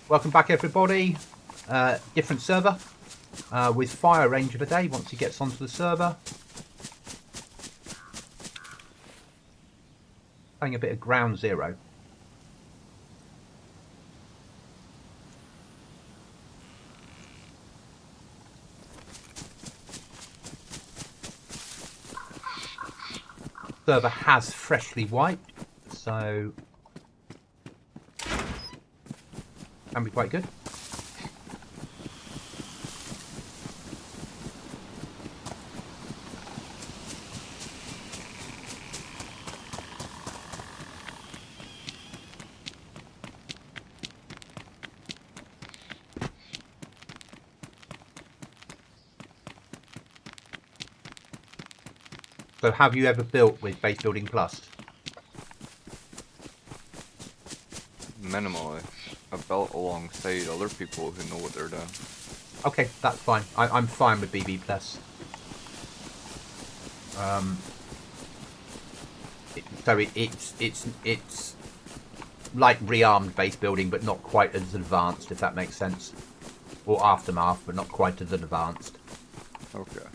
Welcome back, everybody. Different server with Fire Ranger today once he gets onto the server. Playing a bit of Ground Zero. Server has freshly wiped, so can be quite good. So have you ever built with Base Building Plus? Minimally. I've built alongside other people who know what they're doing. Okay, that's fine. I'm fine with BB Plus. It's like rearmed base building, but not quite as advanced, if that makes sense. Or Aftermath, but not quite as advanced. Okay.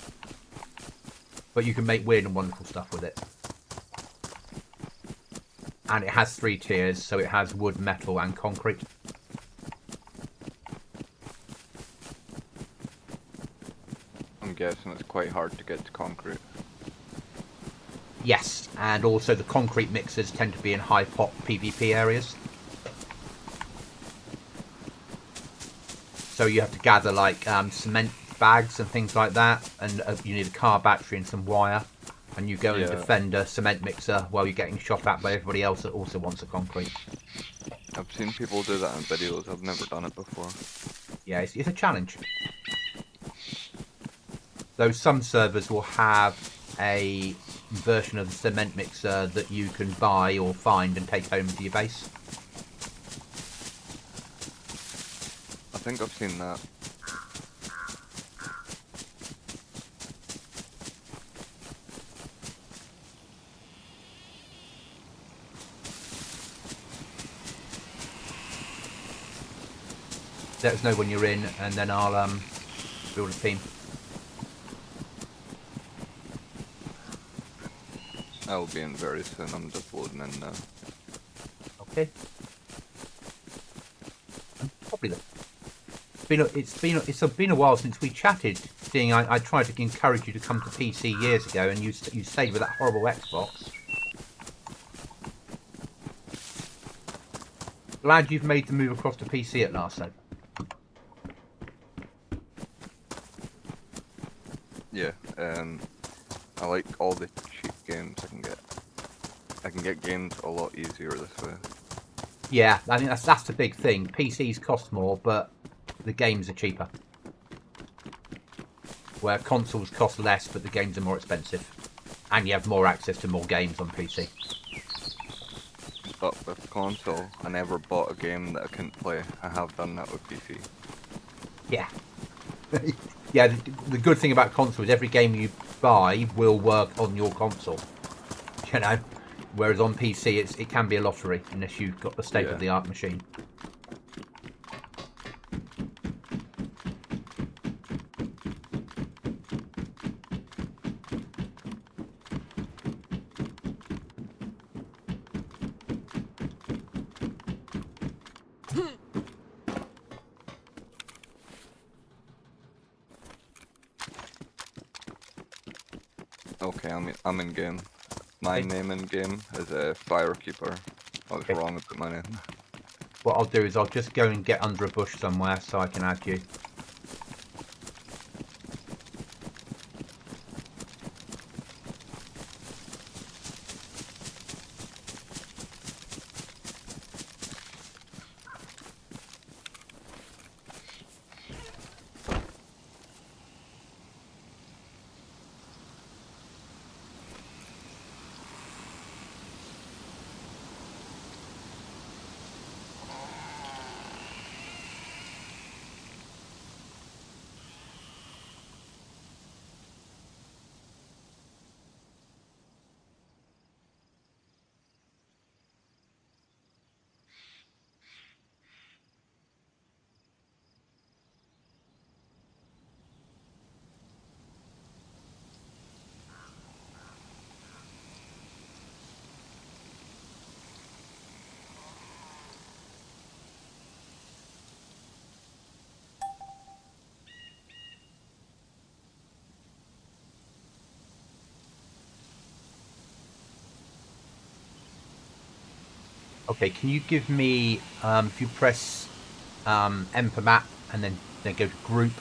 But you can make weird and wonderful stuff with it. And it has 3 tiers, so it has wood, metal, and concrete. I'm guessing it's quite hard to get to concrete. Yes, and also the concrete mixers tend to be in high pop PvP areas. So you have to gather like cement bags and things like that, and you need a car battery and some wire, and you go and defend a cement mixer while you're getting shot at by everybody else that also wants a concrete. I've seen people do that in videos, I've never done it before. Yeah, it's a challenge. Though some servers will have a version of the cement mixer that you can buy or find and take home to your base. I think I've seen that. Let us know when you're in, and then I'll build a team. I will be in very soon, I'm just loading in now. Okay. Probably it's been a while since we chatted. Seeing I tried to encourage you to come to PC years ago, and you stayed with that horrible Xbox. Glad you've made the move across to PC at last, though. Yeah, I like all the cheap games I can get. I can get games a lot easier this way. Yeah, I think that's the big thing. PCs cost more, but the games are cheaper. Where consoles cost less, but the games are more expensive. And you have more access to more games on PC. But with console, I never bought a game that I couldn't play. I have done that with PC. Yeah. Yeah, the good thing about console is every game you buy will work on your console. You know? Whereas on PC, it can be a lottery unless you've got the state-of-the-art machine. Okay, I'm in game. My name in game is a Firekeeper. I was wrong about my name. What I'll do is I'll just go and get under a bush somewhere so I can add you. Okay, can you give me, if you press M for map and then go to group,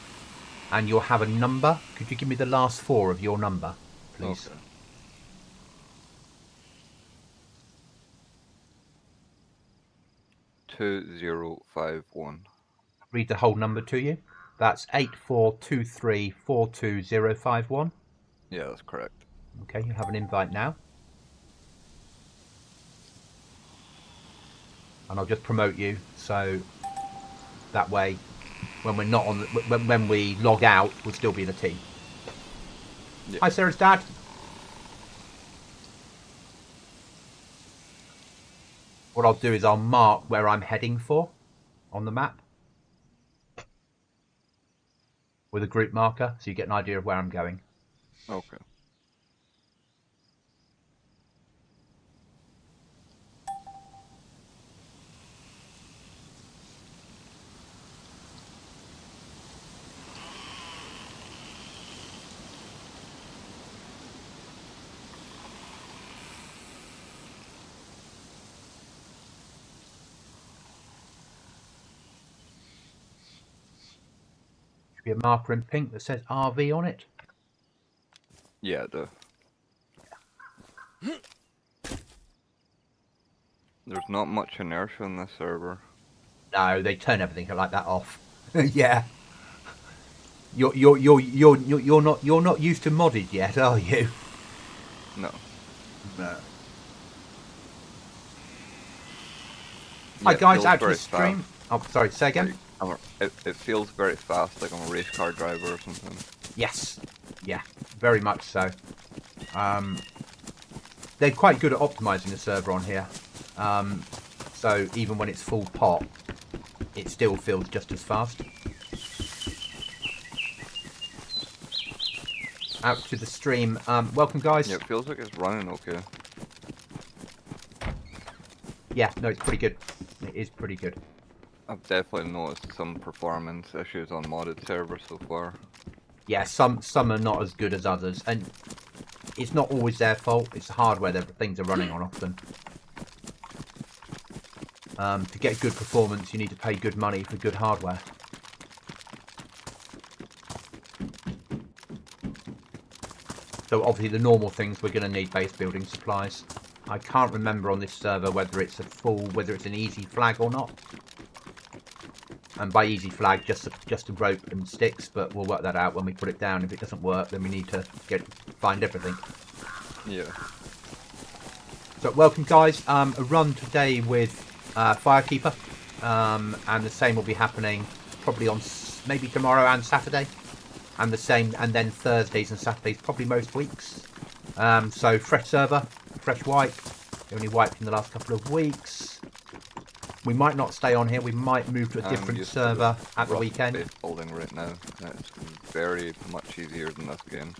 and you'll have a number. Could you give me the last 4 of your number, please? Okay. 2051. Read the whole number to you. That's 8423422051. Yeah, that's correct. Okay, you have an invite now. And I'll just promote you, so that way when we're not on the, when we log out, we'll still be in a team. Yeah. Hi Sarah's dad. What I'll do is I'll mark where I'm heading for on the map with a group marker, so you get an idea of where I'm going. Okay. Should be a marker in pink that says RV on it. Yeah, there's not much inertia in this server. No, they turn everything like that off. Yeah. You're not used to modded yet, are you? No. No. Yeah, Hi it guys, feels out to very the stream. fast. Oh, sorry, say again. Like, it feels very fast, like I'm a race car driver or something. Yes. Yeah, very much so. They're quite good at optimizing the server on here. So even when it's full pot, it still feels just as fast. Out to the stream. Welcome guys. Yeah, it feels like it's running okay. Yeah, no, it's pretty good. It is pretty good. I've definitely noticed some performance issues on modded servers so far. Yeah, some are not as good as others, and it's not always their fault. It's the hardware that things are running on often. To get good performance, you need to pay good money for good hardware. So obviously the normal things, we're going to need base building supplies. I can't remember on this server whether it's whether it's an easy flag or not. And by easy flag, just a rope and sticks, but we'll work that out when we put it down. If it doesn't work, then we need to find everything. Yeah. So welcome guys, a run today with Firekeeper, and the same will be happening probably on maybe tomorrow and Saturday, and the same, and then Thursdays and Saturdays probably most weeks. So fresh server, fresh wipe, only wiped in the last couple of weeks. We might not stay on here, we might move to a different server at the weekend. Base building right now. It's very much easier than this game.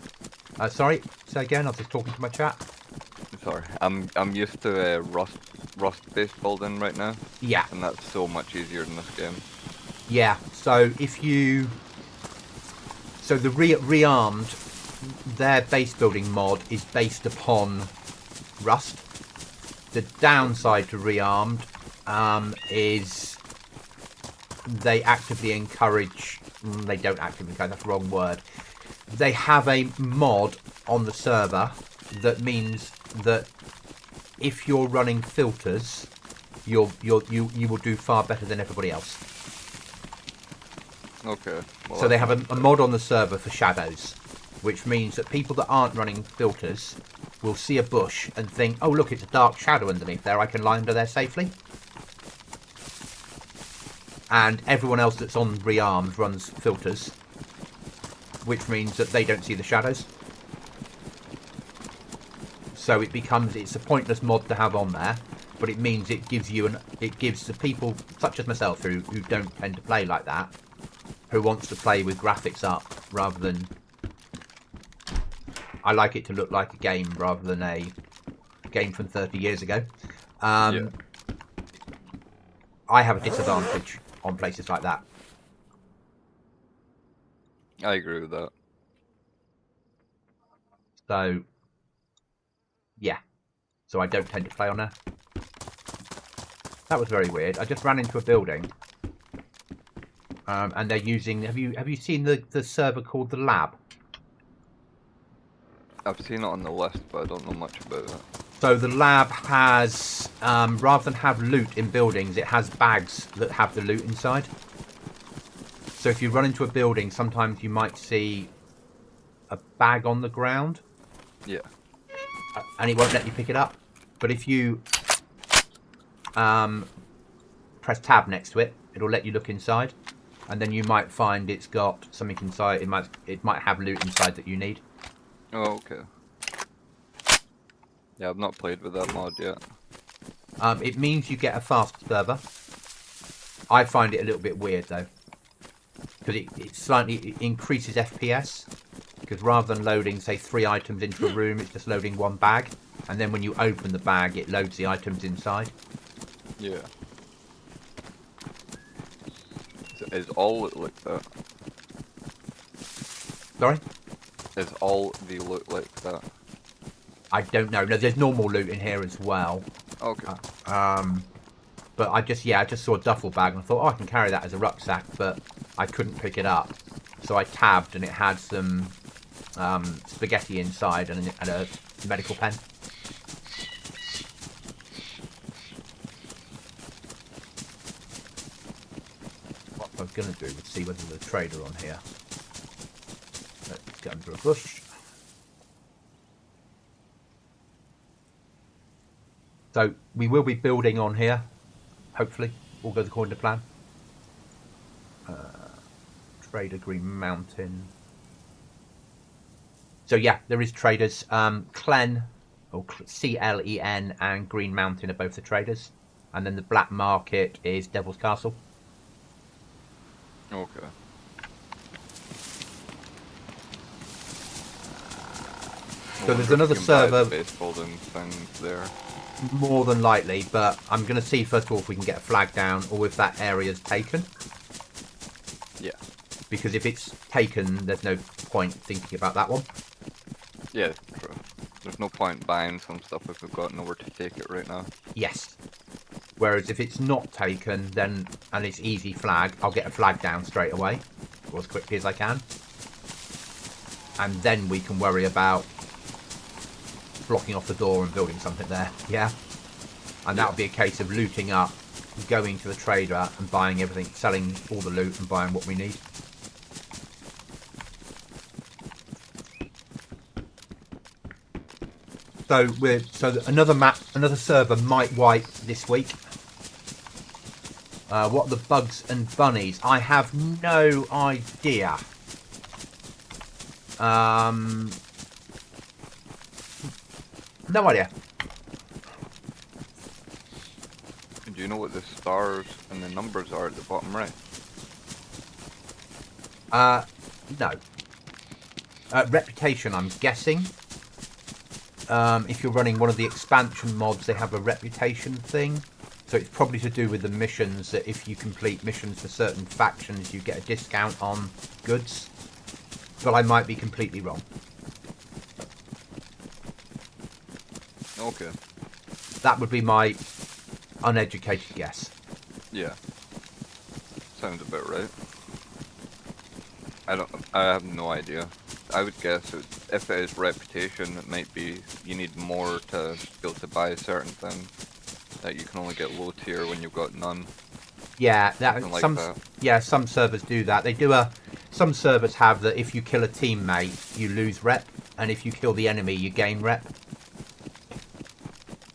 Sorry, say again, I was just talking to my chat. Sorry, I'm used to Rust based building right now. Yeah. And that's so much easier than this game. Yeah, so if you... So the Rearmed, their base building mod is based upon Rust. The downside to Rearmed is they actively encourage... They don't actively encourage, that's the wrong word. They have a mod on the server that means that if you're running filters, you will do far better than everybody else. Okay. Well, So they have a mod on the server for shadows, which means that people that aren't running filters will see a bush and think, oh look, it's a dark shadow underneath there, I can lie under there safely. And everyone else that's on Rearmed runs filters, which means that they don't see the shadows. So it's a pointless mod to have on there, but it means it gives the people such as myself who don't tend to play like that, who wants to play with graphics up rather than... I like it to look like a game rather than a game from 30 years ago. Yeah. I have a disadvantage on places like that. I agree with that. So, yeah. So I don't tend to play on there. That was very weird. I just ran into a building. And they're using... Have you seen the server called the Lab? I've seen it on the list, but I don't know much about it. So the Lab has, rather than have loot in buildings, it has bags that have the loot inside. So if you run into a building, sometimes you might see a bag on the ground. Yeah. And it won't let you pick it up. But if you press tab next to it, it'll let you look inside. And then you might find it's got something inside. It might have loot inside that you need. Oh, okay. Yeah, I've not played with that mod yet. It means you get a fast server. I find it a little bit weird though, because it slightly increases FPS. Because rather than loading, say, 3 items into a room, it's just loading 1 bag, and then when you open the bag, it loads the items inside. Yeah. Is all loot like that? Sorry? Is all the loot like that? I don't know. No, there's normal loot in here as well. Okay. But I just saw a duffel bag and I thought, oh, I can carry that as a rucksack, but I couldn't pick it up. So I tabbed and it had some spaghetti inside and a medical pen. What I was going to do was see whether there's a trader on here. Let's get under a bush. So we will be building on here, hopefully. All goes according to plan. Trader Green Mountain. So yeah, there is traders. Clen, or C-L-E-N, and Green Mountain are both the traders. And then the Black Market is Devil's Castle. Okay. So there's another server. Base building things there. More than likely, but I'm going to see first of all if we can get a flag down or if that area's taken. Yeah. Because if it's taken, there's no point thinking about that one. Yeah, true. There's no point buying some stuff if we've got nowhere to take it right now. Yes. Whereas if it's not taken, then, and it's easy flag, I'll get a flag down straight away, or as quickly as I can. And then we can worry about blocking off the door and building something there, yeah? And that would be a case of looting up, going to the trader and buying everything, selling all the loot and buying what we need. So another server might wipe this week. What are the bugs and bunnies? I have no idea. No idea. Do you know what the stars and the numbers are at the bottom right? No. Reputation, I'm guessing. If you're running one of the expansion mods, they have a reputation thing. So it's probably to do with the missions, that if you complete missions for certain factions, you get a discount on goods. But I might be completely wrong. Okay. That would be my uneducated guess. Yeah. Sounds about right. I have no idea. I would guess if it is reputation, it might be you need more to be able to buy certain things that you can only get low tier when you've got none. Yeah, that. Some servers do that. They do some servers have that if you kill a teammate, you lose rep, and if you kill the enemy, you gain rep.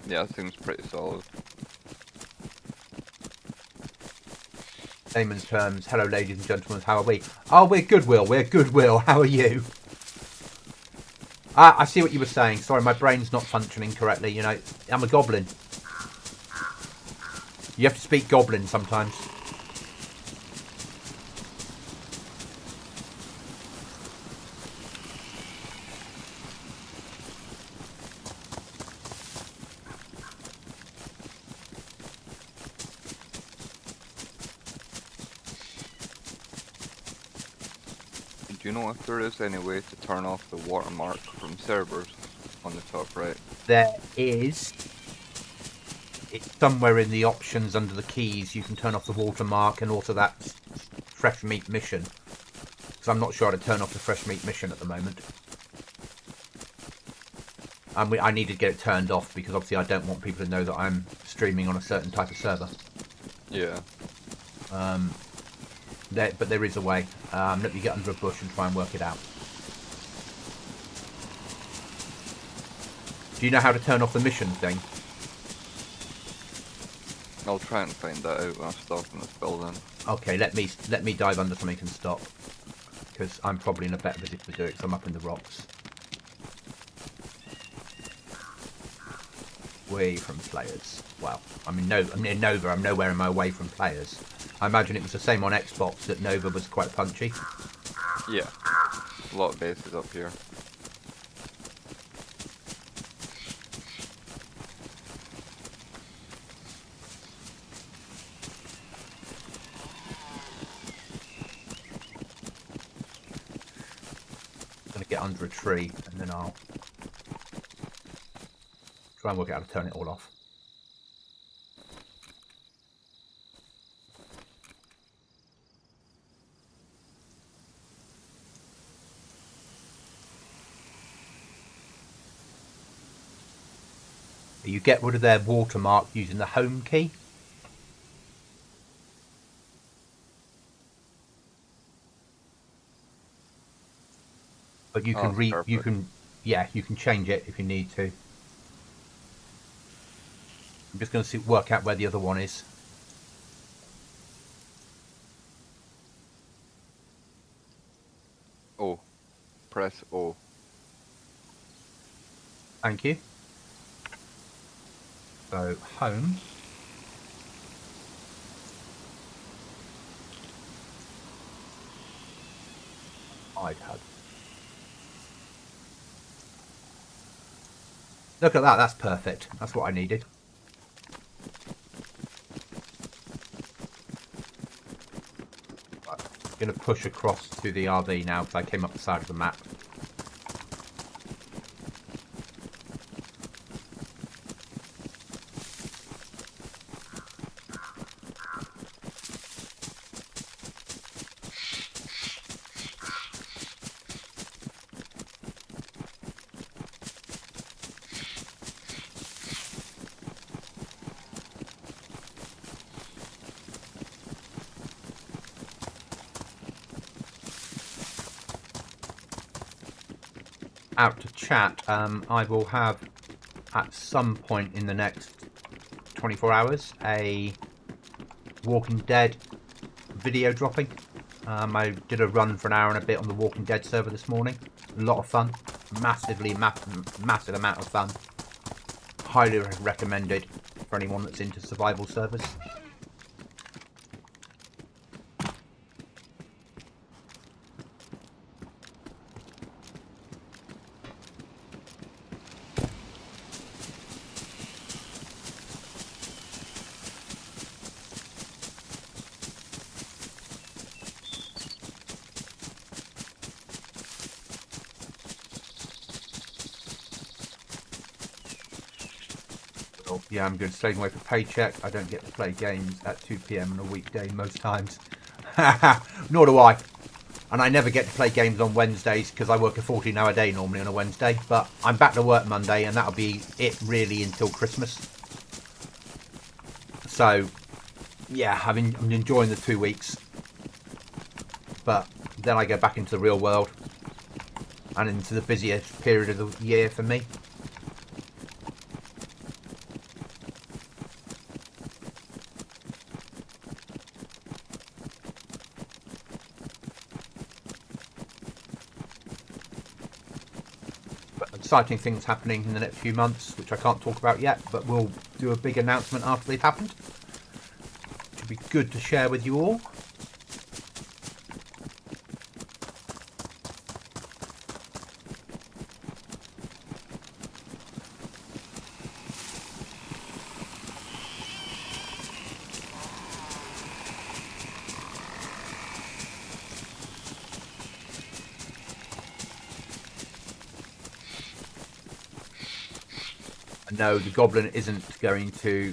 Yeah, that seems pretty solid. Layman's terms, hello ladies and gentlemen, how are we? Oh, we're goodwill, how are you? I see what you were saying. Sorry, my brain's not functioning correctly, you know. I'm a goblin. You have to speak goblin sometimes. Do you know if there is any way to turn off the watermark from servers on the top right? There is. it's somewhere in the options under the keys. You can turn off the watermark and also that fresh meat mission. Because I'm not sure how to turn off the fresh meat mission at the moment. And I need to get it turned off because obviously I don't want people to know that I'm streaming on a certain type of server. Yeah. But there is a way. Let me get under a bush and try and work it out. Do you know how to turn off the mission thing? I'll try and find that out when I stop in this building. Okay, let me dive under something and stop. Because I'm probably in a better position to do it because I'm up in the rocks. Away from players. Well, I'm in Nova. I'm nowhere am I away from players. I imagine it was the same on Xbox that Nova was quite punchy. Yeah. A lot of bases up here. I'm going to get under a tree and then I'll try and work out how to turn it all off. You get rid of their watermark using the home key. But you can you can change it if you need to. I'm just going to work out where the other one is. O. Press O. Thank you. So, home. iPad. Look at that, that's perfect. That's what I needed. Right, I'm going to push across to the RV now because I came up the side of the map. Out to chat, I will have at some point in the next 24 hours a Walking Dead video dropping. I did a run for an hour and a bit on the Walking Dead server this morning. A lot of fun, massive amount of fun. Highly recommended for anyone that's into survival servers. Yeah, I'm good. Staying away for paycheck. I don't get to play games at 2 PM on a weekday most times. Nor do I. And I never get to play games on Wednesdays because I work a 14-hour day normally on a Wednesday. But I'm back to work Monday and that'll be it really until Christmas. So, yeah, I'm enjoying the 2 weeks. But then I go back into the real world and into the busiest period of the year for me. Exciting things happening in the next few months, which I can't talk about yet, but we'll do a big announcement after they've happened. Should be good to share with you all. No, the Goblin isn't going to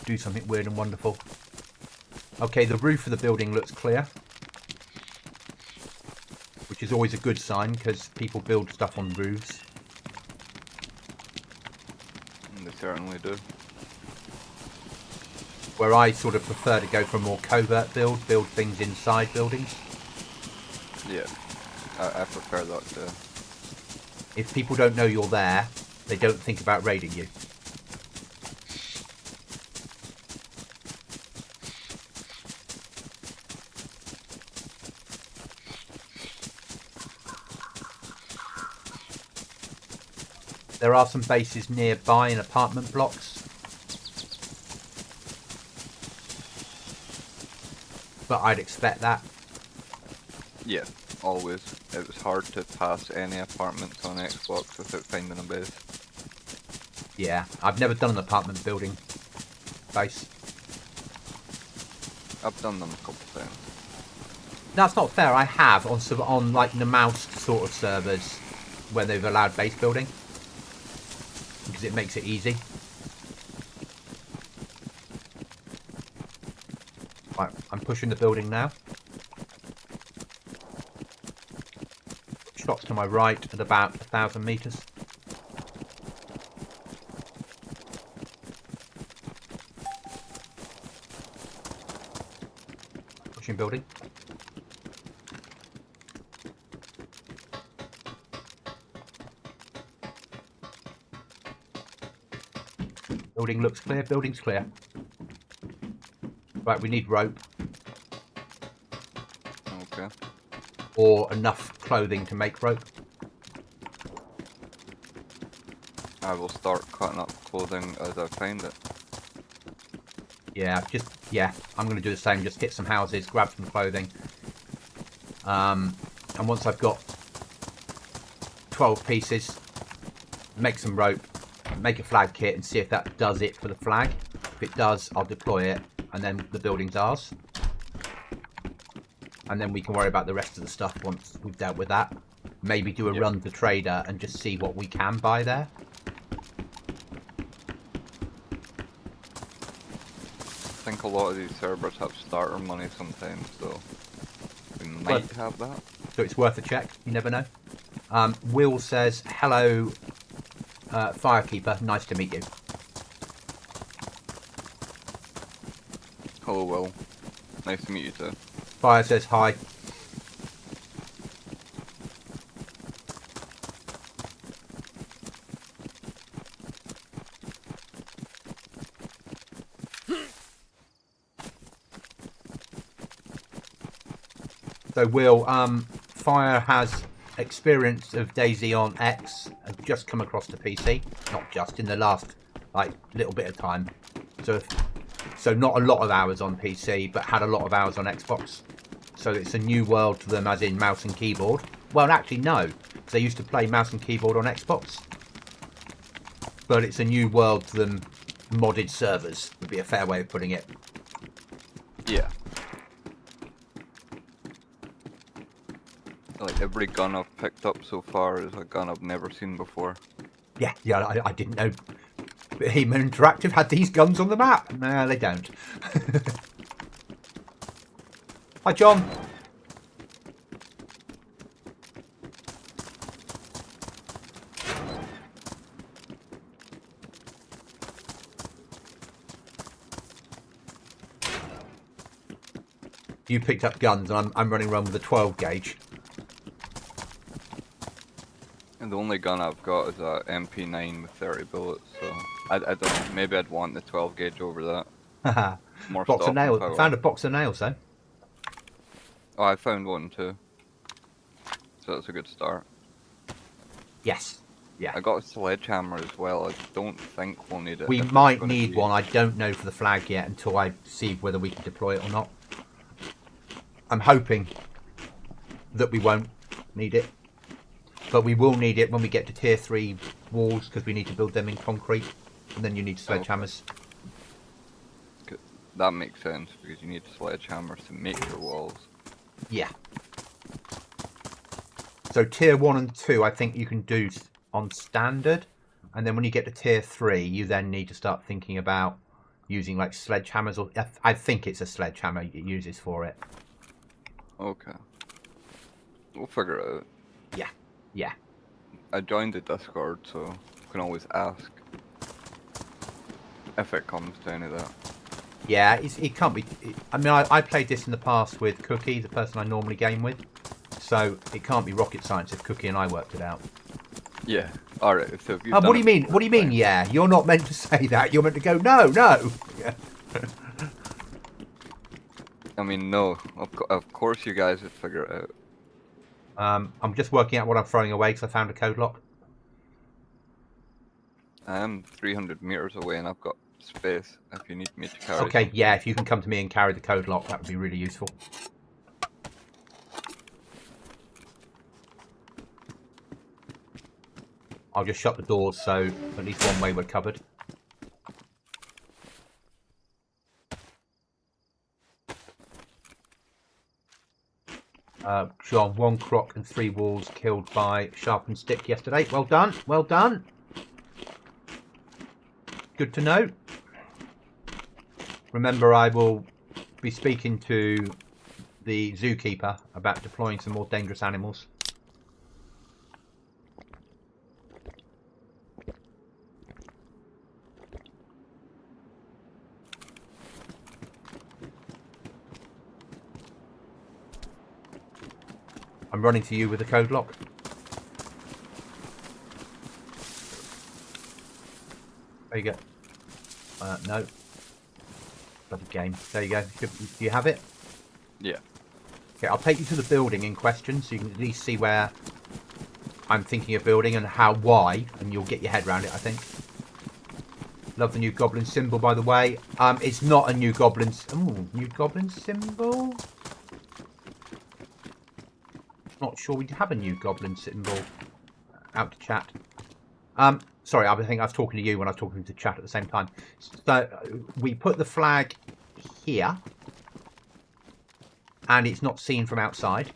do something weird and wonderful. Okay, the roof of the building looks clear, which is always a good sign because people build stuff on roofs. They certainly do. Where I sort of prefer to go for a more covert build things inside buildings. Yeah, I prefer that too. If people don't know you're there, they don't think about raiding you. There are some bases nearby in apartment blocks. But I'd expect that. Yeah, always. It was hard to pass any apartments on Xbox without finding a base. Yeah, I've never done an apartment building base. I've done them a couple times. That's not fair. I have on like the mouse sort of servers where they've allowed base building because it makes it easy. Right, I'm pushing the building now. Shots to my right at about 1,000 meters. Pushing building. Building looks clear. Building's clear. Right, we need rope. Okay. Or enough clothing to make rope. I will start cutting up clothing as I find it. Yeah, I'm going to do the same. Just hit some houses, grab some clothing. And once I've got 12 pieces, make some rope, make a flag kit and see if that does it for the flag. If it does, I'll deploy it and then the building's ours. And then we can worry about the rest of the stuff once we've dealt with that. Maybe do a run to trader and just see what we can buy there. I think a lot of these servers have starter money sometimes, so we might have that. So it's worth a check, you never know. Will says, hello, Firekeeper, nice to meet you. Hello, Will. Nice to meet you too. Fire says hi. So Will, Fire has experience of Dayz on X and just come across to PC. Not just, in the last little bit of time. So not a lot of hours on PC, but had a lot of hours on Xbox. So it's a new world to them, as in mouse and keyboard. Well, actually, no. Because they used to play mouse and keyboard on Xbox. But it's a new world to them. Modded servers would be a fair way of putting it. Yeah. Like, every gun I've picked up so far is a gun I've never seen before. Yeah, I didn't know Behemoth Interactive had these guns on the map. No, they don't. Hi, John. You picked up guns, and I'm running around with a 12 gauge. And the only gun I've got is a MP9 with 30 bullets, so I don't know, maybe I'd want the 12 gauge over that. More Box of nails. power. Found a box of nails, though. Oh, I found one too. So that's a good start. Yes. Yeah. I got a sledgehammer as well. I don't think we'll need it. We might need one. I don't know for the flag yet until I see whether we can deploy it or not. I'm hoping that we won't need it. But we will need it when we get to tier 3 walls, because we need to build them in concrete. And then you need sledgehammers. Good. That makes sense, because you need sledgehammers to make your walls. Yeah. So tier 1 and 2 I think you can do on standard. And then when you get to tier 3, you then need to start thinking about using like sledgehammers, or I think it's a sledgehammer it uses for it. Okay. We'll figure it out. Yeah, yeah. I joined the Discord, so you can always ask if it comes to any of that. Yeah, it can't be. I mean, I played this in the past with Cookie, the person I normally game with. So it can't be rocket science if Cookie and I worked it out. Yeah. All right. So if What do you mean? What do you mean? Yeah, you're not meant to say that. You're meant to go, no, no. Yeah. I mean, no. Of course, you guys would figure it out. I'm just working out what I'm throwing away because I found a code lock. I am 300 meters away, and I've got space if you need me to carry. Okay, something. yeah, if you can come to me and carry the code lock, that would be really useful. I'll just shut the doors so at least one way we're covered. John, 1 croc and 3 wolves killed by sharpened stick yesterday. Well done, well done. Good to know. Remember, I will be speaking to the zookeeper about deploying some more dangerous animals. I'm running to you with the code lock. There you go. No. Bloody game. There you go. Do you have it? Yeah. Okay, I'll take you to the building in question so you can at least see where I'm thinking of building and why, and you'll get your head around it, I think. Love the new Goblin symbol, by the way. It's not a new Goblin... Ooh, new Goblin symbol? Not sure we have a new Goblin symbol. Out to chat. Sorry, I think I was talking to you when I was talking to chat at the same time. So we put the flag here, and it's not seen from outside.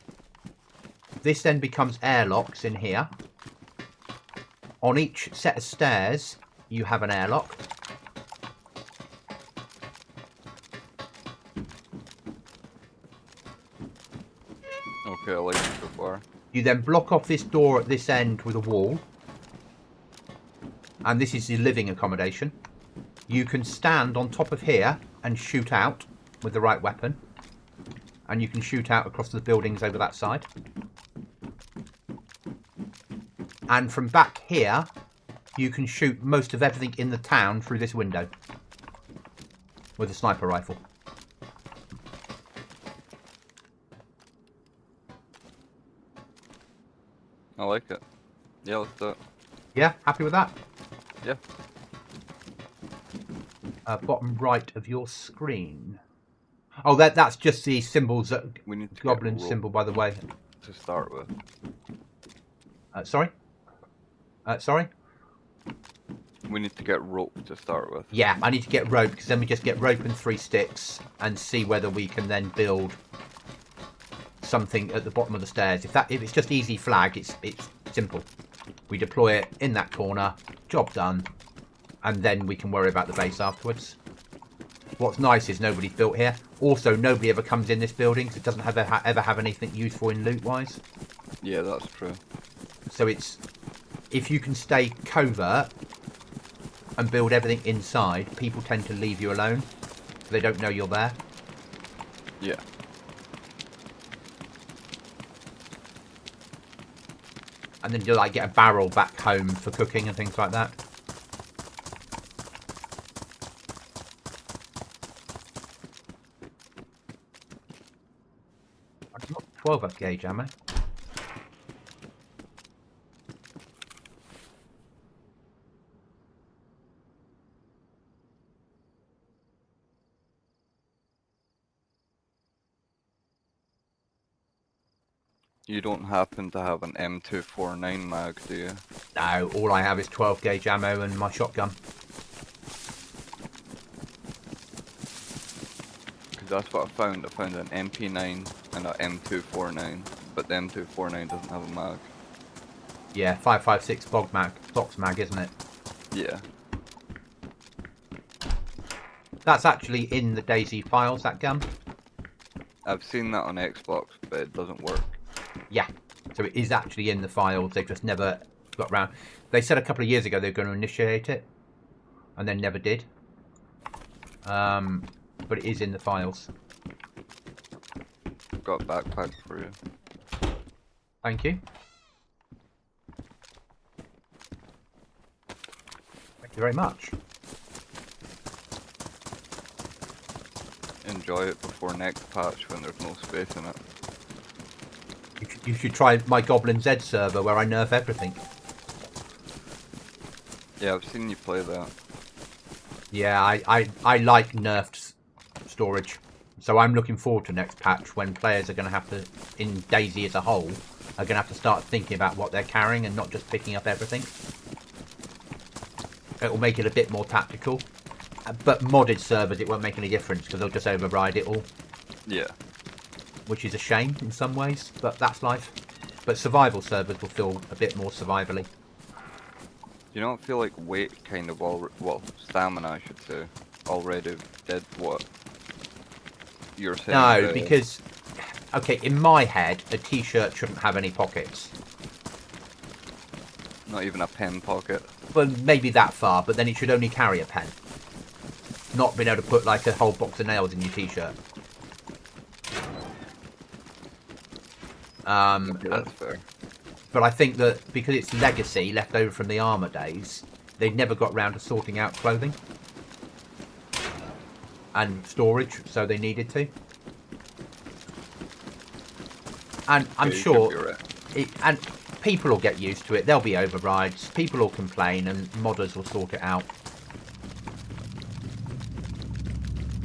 This then becomes airlocks in here. On each set of stairs, you have an airlock. Okay, I like it so far. You then block off this door at this end with a wall. And this is the living accommodation. You can stand on top of here and shoot out with the right weapon. And you can shoot out across the buildings over that side. And from back here, you can shoot most of everything in the town through this window. With a sniper rifle. I like it. Yeah, let's do it. Yeah, happy with that? Yeah. Bottom right of your screen. Oh, that's just the symbols that We need to Goblin get symbol, by the way. to start with. Sorry? Sorry? We need to get rope to start with. Yeah, I need to get rope, because then we just get rope and 3 sticks and see whether we can then build something at the bottom of the stairs. If it's just easy flag, it's simple. We deploy it in that corner, job done, and then we can worry about the base afterwards. What's nice is nobody's built here. Also, nobody ever comes in this building, because it doesn't ever have anything useful in loot-wise. Yeah, that's true. So it's... If you can stay covert and build everything inside, people tend to leave you alone. They don't know you're there. Yeah. And then you like get a barrel back home for cooking and things like that. I've got 12 up gauge ammo. You don't happen to have an M249 mag, do you? No, all I have is 12 gauge ammo and my shotgun. Because that's what I found. I found an MP9 and an M249, but the M249 doesn't have a mag. Yeah, 5.56 box mag, isn't it? Yeah. That's actually in the Dayz files, that gun. I've seen that on Xbox, but it doesn't work. Yeah. So it is actually in the files. They've just never got around. They said a couple of years ago they were going to initiate it, and then never did. But it is in the files. I've got a backpack for you. Thank you. Thank you very much. Enjoy it before next patch when there's no space in it. You should try my Goblin Z server where I nerf everything. Yeah, I've seen you play that. Yeah, I like nerfed storage. So I'm looking forward to next patch when players are going to have to, in Dayz as a whole, are going to have to start thinking about what they're carrying and not just picking up everything. It will make it a bit more tactical. But modded servers, it won't make any difference because they'll just override it all. Yeah. Which is a shame in some ways, but that's life. But survival servers will feel a bit more survivally. You don't feel like weight kind of well, stamina I should say, already did what you're saying? No, because, okay, in my head, a t-shirt shouldn't have any pockets. Not even a pen pocket. Well, maybe that far, but then it should only carry a pen. Not being able to put like a whole box of nails in your t-shirt. Okay, that's fair. But I think that because it's legacy left over from the armor days, they've never got round to sorting out clothing and storage, so they needed to. And I'm Yeah, sure, and people will get used to it. There'll be overrides. People will complain, and modders will sort it out.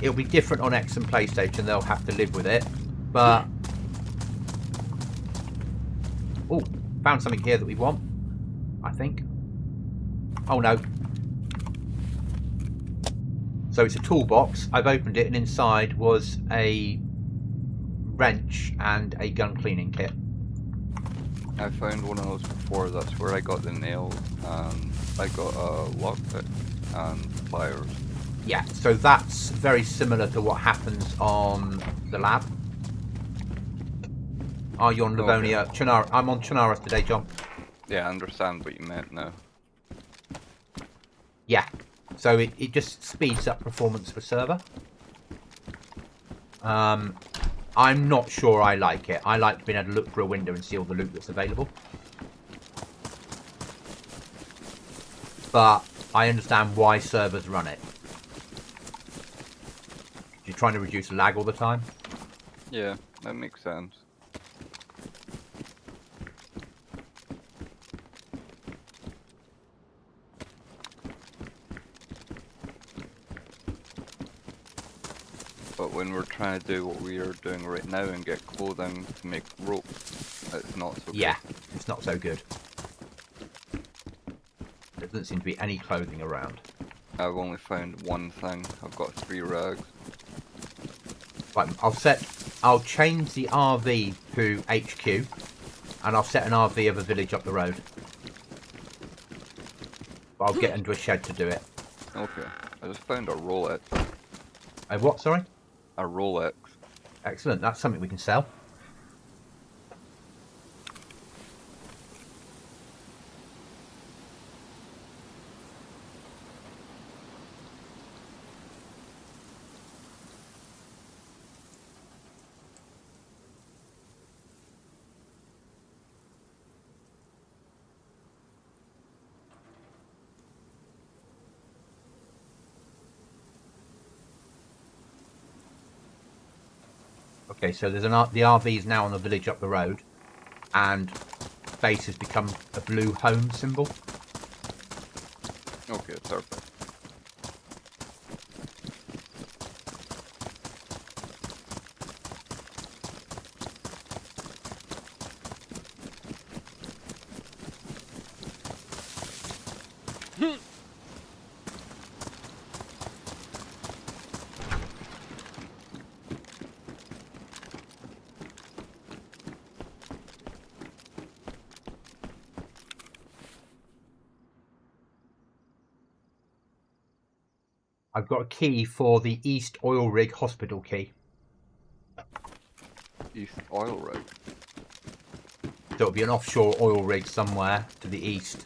It'll be different on X and PlayStation. They'll have to live with it, but. Oh, found something here that we want, I think. Oh no. So it's a toolbox. I've opened it and inside was a wrench and a gun cleaning kit. I found one of those before, that's where I got the nail, and I got a lockpick and pliers. Yeah, so that's very similar to what happens on the lab. Are you on Livonia? Okay. Chernarus. I'm on Chernarus today, John. Yeah, I understand what you meant now. Yeah, so it just speeds up performance for server. I'm not sure I like it. I like being able to look through a window and see all the loot that's available. But I understand why servers run it. You're trying to reduce lag all the time. Yeah, that makes sense. But when we're trying to do what we are doing right now and get clothing to make rope, it's not so good. Yeah, it's not so good. There doesn't seem to be any clothing around. I've only found one thing. I've got 3 rags. Right, I'll change the RV to HQ, and I'll set an RV of a village up the road. But I'll get into a shed to do it. Okay, I just found a Rolex. A what, sorry? A Rolex. Excellent, that's something we can sell. Okay, so there's the RV is now on the village up the road, and base has become a blue home symbol. Okay, perfect. I've got a key for the East Oil Rig Hospital key. East Oil Rig. So it'll be an offshore oil rig somewhere to the east,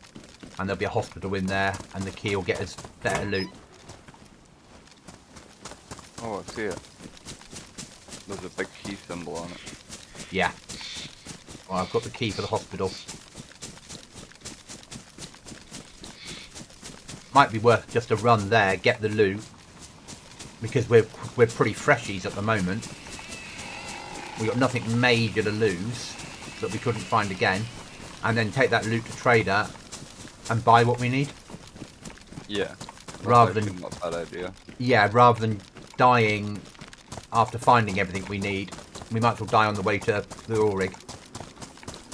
and there'll be a hospital in there, and the key will get us better loot. Oh, I see it. There's a big key symbol on it. Yeah. Well, I've got the key for the hospital. Might be worth just a run there, get the loot, because we're pretty freshies at the moment. We got nothing major to lose that we couldn't find again, and then take that loot to trader and buy what we need. Yeah. Rather than not a bad idea. Yeah, rather than dying after finding everything we need, we might as well die on the way to the oil rig.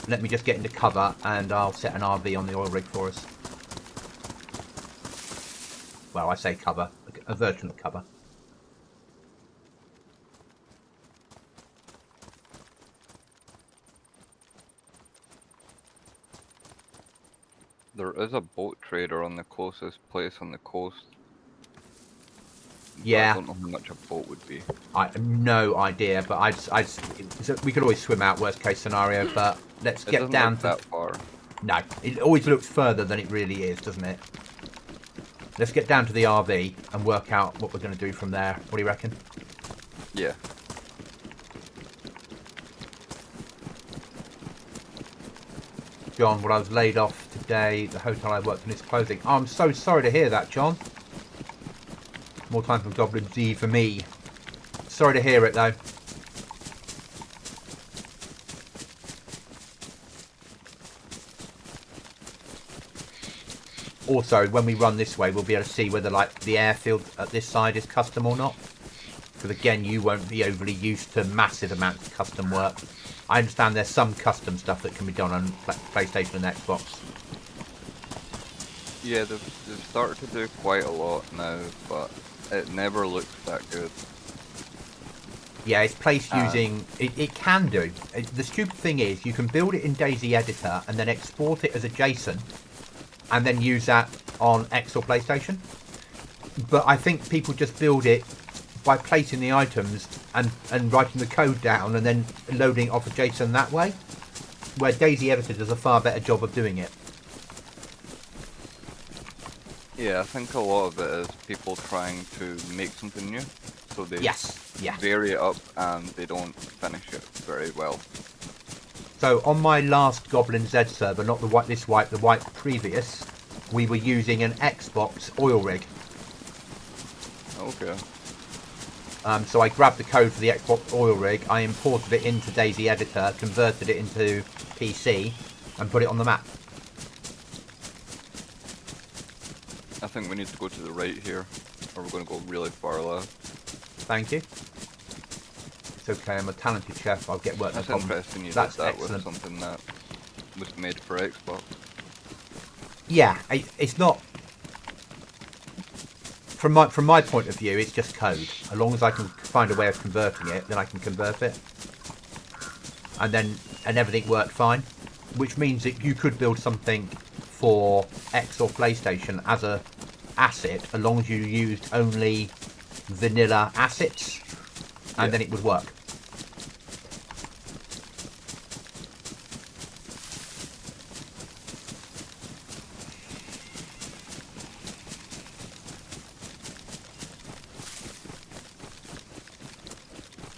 Let me just get into cover, and I'll set an RV on the oil rig for us. Well, I say cover, a version of cover. There is a boat trader on the closest place on the coast. Yeah. I don't know how much a boat would be. I have no idea, but we could always swim out, worst case scenario, but let's get down to... that far. No, it always looks further than it really is, doesn't it? Let's get down to the RV and work out what we're going to do from there. What do you reckon? Yeah. John, well, I was laid off today. The hotel I worked in is closing. Oh, I'm so sorry to hear that, John. More time from Goblin D for me. Sorry to hear it, though. Also, when we run this way, we'll be able to see whether, like, the airfield at this side is custom or not. Because, again, you won't be overly used to massive amounts of custom work. I understand there's some custom stuff that can be done on PlayStation and Xbox. Yeah, they've started to do quite a lot now, but it never looks that good. Yeah, it's placed using... It can do. The stupid thing is, you can build it in Dayz Editor and then export it as a JSON and then use that on X or PlayStation. But I think people just build it by placing the items and writing the code down and then loading it off a JSON that way, where Dayz Editor does a far better job of doing it. Yeah, I think a lot of it is people trying to make something new, so they vary it up and they don't finish it very well. So on my last Goblin Z server, not the white previous, we were using an Xbox oil rig. Okay. So I grabbed the code for the Xbox oil rig, I imported it into Dayz Editor, converted it into PC, and put it on the map. I think we need to go to the right here, or we're going to go really far left. Thank you. It's okay, I'm a talented chef, I'll get work. That's no problem. interesting you That's did that excellent. with something that was made for Xbox. Yeah, it's not... From my point of view, it's just code. As long as I can find a way of converting it, then I can convert it. And everything worked fine. Which means that you could build something for X or PlayStation as a asset, as long as you used only vanilla assets, and then it would work.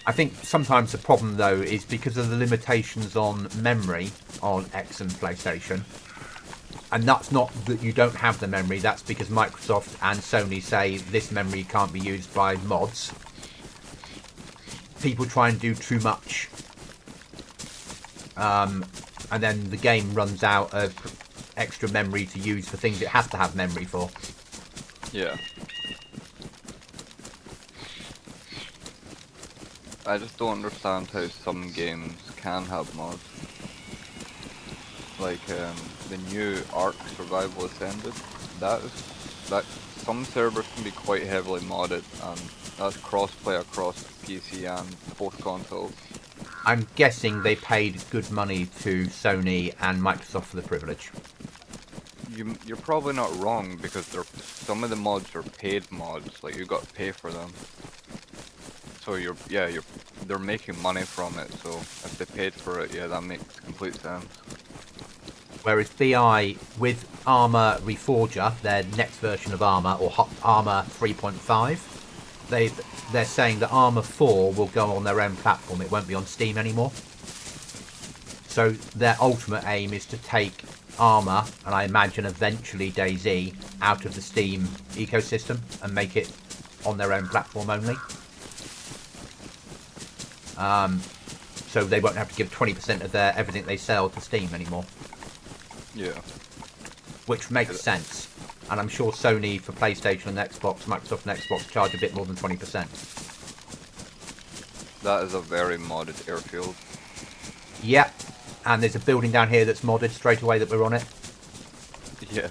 I think sometimes the problem, though, is because of the limitations on memory on X and PlayStation. And that's not that you don't have the memory, that's because Microsoft and Sony say this memory can't be used by mods. People try and do too much. And then the game runs out of extra memory to use for things it has to have memory for. Yeah. I just don't understand how some games can have mods. Like the new Ark Survival Ascended, that some servers can be quite heavily modded, and that's crossplay across PC and both consoles. I'm guessing they paid good money to Sony and Microsoft for the privilege. you're probably not wrong because some of the mods are paid mods, like you got to pay for them. So they're making money from it. So if they paid for it, yeah, that makes complete sense. Whereas BI with Armour Reforger, their next version of Armour, or Armour 3.5, they're saying that Armour 4 will go on their own platform. It won't be on Steam anymore. So their ultimate aim is to take Armour, and I imagine eventually Dayz, out of the Steam ecosystem and make it on their own platform only. So they won't have to give 20% of their everything they sell to Steam anymore. Yeah. Which makes sense. And I'm sure Sony for PlayStation and Xbox, Microsoft and Xbox charge a bit more than 20%. That is a very modded airfield. Yep. And there's a building down here that's modded straight away that we're on it. Yeah.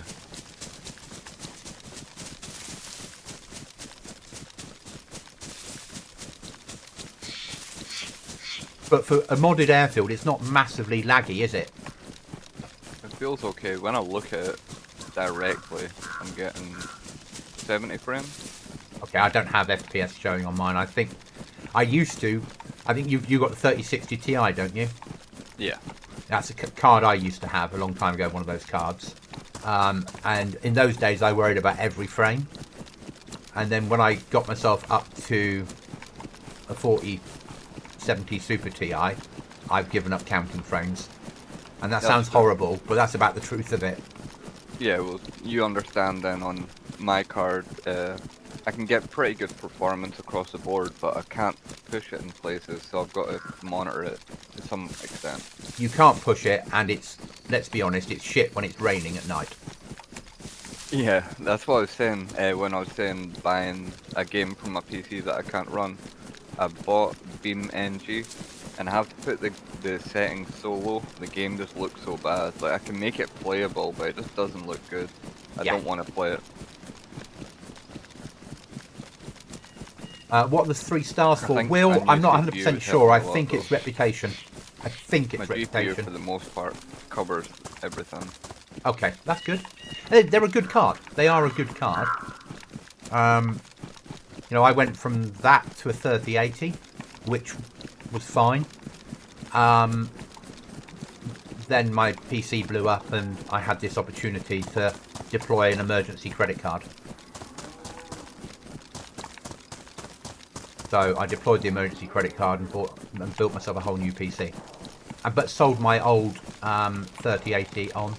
But for a modded airfield, it's not massively laggy, is it? It feels okay. When I look at it directly, I'm getting 70 frames. Okay, I don't have FPS showing on mine. I think I used to. I think you got the 3060 Ti, don't you? Yeah. That's a card I used to have a long time ago, one of those cards. And in those days, I worried about every frame. And then when I got myself up to a 4070 Super Ti, I've given up counting frames. And that sounds horrible, but that's about the truth of it. Yeah, well, you understand then on my card, I can get pretty good performance across the board, but I can't push it in places, so I've got to monitor it to some extent. You can't push it, and let's be honest, it's shit when it's raining at night. Yeah, that's what I was saying when I was saying buying a game from my PC that I can't run. I bought BeamNG, and I have to put the settings so low, the game just looks so bad. Like, I can make it playable, but it just doesn't look good. I don't want to play it. What are the 3 stars for? Will, I'm not 100% sure. I think it's reputation. I think it's reputation. GPU, for the most part, covers everything. Okay, that's good. They're a good card. They are a good card. You know, I went from that to a 3080, which was fine. Then my PC blew up, and I had this opportunity to deploy an emergency credit card. So I deployed the emergency credit card and built myself a whole new PC. But sold my old 3080 on.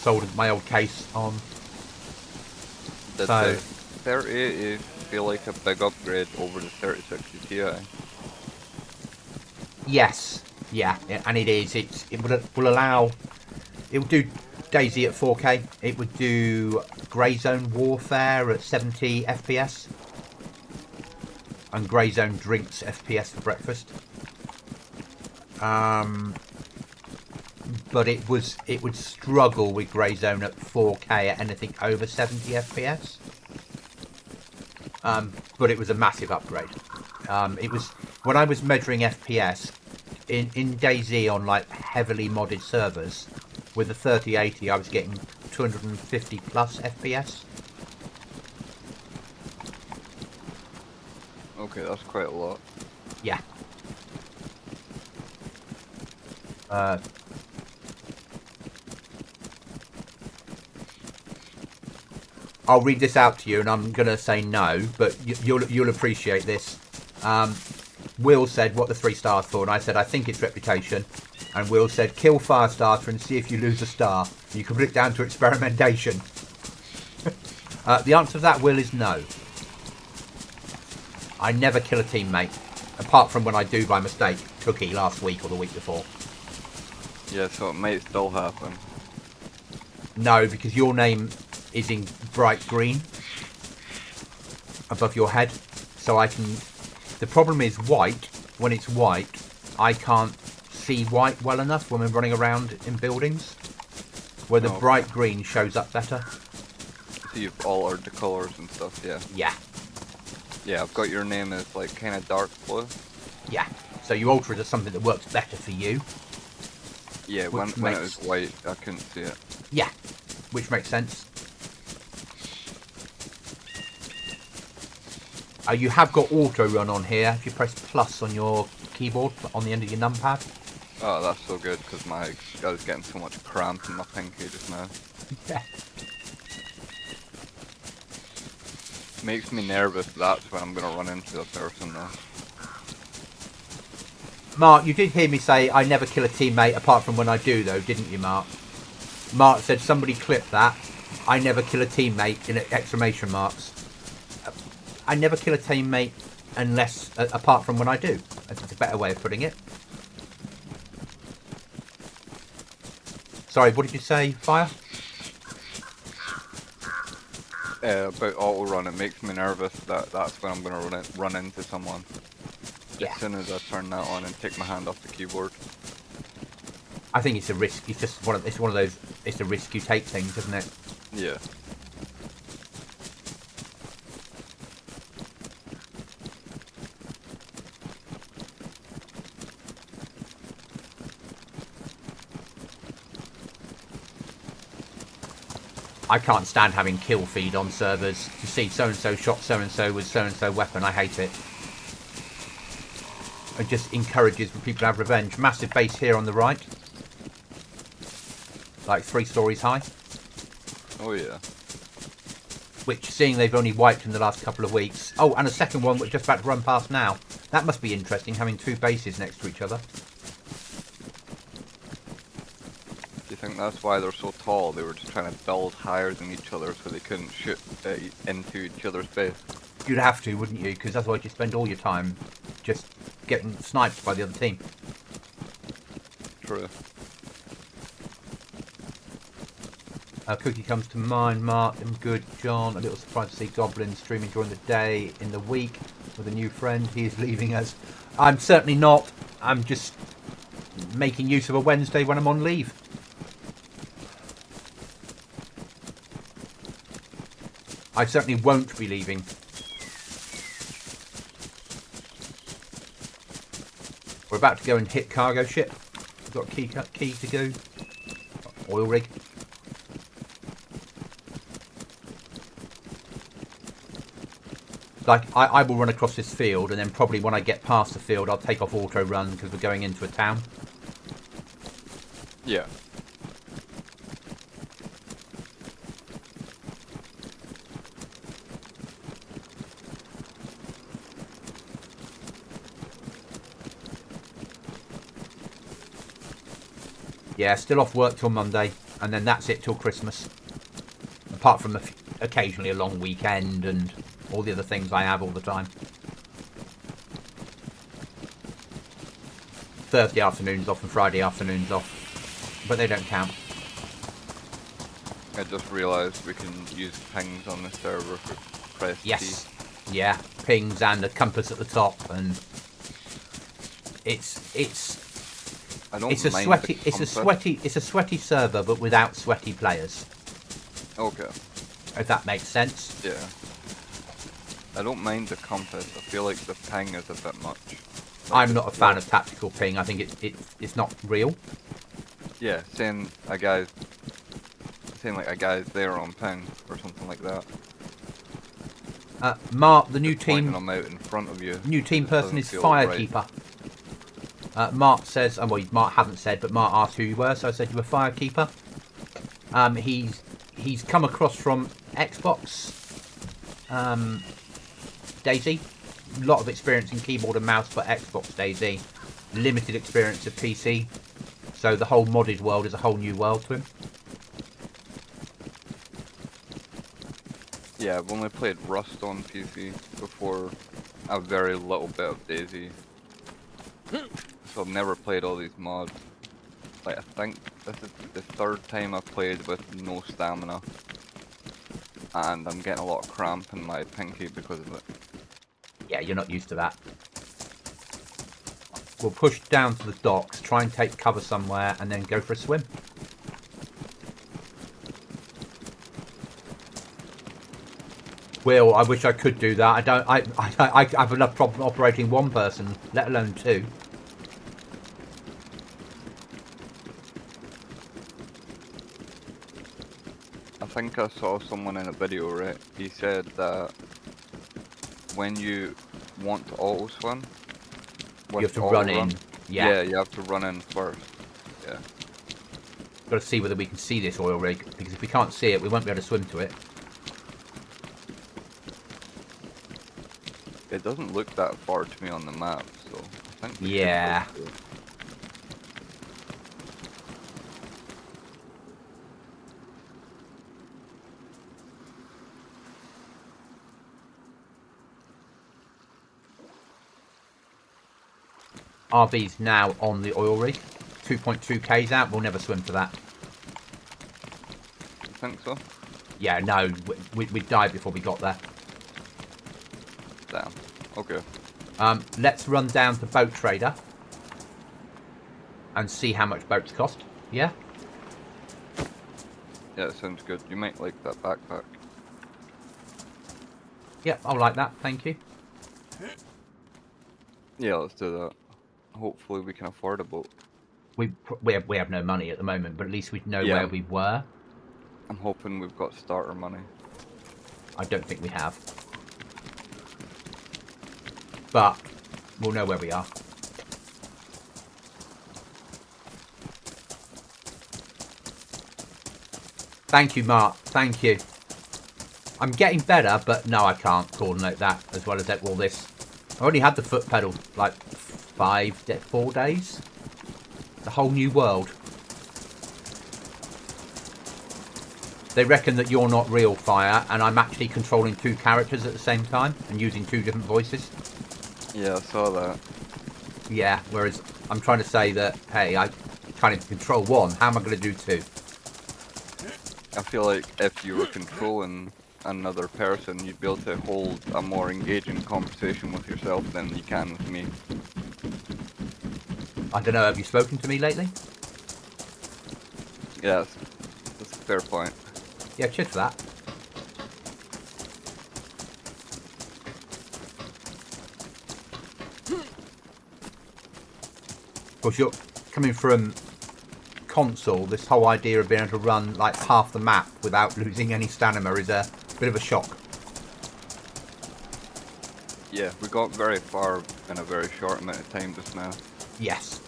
Sold my old case on. Does the 3080 feel like a big upgrade over the 3060 Ti? Yes, yeah, and it is. It will allow. It will do Dayz at 4K. It would do Grey Zone Warfare at 70 FPS. And Grey Zone drinks FPS for breakfast. But it would struggle with Grey Zone at 4K at anything over 70 FPS. But it was a massive upgrade. It was when I was measuring FPS in Dayz on like heavily modded servers with the 3080, I was getting 250 plus FPS. Okay, that's quite a lot. Yeah. I'll read this out to you, and I'm gonna say no, but you'll appreciate this. Will said, "What the 3 stars for?" And I said, "I think it's reputation." And Will said, "Kill Firestarter and see if you lose a star. You can put it down to experimentation." The answer to that, Will, is no. I never kill a teammate, apart from when I do by mistake. Cookie last week or the week before. Yeah, so it might still happen. No, because your name is in bright green above your head, so I can. The problem is white. When it's white, I can't see white well enough when we're running around in buildings. Where the bright green shows up better. So you've altered the colours and stuff, yeah. Yeah. Yeah, I've got your name as like kind of dark blue. Yeah. So you alter it as something that works better for you. Yeah, when it was white, I couldn't see it. Yeah, which makes sense. You have got auto run on here. If you press plus on your keyboard on the end of your numpad. Oh, that's so good because I was getting so much cramp in my pinky just now. Yeah. Makes me nervous. That's when I'm gonna run into a person though. Mark, you did hear me say I never kill a teammate apart from when I do, though, didn't you, Mark? Mark said somebody clip that. I never kill a teammate in exclamation marks. I never kill a teammate unless, apart from when I do. That's a better way of putting it. Sorry, what did you say, Fire? About auto run, it makes me nervous that that's when I'm gonna run into someone. Yeah. As soon as I turn that on and take my hand off the keyboard. I think it's a risk. It's just one of those. It's a risk you take things, isn't it? Yeah. I can't stand having kill feed on servers to see so-and-so shot so-and-so with so-and-so weapon. I hate it. It just encourages people to have revenge. Massive base here on the right. Like 3 stories high. Oh yeah. Which, seeing they've only wiped in the last couple of weeks. Oh, and a second one we're just about to run past now. That must be interesting, having 2 bases next to each other. Do you think that's why they're so tall? They were just trying to build higher than each other so they couldn't shoot into each other's base. You'd have to, wouldn't you? Because otherwise you spend all your time just getting sniped by the other team. True. Cookie comes to mind. Mark, I'm good. John, a little surprised to see Goblin streaming during the day in the week with a new friend. He is leaving us. I'm certainly not. I'm just making use of a Wednesday when I'm on leave. I certainly won't be leaving. We're about to go and hit cargo ship. We've got a key to go. Oil rig. Like, I will run across this field, and then probably when I get past the field, I'll take off auto run because we're going into a town. Yeah. Yeah, still off work till Monday, and then that's it till Christmas. Apart from occasionally a long weekend and all the other things I have all the time. Thursday afternoons off and Friday afternoons off, but they don't count. I just realised we can use pings on the server for press Yes, T. yeah, pings and a compass at the top, and it's I don't it's a mind sweaty the it's a sweaty server, but without sweaty players. Okay. If that makes sense. Yeah. I don't mind the compass. I feel like the ping is a bit much. Like I'm not a fan of tactical ping. I think it's not real. Yeah, saying like a guy's there on ping or something like that. Mark, the new Just pointing team them out in front of you. new team person doesn't is feel Firekeeper. Mark says, well, Mark hasn't said, but Mark asked who you were, so I said you were Firekeeper. He's come across from Xbox, Dayz. A lot of experience in keyboard and mouse for Xbox Dayz. Limited experience of PC. So the whole modded world is a whole new world to him. Yeah, I've only played Rust on PC before, a very little bit of Dayz. So I've never played all these mods. Like, I think this is the 3rd time I've played with no stamina. And I'm getting a lot of cramp in my pinky because of it. Yeah, you're not used to that. We'll push down to the docks, try and take cover somewhere, and then go for a swim. Will, I wish I could do that. I have enough problem operating one person, let alone 2. think I saw someone in a video, right? He said that when you want to auto swim, You have to run in. Yeah, you have to run in first. Yeah. Got to see whether we can see this oil rig, because if we can't see it, we won't be able to swim to it. It doesn't look that far to me on the map, so I think we should Yeah. go through it. RV's now on the oil rig. 2.2 k's out. We'll never swim to that. You think so? Yeah, no. We'd die before we got there. Damn. Okay. Let's run down to Boat Trader and see how much boats cost. Yeah? Yeah, it sounds good. You might like that backpack. Yep, I'll like that. Thank you. Yeah, let's do that. Hopefully we can afford a boat. We have no money at the moment, but at least we know Yeah. where we were. I'm hoping we've got starter money. I don't think we have. But we'll know where we are. Thank you, Mark. Thank you. I'm getting better, but no, I can't coordinate that as well as all this. I only had the foot pedal like 4 days. It's a whole new world. They reckon that you're not real, Fire, and I'm actually controlling 2 characters at the same time and using 2 different voices. Yeah, I saw that. Yeah, whereas I'm trying to say that, hey, I can't even control 1. How am I going to do 2? I feel like if you were controlling another person, you'd be able to hold a more engaging conversation with yourself than you can with me. I don't know, have you spoken to me lately? Yes, that's a fair point. Yeah, cheers for that. Of course, you're coming from console. This whole idea of being able to run like half the map without losing any stamina is a bit of a shock. Yeah, we got very far in a very short amount of time just now. Yes.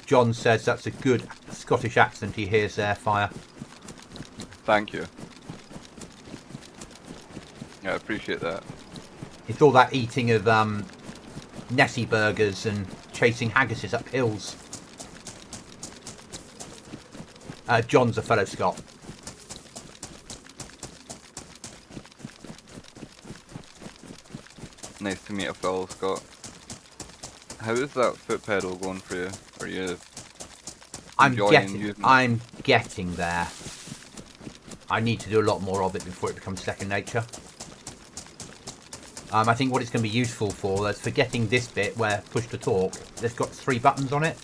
John says that's a good Scottish accent he hears there, Fire. Thank you. Yeah, I appreciate that. It's all that eating of Nessie burgers and chasing haggises up hills. John's a fellow Scot. Nice to meet a fellow Scot. How is that foot pedal going for you? Are you enjoying using it? I'm getting there. I need to do a lot more of it before it becomes second nature. I think what it's going to be useful for is for getting this bit where push to talk. It's got 3 buttons on it.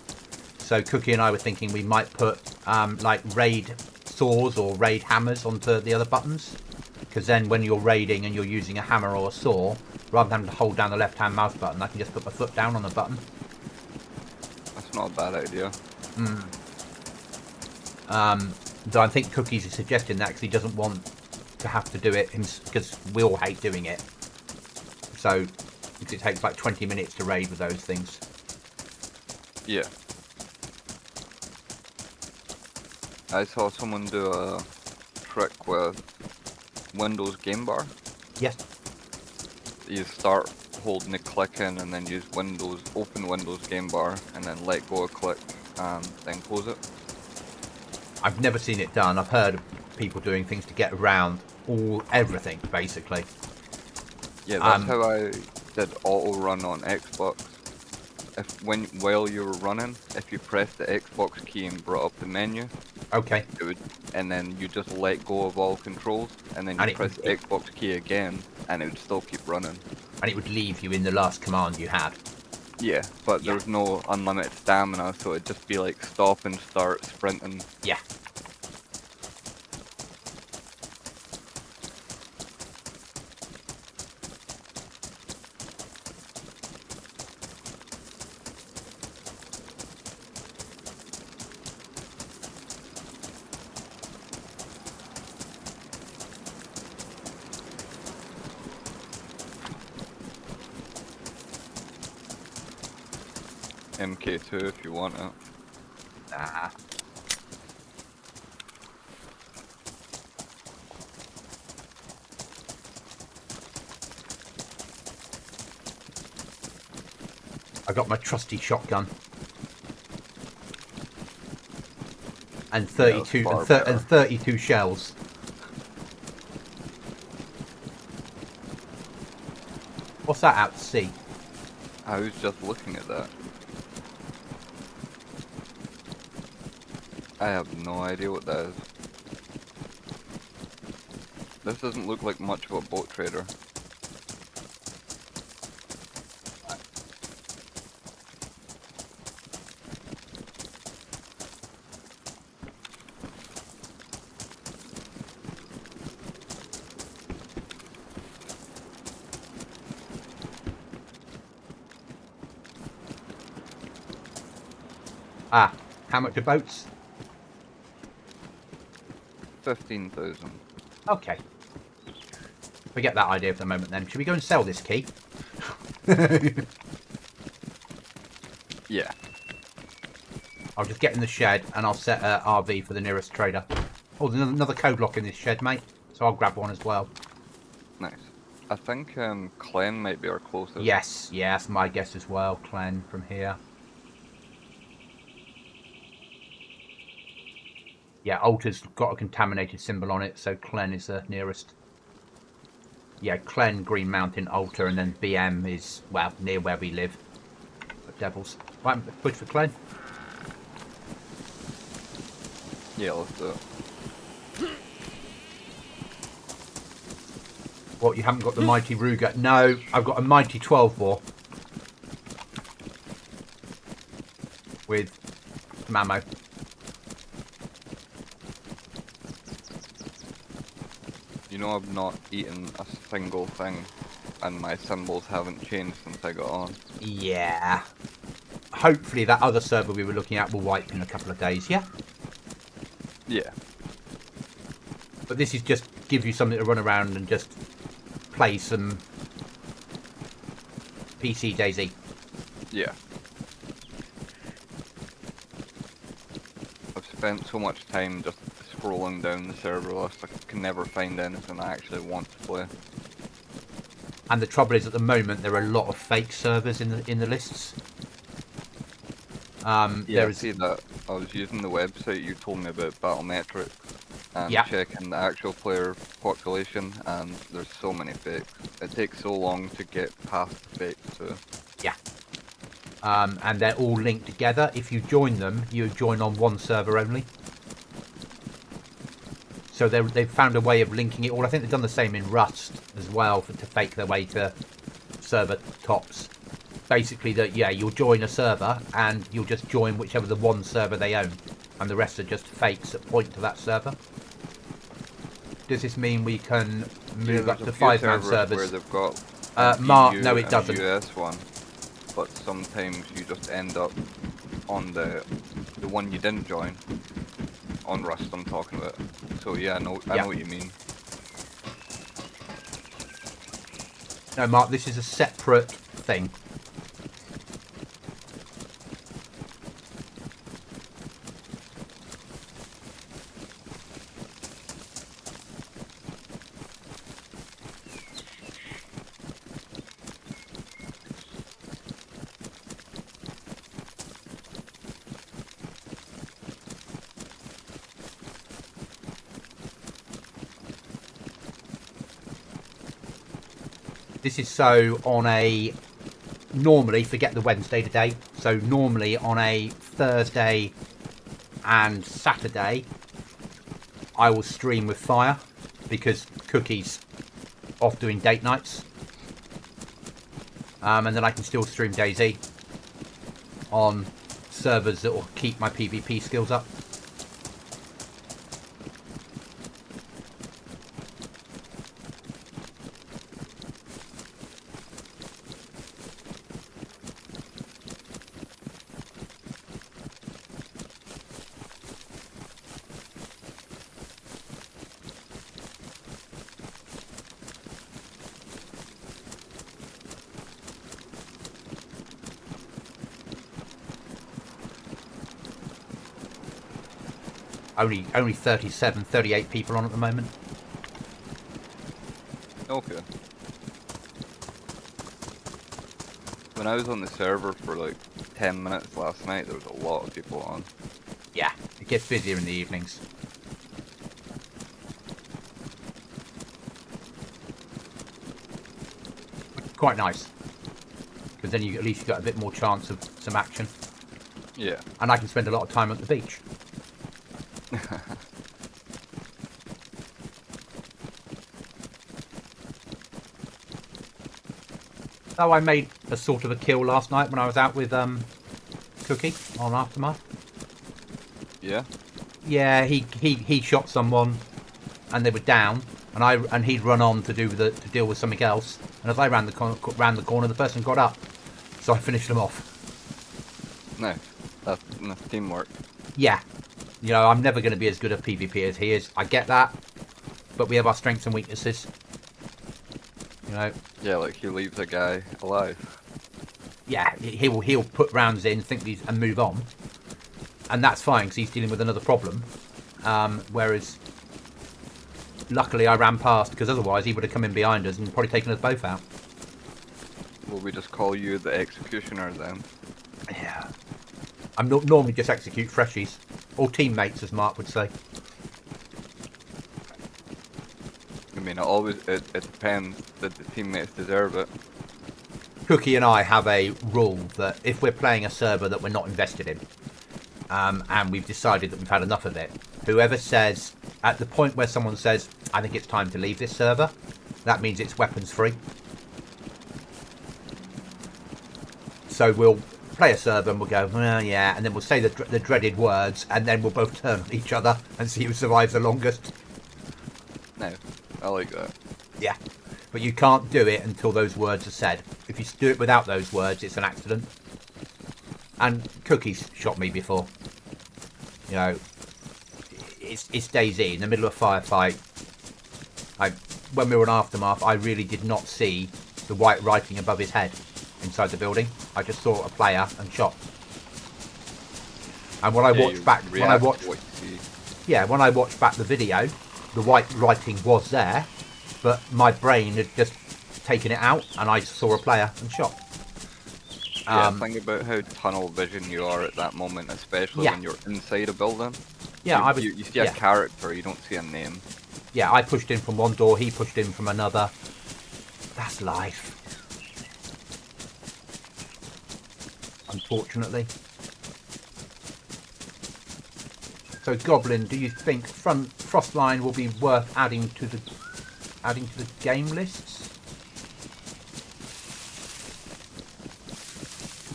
So Cookie and I were thinking we might put like raid saws or raid hammers onto the other buttons. Because then when you're raiding and you're using a hammer or a saw, rather than having to hold down the left-hand mouse button, I can just put my foot down on the button. That's not a bad idea. So I think Cookies is suggesting that because he doesn't want to have to do it because we all hate doing it. So because it takes like 20 minutes to raid with those things. Yeah. I saw someone do a trick with Windows game bar. Yes. You start holding the click in and then use open Windows game bar and then let go of click and then close it. I've never seen it done. I've heard of people doing things to get around everything basically. Yeah, that's how I did auto run on Xbox. While you were running, if you pressed the Xbox key and brought up the menu, okay, and then you just let go of all controls, and then you press the Xbox key again, and it would still keep running. And it would leave you in the last command you had. Yeah, but there's no unlimited stamina, so it'd just be like stop and start sprinting. Yeah. MK2 if you want it. Nah. I got my trusty shotgun. And 32 far and better. 32 shells. What's that out to sea? I was just looking at that. I have no idea what that is. This doesn't look like much of a boat trader. Ah, how much are boats? 15,000. Okay. Forget that idea for the moment then. Should we go and sell this key? Yeah. I'll just get in the shed and I'll set RV for the nearest trader. Oh, there's another code lock in this shed, mate. So I'll grab one as well. Nice. I think Clen might be our closest. Yes, yeah, that's my guess as well. Clan from here. Yeah, Altar's got a contaminated symbol on it, so Clen is the nearest. Yeah, Clen, Green Mountain, Altar, and then BM is, well, near where we live. But Devils. Right, push for Clen. Yeah, let's do it. What, you haven't got the Mighty Ruger? No, I've got a Mighty 12 bore. With some ammo. You know I've not eaten a single thing, and my symbols haven't changed since I got on. Yeah. Hopefully that other server we were looking at will wipe in a couple of days, yeah? Yeah. But this is just give you something to run around and just play some PC Dayz. Yeah. I've spent so much time just scrolling down the server list, I can never find anything I actually want to play. And the trouble is, at the moment, there are a lot of fake servers in the lists. Yeah, there I is... see that. I was using the website you told me about, Battlemetrics, and Yeah. checking the actual player population, and there's so many fakes. It takes so long to get past the fakes, so... Yeah. And they're all linked together. If you join them, you join on one server only. So they've found a way of linking it all. I think they've done the same in Rust as well to fake their way to server tops. Basically, you'll join a server and you'll just join whichever the one server they own, and the rest are just fakes that point to that server. Does this mean we can move up to 5-man servers? Where they've got Mark, EU no, it and doesn't. US one, but sometimes you just end up on the one you didn't join. On Rust, I'm talking about. So yeah, I know what you mean. No, Mark, this is a separate thing. This is so on a... Normally, forget the Wednesday today. So normally on a Thursday and Saturday, I will stream with Fire because Cookie's off doing date nights. And then I can still stream Dayz on servers that will keep my PvP skills up. Only 37, 38 people on at the moment. Okay. When I was on the server for like 10 minutes last night, there was a lot of people on. Yeah, it gets busier in the evenings. Quite nice. Because then you at least got a bit more chance of some action. Yeah. And I can spend a lot of time at the beach. Oh, I made a sort of a kill last night when I was out with Cookie on Aftermath. Yeah? Yeah, he shot someone and they were down, and he'd run on to deal with something else. And as I ran the corner, the person got up, so I finished them off. Nice. That's teamwork. Yeah, you know, I'm never going to be as good at PvP as he is. I get that, but we have our strengths and weaknesses. You know. Yeah, like he leaves a guy alive. Yeah, he'll put rounds in, think these, and move on, and that's fine because he's dealing with another problem. Whereas, luckily, I ran past because otherwise he would have come in behind us and probably taken us both out. Will we just call you the executioner then? Yeah, I'm not normally just execute freshies or teammates, as Mark would say. I mean, it depends that the teammates deserve it. Cookie and I have a rule that if we're playing a server that we're not invested in, and we've decided that we've had enough of it, whoever says, at the point where someone says, I think it's time to leave this server, that means it's weapons free. So we'll play a server and we'll go, well, yeah, and then we'll say the dreaded words, and then we'll both turn on each other and see who survives the longest. No, I like that. Yeah, but you can't do it until those words are said. If you do it without those words, it's an accident. And Cookie's shot me before. You know, it's Dayz in the middle of a firefight. When we were in Aftermath, I really did not see the white writing above his head inside the building. I just saw a player and shot. And when I watched back, when I watched back the video, the white writing was there, but my brain had just taken it out, and I saw a player and shot. Yeah, think about how tunnel vision you are at that moment, especially when you're inside a building. Yeah, you see a character, you don't see a name. Yeah, I pushed in from one door, he pushed in from another. That's life. Unfortunately. So, Goblin, do you think Frostline will be worth adding to the game lists?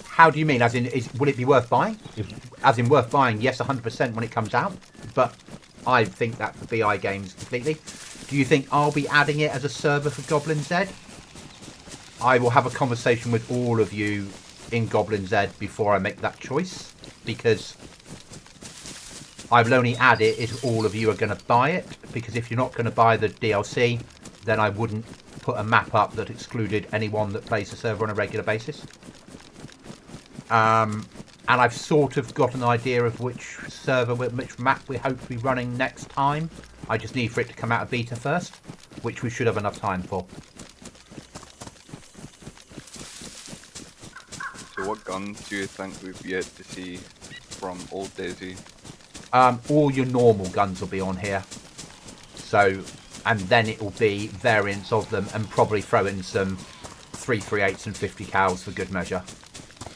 How do you mean? As in, will it be worth buying? As in worth buying, yes, 100% when it comes out. But I think that for BI games completely. Do you think I'll be adding it as a server for Goblin Z? I will have a conversation with all of you in Goblin Z before I make that choice, because I will only add it if all of you are going to buy it, because if you're not going to buy the DLC, then I wouldn't put a map up that excluded anyone that plays the server on a regular basis. And I've sort of got an idea of which server, which map we hope to be running next time. I just need for it to come out of beta first, which we should have enough time for. So what guns do you think we've yet to see from old Dayz? All your normal guns will be on here. So, and then it will be variants of them, and probably throw in some 338s and 50 cals for good measure.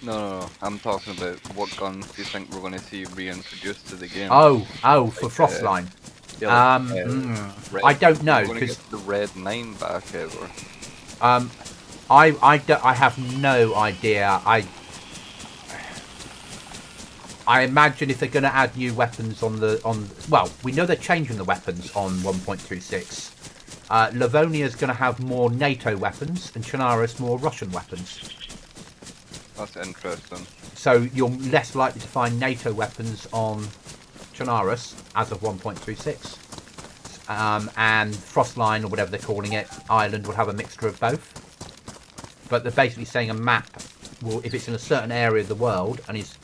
No, I'm talking about what guns do you think we're going to see reintroduced to the game? Oh, for Frostline. I don't know, because the Red 9 back ever. I have no idea. I imagine if they're going to add new weapons well, we know they're changing the weapons on 1.26. Livonia's going to have more NATO weapons, and Chernarus more Russian weapons. That's interesting. So you're less likely to find NATO weapons on Chernarus as of 1.36. And Frostline, or whatever they're calling it, Ireland will have a mixture of both. But they're basically saying a map will, if it's in a certain area of the world and is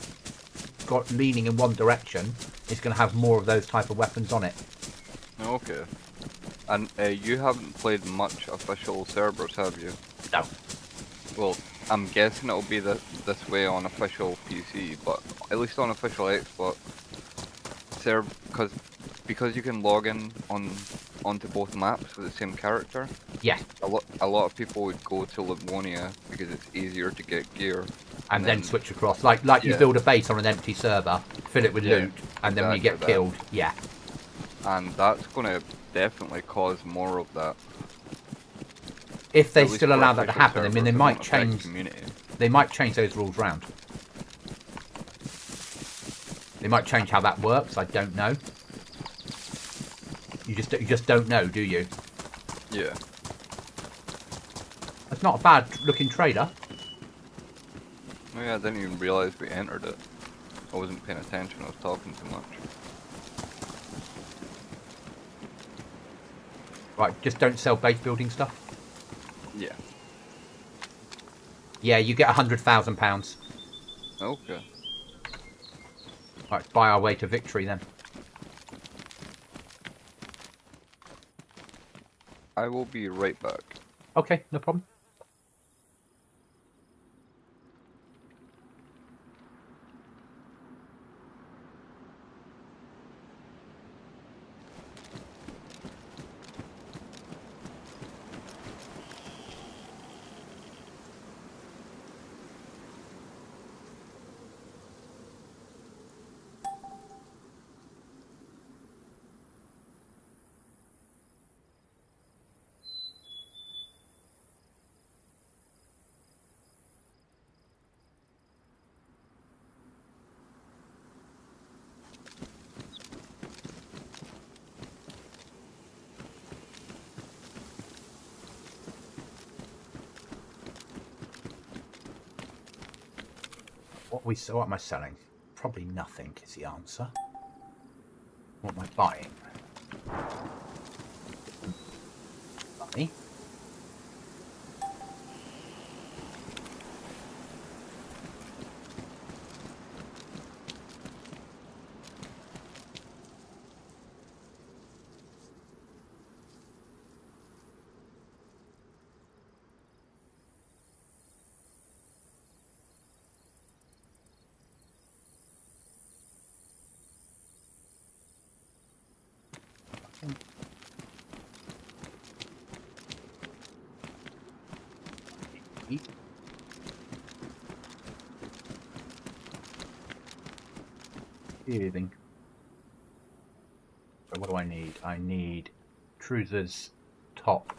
got leaning in one direction, it's going to have more of those type of weapons on it. Okay. And you haven't played much official Cerberus, have you? No. Well, I'm guessing it'll be this way on official PC, but at least on official Xbox, because you can log in onto both maps with the same character. Yeah. A lot of people would go to Livonia because it's easier to get gear. And then switch across, like you build a base on an empty server, fill it with loot, and then when you get killed, And that's going to definitely cause more of that. If they still allow that to happen, I mean, they might change. They might change those rules round. They might change how that works. I don't know. You just don't know, do you? Yeah. That's not a bad looking trader. Oh yeah, I didn't even realise we entered it. I wasn't paying attention, I was talking too much. Right, just don't sell base building stuff. Yeah. Yeah, you get £100,000. Okay. Right, buy our way to victory then. I will be right back. Okay, no problem. What am I selling? Probably nothing is the answer. What am I buying? Money. Healing. So what do I need? I need Truthers top.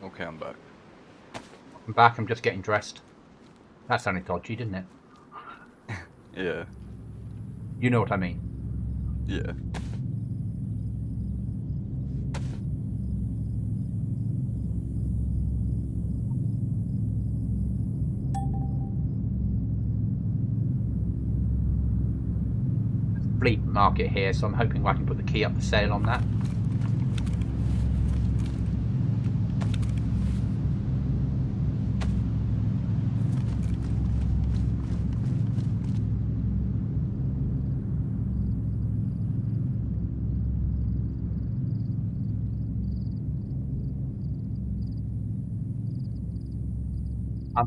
Okay, I'm back. I'm back, I'm just getting dressed. That sounded dodgy, didn't it? Yeah. You know what I mean. Yeah. flea market here, so I'm hoping I can put the key up for sale on that.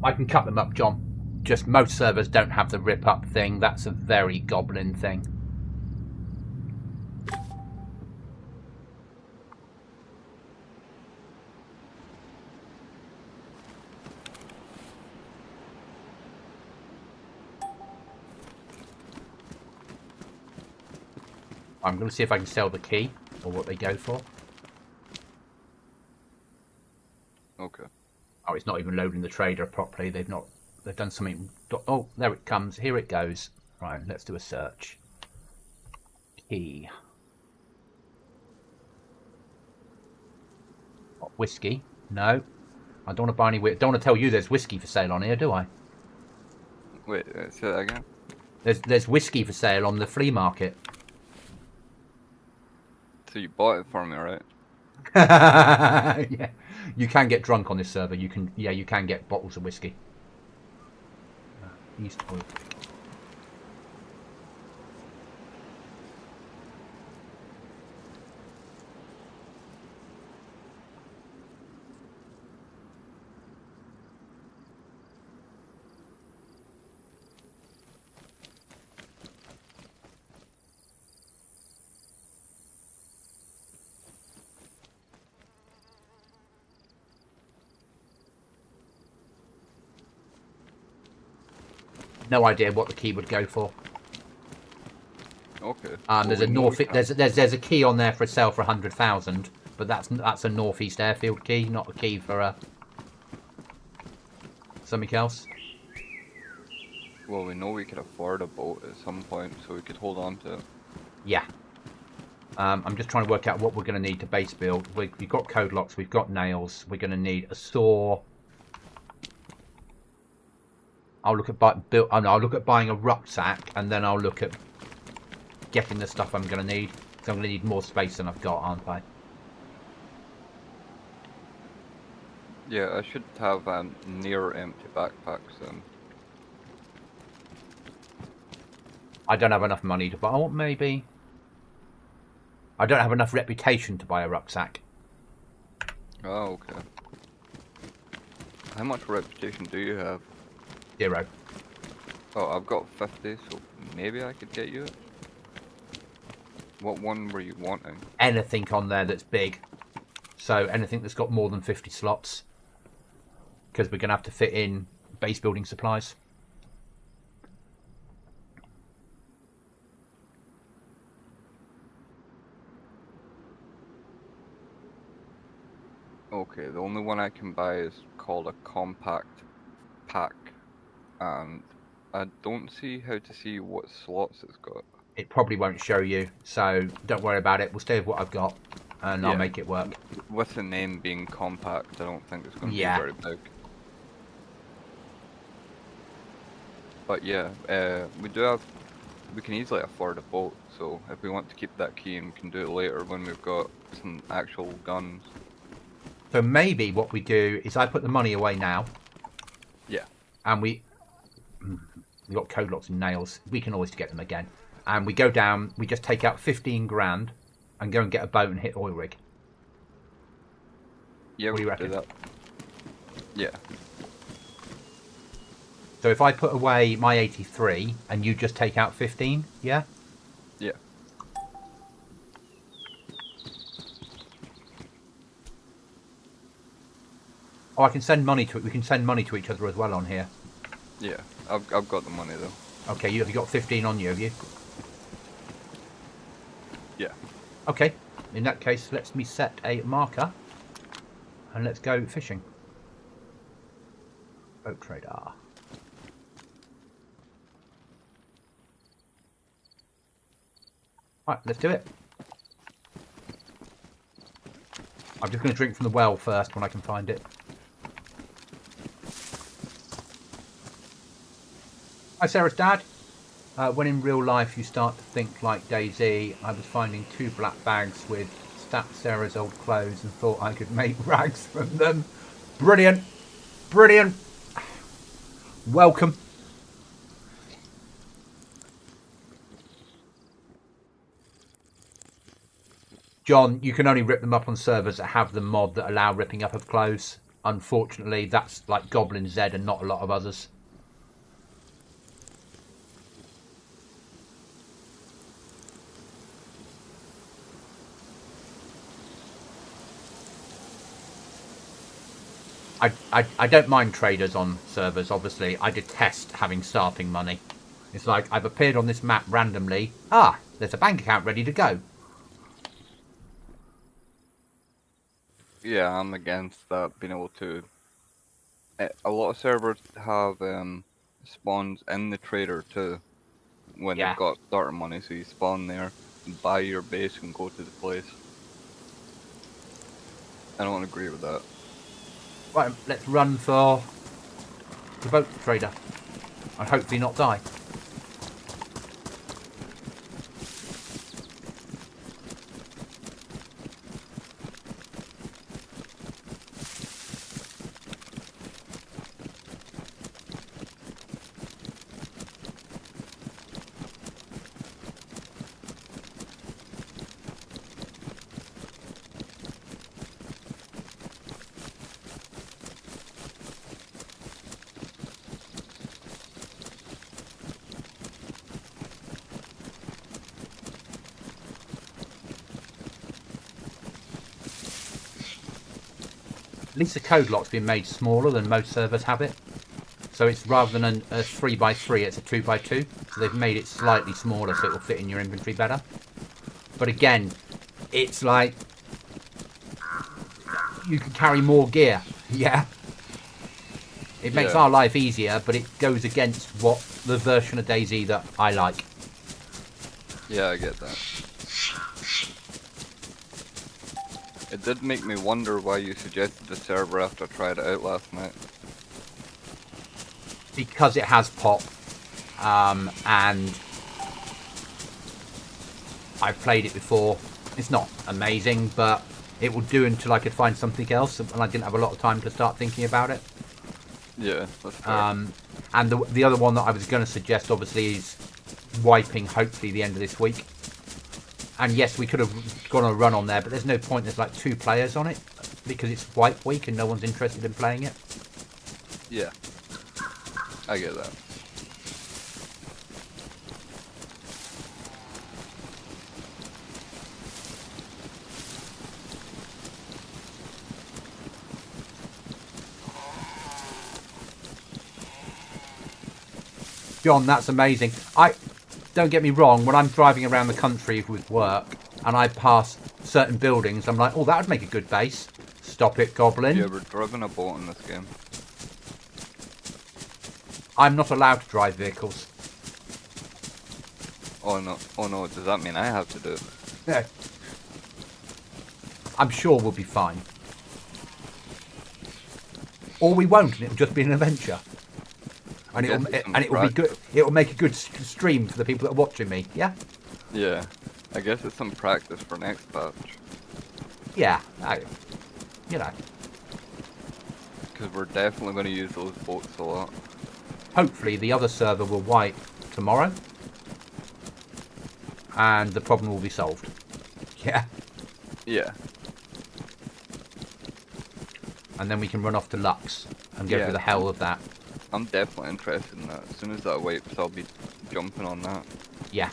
I can cut them up, John. Just most servers don't have the rip up thing. That's a very Goblin thing. I'm going to see if I can sell the key or what they go for. Okay. Oh, it's not even loading the trader properly. They've done something. Oh, there it comes. Here it goes. Right, let's do a search. Key. Oh, whiskey. No. I don't want to buy any. Don't want to tell you there's whiskey for sale on here, do I? Wait, say that again. There's whiskey for sale on the flea market. So you bought it for me, right? Yeah, you can get drunk on this server. You can get bottles of whiskey. East Oil. No idea what the key would go for. Okay. There's a there's a key on there for sale for 100,000, but that's a northeast airfield key, not a key for something else. Well, we know we could afford a boat at some point, so we could hold on to it. Yeah. I'm just trying to work out what we're going to need to base build. We've got code locks, we've got nails. We're going to need a saw. I'll look at buying a rucksack, and then I'll look at getting the stuff I'm going to need. So I'm going to need more space than I've got, aren't I? Yeah, I should have near empty backpacks then. I don't have enough money to buy. Oh, maybe. I don't have enough reputation to buy a rucksack. Oh, okay. How much reputation do you have? 0. Oh, I've got 50, so maybe I could get you it. What one were you wanting? Anything on there that's big. So anything that's got more than 50 slots. Because we're going to have to fit in base building supplies. Okay, the only one I can buy is called a compact pack. And I don't see how to see what slots it's got. It probably won't show you, so don't worry about it. We'll stay with what I've got, and I'll make it work. With the name being compact, I don't think it's going to be very big. But yeah, we can easily afford a boat, so if we want to keep that key, and we can do it later when we've got some actual guns. So maybe what we do is I put the money away now. Yeah. And we've got code locks and nails. We can always get them again. And we go down, we just take out 15 grand and go and get a boat and hit oil rig. Yeah, what do you we reckon? do that. Yeah. So if I put away my 83 and you just take out 15, yeah? Yeah. Oh, I can send money to it. We can send money to each other as well on here. Yeah, I've got the money though. Okay, have you got 15 on you, have you? Yeah. Okay, in that case, let me set a marker and let's go fishing. Boat trader. Right, let's do it. I'm just going to drink from the well first when I can find it. Hi, Sarah's dad. When in real life you start to think like Dayz, I was finding 2 black bags with stacked Sarah's old clothes and thought I could make rags from them. Brilliant. Brilliant. Welcome. John, you can only rip them up on servers that have the mod that allow ripping up of clothes. Unfortunately, that's like Goblin Z and not a lot of others. I don't mind traders on servers, obviously. I detest having starting money. It's like, I've appeared on this map randomly. Ah, there's a bank account ready to go. Yeah, I'm against that, being able to... A lot of servers have spawns in the trader too, when Yeah. they've got starter money, so you spawn there, buy your base and go to the place. I don't agree with that. Right, let's run for the boat trader. And hopefully not die. At least the code lock's been made smaller than most servers have it. So it's rather than a 3x3, it's a 2x2. So they've made it slightly smaller so it'll fit in your inventory better. But again, it's like you can carry more gear. Yeah. It makes our life easier, but it goes against what the version of Dayz that I like. Yeah, I get that. It did make me wonder why you suggested the server after I tried it out last night. Because it has pop, and I've played it before. It's not amazing, but it will do until I could find something else, and I didn't have a lot of time to start thinking about it. Yeah, that's fair. And the other one that I was going to suggest, obviously, is wiping, hopefully, the end of this week. And yes, we could have gone on a run on there, but there's no point. There's like 2 players on it, because it's wipe week and no one's interested in playing it. Yeah, I get that. John, that's amazing. Don't get me wrong, when I'm driving around the country with work and I pass certain buildings, I'm like, oh, that would make a good base. Stop it, Goblin. Yeah, we're driving a boat in this game. I'm not allowed to drive vehicles. Oh no, does that mean I have to do it? Yeah. I'm sure we'll be fine. Or we won't, and it'll just be an adventure. And it'll be good. It'll make a good stream for the people that are watching me. Yeah. Yeah, I guess it's some practice for next batch. Yeah. You know. Because we're definitely going to use those boats a lot. Hopefully, the other server will wipe tomorrow, and the problem will be solved. Yeah. Yeah. And then we can run off to Lux and go through the hell of that. I'm definitely interested in that. As soon as that wipes, I'll be jumping on that. Yeah.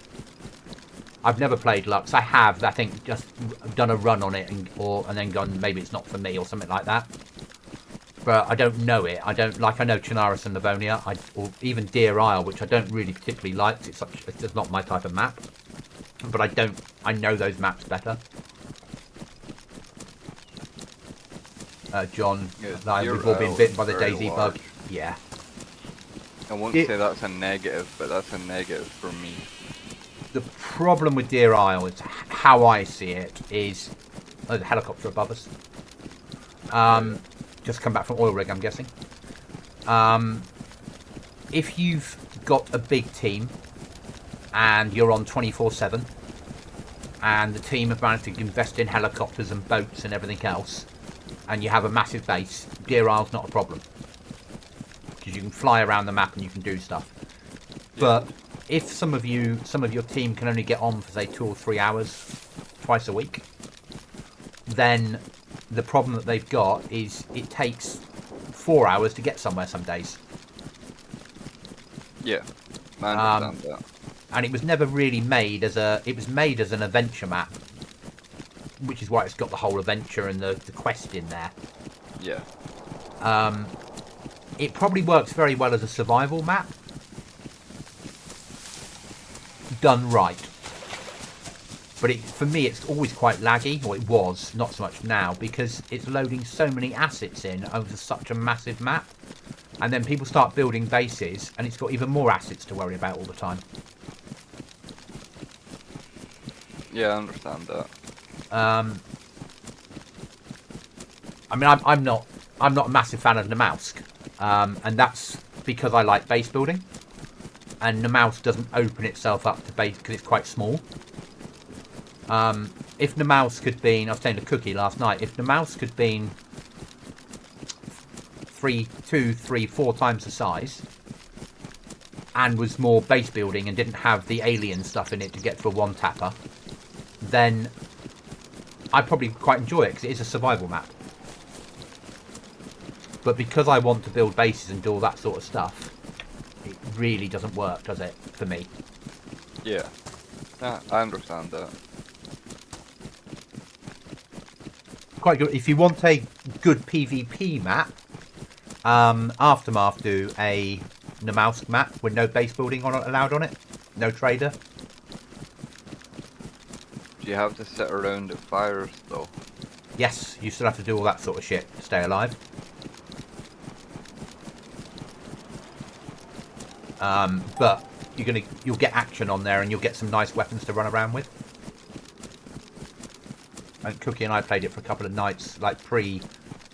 I've never played Lux. I have, I think, just done a run on it and then gone, maybe it's not for me or something like that. But I don't know it. I know Chernarus and Livonia, or even Deer Isle, which I don't really particularly like. It's just not my type of map. But I know those maps better. John, we've all been bitten by the Dayz bug. Yeah. I won't say that's a negative, but that's a negative for me. The problem with Deer Isle is how I see it is... Oh, there's a helicopter above us. Just come back from oil rig, I'm guessing. If you've got a big team and you're on 24/7, and the team have managed to invest in helicopters and boats and everything else, and you have a massive base, Deer Isle's not a problem. Because you can fly around the map and you can do stuff. But if some of your team can only get on for, say, 2 or 3 hours twice a week, then the problem that they've got is it takes 4 hours to get somewhere some days. Yeah, I understand that. And it was never really made as it was made as an adventure map, which is why it's got the whole adventure and the quest in there. Yeah. It probably works very well as a survival map, done right. But for me, it's always quite laggy, or it was, not so much now, because it's loading so many assets in over such a massive map. And then people start building bases, and it's got even more assets to worry about all the time. Yeah, I understand that. I mean, I'm not a massive fan of Namausk, and that's because I like base building, and Namausk doesn't open itself up to base because it's quite small. If Namausk had been, I was telling a cookie last night, if Namausk had been 2, 3, 4 times the size, and was more base building and didn't have the alien stuff in it to get to a one-tapper, then I probably quite enjoy it because it is a survival map. But because I want to build bases and do all that sort of stuff, it really doesn't work, does it, for me? Yeah, I understand that. Quite good. If you want a good PvP map, Aftermath do a Namausk map with no base building allowed on it, no trader. Do you have to sit around at fires though? Yes, you still have to do all that sort of shit to stay alive. But you'll get action on there, and you'll get some nice weapons to run around with. And Cookie and I played it for a couple of nights, like pre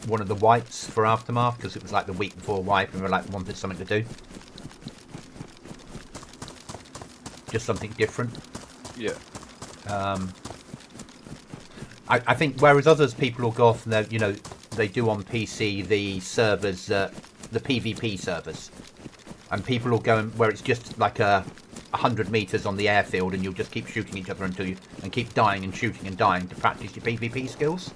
one of the wipes for Aftermath, because it was like the week before wipe, and we wanted something to do, just something different. Yeah. I think whereas others people will go off and they do on PC the servers, the PvP servers, and people will go where it's just like 100 meters on the airfield, and you'll just keep shooting each other and keep dying and shooting and dying to practice your PvP skills.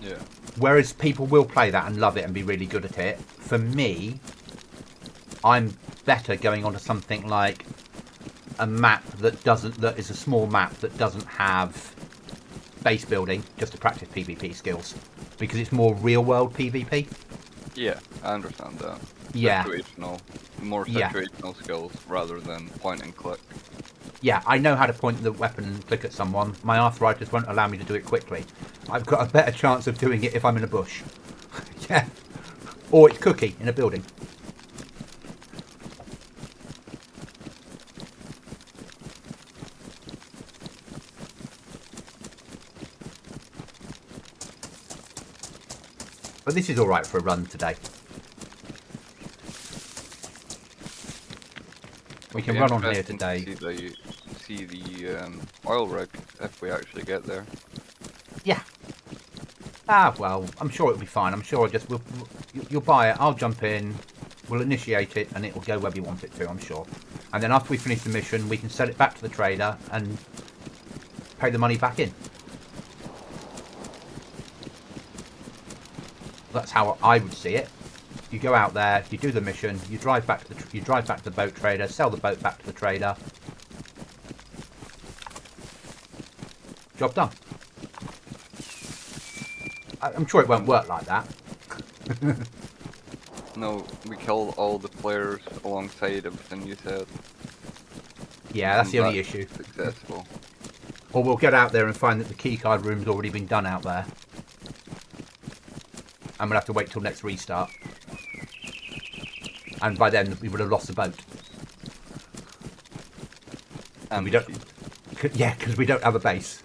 Yeah. Whereas people will play that and love it and be really good at it. For me, I'm better going onto something like a map that is a small map that doesn't have base building, just to practice PvP skills, because it's more real world PvP. Yeah, I understand that. Yeah. More situational skills rather than point and click. Yeah, I know how to point the weapon and click at someone. My arthritis won't allow me to do it quickly. I've got a better chance of doing it if I'm in a bush. Yeah. Or it's Cookie in a building. But this is alright for a run today. We can run on here today. See the oil rig if we actually get there. Yeah. Well, I'm sure it'll be fine. I'm sure you'll buy it, I'll jump in, we'll initiate it, and it'll go where we want it to, I'm sure. And then after we finish the mission, we can sell it back to the trader and pay the money back in. That's how I would see it. You go out there, you do the mission, you drive back to the boat trader, sell the boat back to the trader. Job done. I'm sure it won't work like that. No, we killed all the players alongside everything you said. Yeah, that's the only issue. Successful. Or we'll get out there and find that the keycard room's already been done out there. And we'll have to wait till next restart. And by then we would have lost the boat. And we don't. Yeah, because we don't have a base.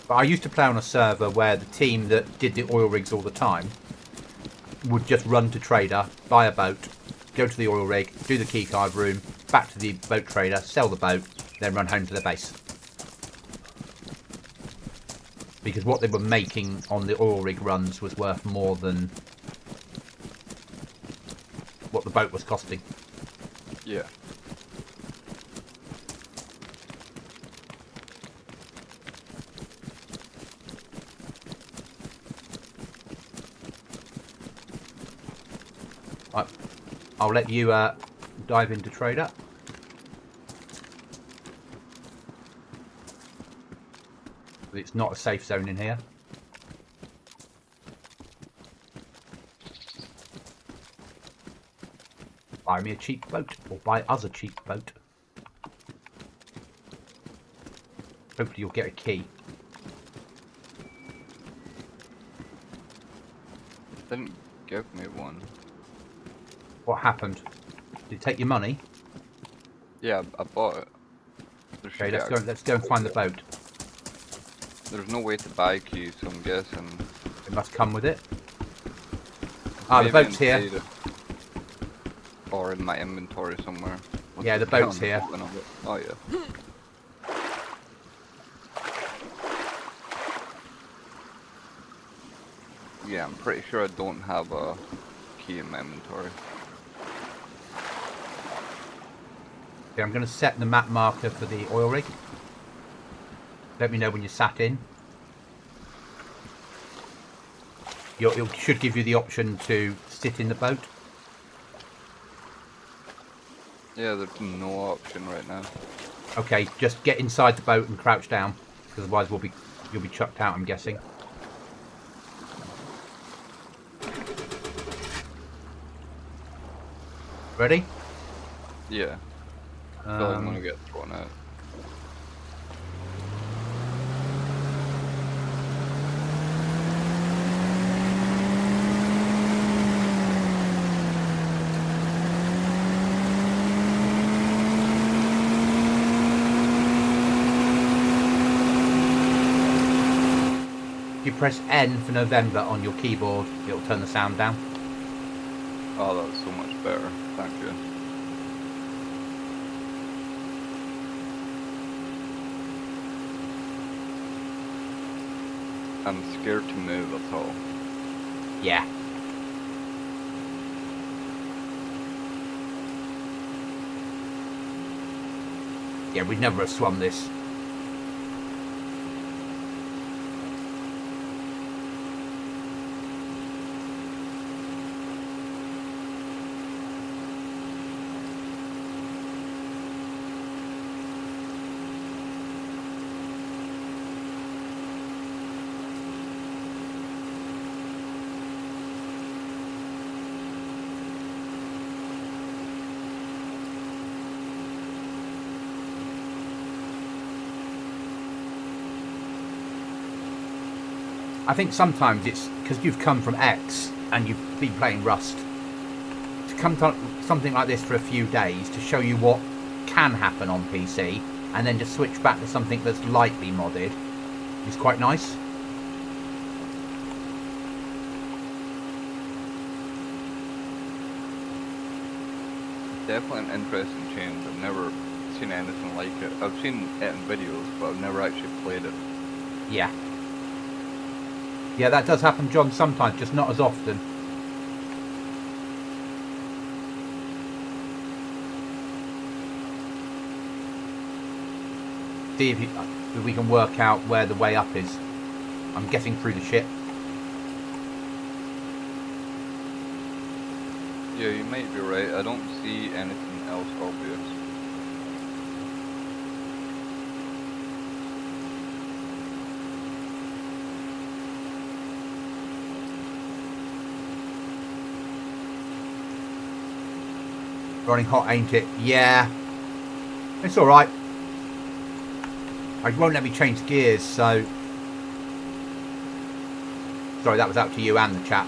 But I used to play on a server where the team that did the oil rigs all the time would just run to trader, buy a boat, go to the oil rig, do the keycard room, back to the boat trader, sell the boat, then run home to the base. Because what they were making on the oil rig runs was worth more than what the boat was costing. Yeah. Right. I'll let you dive into trader. It's not a safe zone in here. Buy me a cheap boat, or buy us a cheap boat. Hopefully you'll get a key. Didn't give me one. What happened? Did it take your money? Yeah, I bought it. There should Okay, be let's go and find the boat. There's no way to buy keys, so I'm guessing. It must come with it. Ah, the maybe boat's here. inside it, or in my inventory somewhere. Yeah, the boat's here. Oh yeah. Yeah, I'm pretty sure I don't have a key in my inventory. Okay, I'm going to set the map marker for the oil rig. Let me know when you're sat in. It should give you the option to sit in the boat. Yeah, there's no option right now. Okay, just get inside the boat and crouch down, because otherwise you'll be chucked out, I'm guessing. Ready? Yeah. I feel like I'm gonna get thrown out. If you press N for November on your keyboard, it'll turn the sound down. Oh, that's so much better. Thank you. I'm scared to move, that's all. Yeah. Yeah, we'd never have swum this. I think sometimes it's because you've come from X and you've been playing Rust. To come to something like this for a few days to show you what can happen on PC and then just switch back to something that's lightly modded is quite nice. Definitely an interesting change. I've never seen anything like it. I've seen it in videos, but I've never actually played it. Yeah. Yeah, that does happen, John, sometimes, just not as often. See if we can work out where the way up is. I'm guessing through the ship. Yeah, you might be right. I don't see anything else obvious. Running hot, ain't it? Yeah. It's alright. I won't let me change gears, so... Sorry, that was out to you and the chat.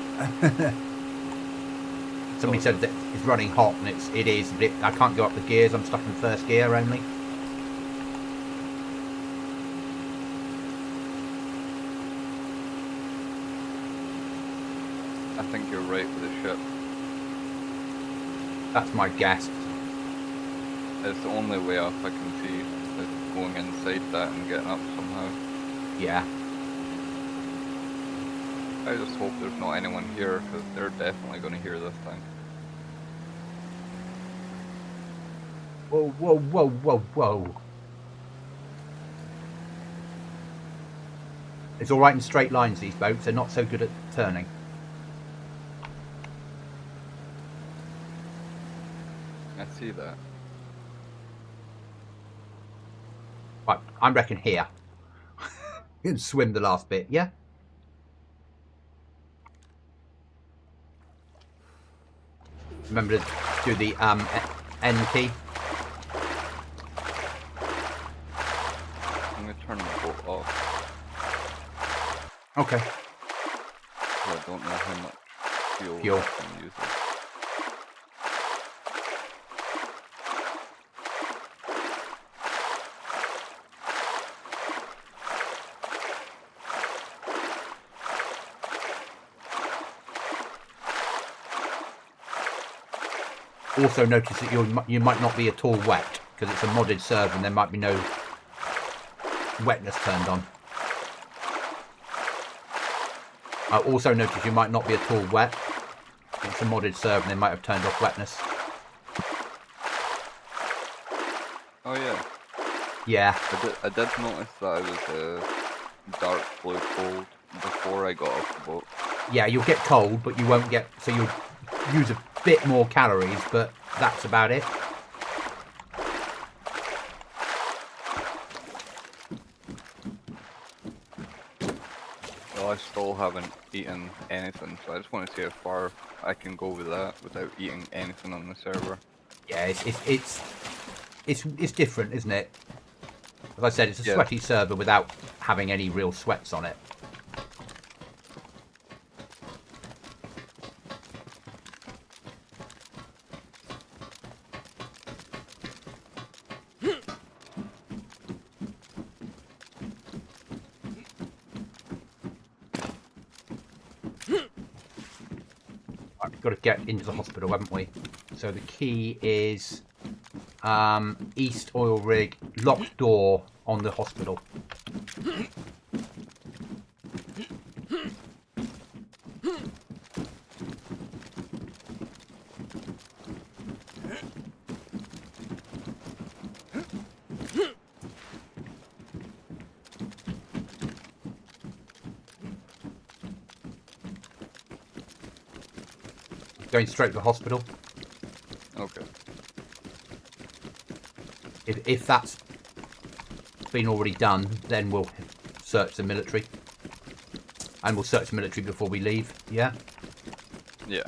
Somebody said that it's running hot, and it is, but I can't go up the gears. I'm stuck in first gear only. I think you're right with the ship. That's my guess. It's the only way up I can see is going inside that and getting up somehow. Yeah. I just hope there's not anyone here, because they're definitely going to hear this thing. Whoa, whoa, whoa, whoa, whoa. It's all right in straight lines, these boats. They're not so good at turning. I see that. Right, I reckon here. You can swim the last bit, yeah? Remember to do the N key. I'm going to turn the boat off. Okay. I don't know how much fuel Fuel. I'm using. Also notice that you might not be at all wet because it's a modded server and there might be no wetness turned on. Also notice you might not be at all wet. It's a modded server and they might have turned off wetness. Oh yeah. Yeah. I did notice that I was dark blue cold before I got off the boat. Yeah, you'll get cold, but you won't get... So you'll use a bit more calories, but that's about it. Well, I still haven't eaten anything, so I just want to see how far I can go with that without eating anything on the server. Yeah, it's different, isn't it? As I said, it's a sweaty server without having any real sweats on it. Right, we've got to get into the hospital, haven't we? So the key is east oil rig, locked door on the hospital. Going straight to the hospital. Okay. If that's been already done, then we'll search the military. And we'll search the military before we leave, yeah? Yeah.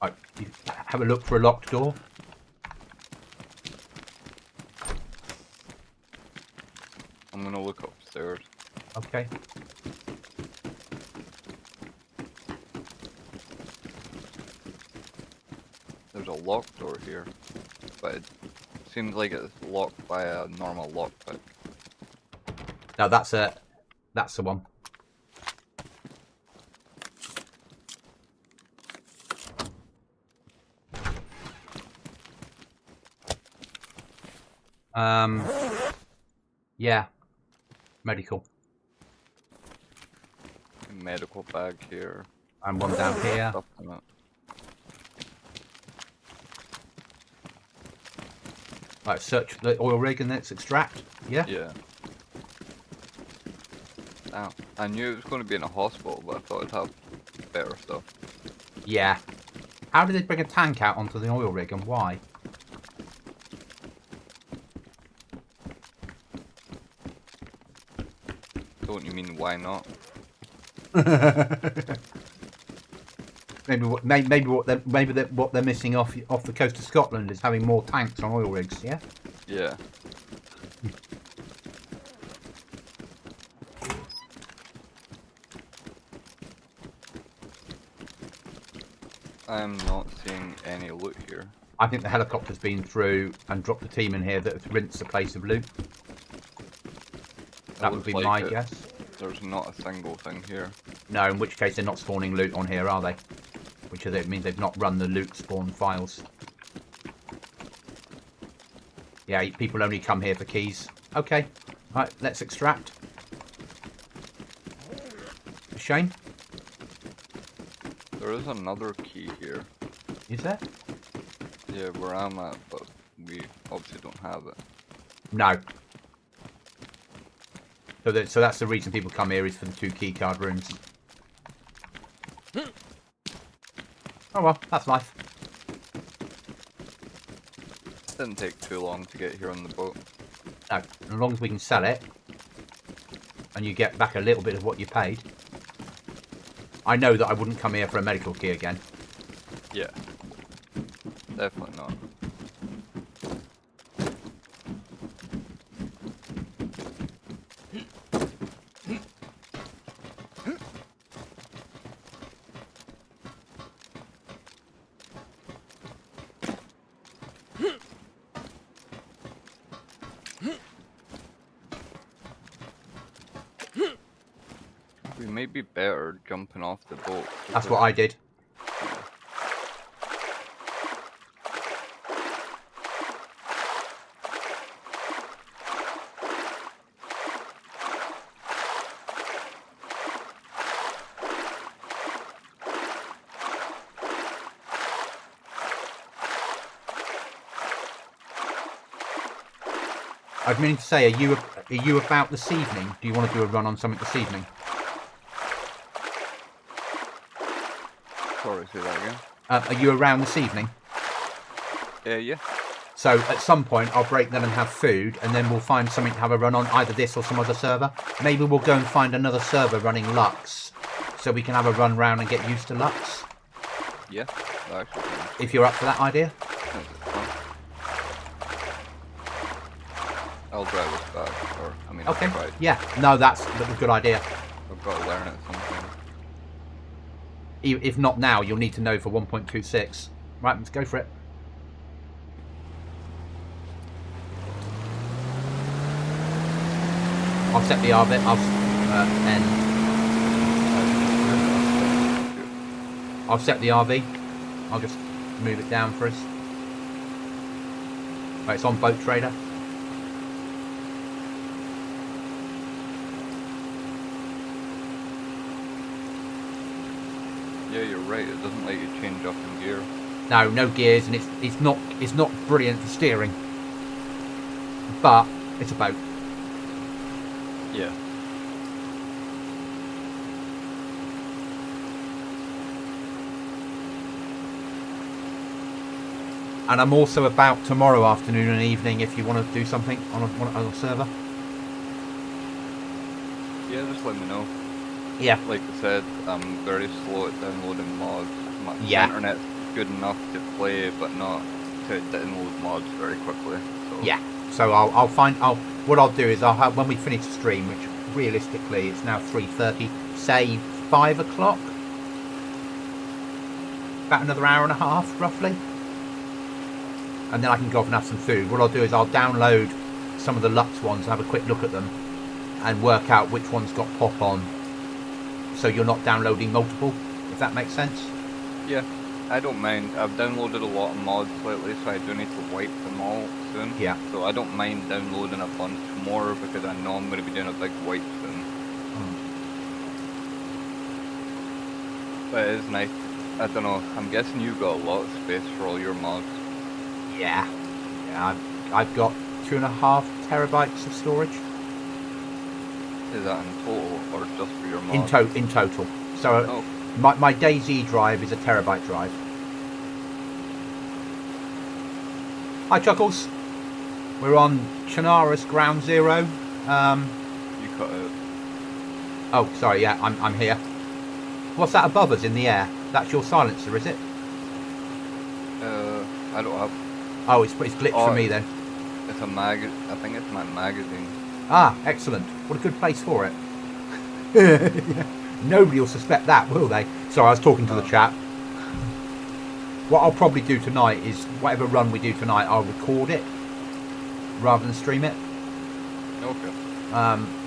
Right, you have a look for a locked door. I'm gonna look upstairs. Okay. There's a locked door here, but it seems like it's locked by a normal lockpick. Now that's the one. Yeah. Medical. Medical bag here. And one down here. Stuff in it. Right, search the oil rig and let's extract. Yeah? Yeah. Ow. I knew it was going to be in a hospital, but I thought it'd have better stuff. Yeah. How did they bring a tank out onto the oil rig and why? Don't you mean why not? Maybe what they're missing off the coast of Scotland is having more tanks on oil rigs. Yeah. Yeah. I'm not seeing any loot here. I think the helicopter's been through and dropped the team in here that have rinsed the place of loot. That would be my guess. There's not a single thing here. No, in which case they're not spawning loot on here, are they? which it means they've not run the loot spawn files. Yeah, people only come here for keys. Okay, right, let's extract. Shane? There is another key here. Is there? Yeah, where I'm at, but we obviously don't have it. No. So that's the reason people come here, is for the 2 keycard rooms. Oh well, that's life. Didn't take too long to get here on the boat. No, as long as we can sell it, and you get back a little bit of what you paid. I know that I wouldn't come here for a medical key again. Yeah. Definitely not. We may be better jumping off the boat. That's what I did. I was meaning to say, are you about this evening? Do you want to do a run on something this evening? Sorry, say that again. Are you around this evening? Yeah. So at some point I'll break then and have food, and then we'll find something to have a run on, either this or some other server. Maybe we'll go and find another server running Lux, so we can have a run round and get used to Lux. Yeah, that actually sounds If you're up for that idea. fun. I'll drive us back, or I mean, Okay. I'll try. Yeah. No, that's a good idea. I've got to learn it sometime. If not now, you'll need to know for 1.26. Right, let's go for it. I'll set the RV. End. I'll set the RV. I'll just move it down for us. Right, it's on Boat Trader. Yeah, you're right. It doesn't let you change up in gear. No gears, and it's not brilliant for steering, but it's a boat. Yeah. And I'm also about tomorrow afternoon and evening if you want to do something on a server. Yeah, just let me know. Yeah. Like I said, I'm very slow at downloading mods. My Yeah. internet's good enough to play, but not to download mods very quickly. So Yeah. So what I'll do is I'll have, when we finish the stream, which realistically it's now 3:30, say 5 o'clock. About another hour and a half, roughly. And then I can go off and have some food. What I'll do is I'll download some of the Lux ones and have a quick look at them and work out which one's got pop on, so you're not downloading multiple, if that makes sense. yeah, I don't mind. I've downloaded a lot of mods lately, so I do need to wipe them all soon. Yeah. So I don't mind downloading a bunch more because I know I'm going to be doing a big wipe soon. But it is nice. I don't know. I'm guessing you've got a lot of space for all your mods. Yeah. I've got 2.5 terabytes of storage Is that in total or just for your mods? in total. So Oh, my Dayz drive is a terabyte drive. Hi Chuckles. We're on Chernarus Ground Zero. you cut it. Oh, sorry. Yeah, I'm here. What's that above us in the air? That's your silencer, is it? I don't have. Oh, it's glitched Oh, for me then. It's a I think it's my magazine. Ah, excellent. What a good place for it. Nobody will suspect that, will they? Sorry, I was talking to the chat. What I'll probably do tonight is, whatever run we do tonight, I'll record it rather than stream it. Okay.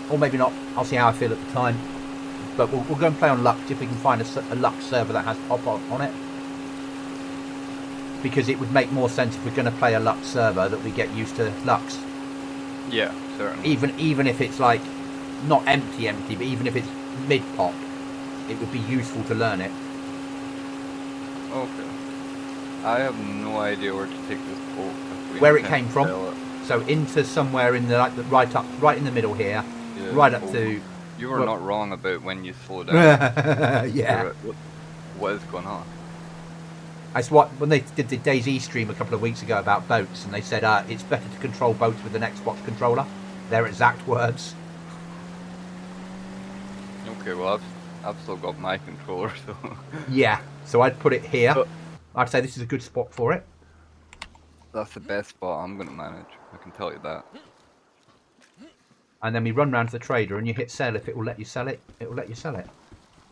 Or maybe not. I'll see how I feel at the time. But we'll go and play on Lux if we can find a Lux server that has pop on it. because it would make more sense if we're going to play a Lux server that we get used to Lux. Yeah, certainly. Even if it's like not empty, but even if it's mid pop, it would be useful to learn it. Okay. I have no idea where to take this boat. Where it came from. So into somewhere in the right in the middle here, Yeah, right up to. You were not wrong about when you slow down. Yeah. What is going on? That's what when they did the Dayz stream a couple of weeks ago about boats, and they said it's better to control boats with an Xbox controller. Their exact words. Okay, well I've still got my controller, so. Yeah. So I'd put it here. I'd say this is a good spot for it. That's the best spot I'm going to manage. I can tell you that. And then we run round to the trader, and you hit sell. If it will let you sell it, it will let you sell it.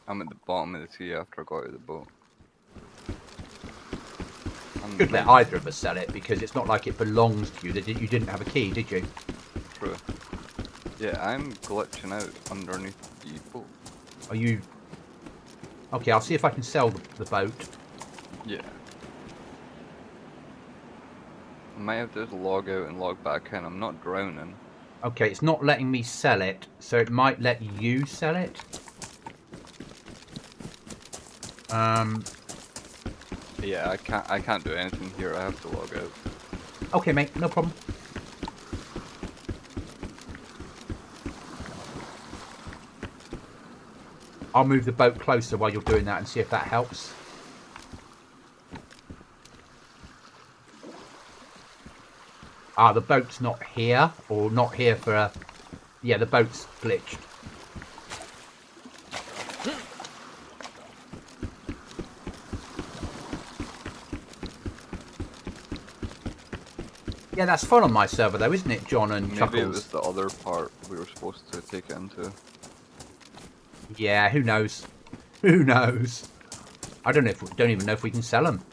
I'm at the bottom of the sea after I got out of the boat. Could let either of us sell it because it's not like it belongs to you. You didn't have a key, did you? True. Yeah, I'm glitching out underneath the boat. Are you? Okay, I'll see if I can sell the boat. Yeah. I might have to just log out and log back in. I'm not drowning. Okay, it's not letting me sell it, so it might let you sell it. Yeah, I can't do anything here. I have to log out. Okay, mate, no problem. I'll move the boat closer while you're doing that and see if that helps. The boat's not here, or not here for a... Yeah, the boat's glitched. Yeah, that's fun on my server though, isn't it, John and Chuckles? Maybe it was the other part we were supposed to take it into. Yeah, who knows? Who knows? I don't even know if we can sell them.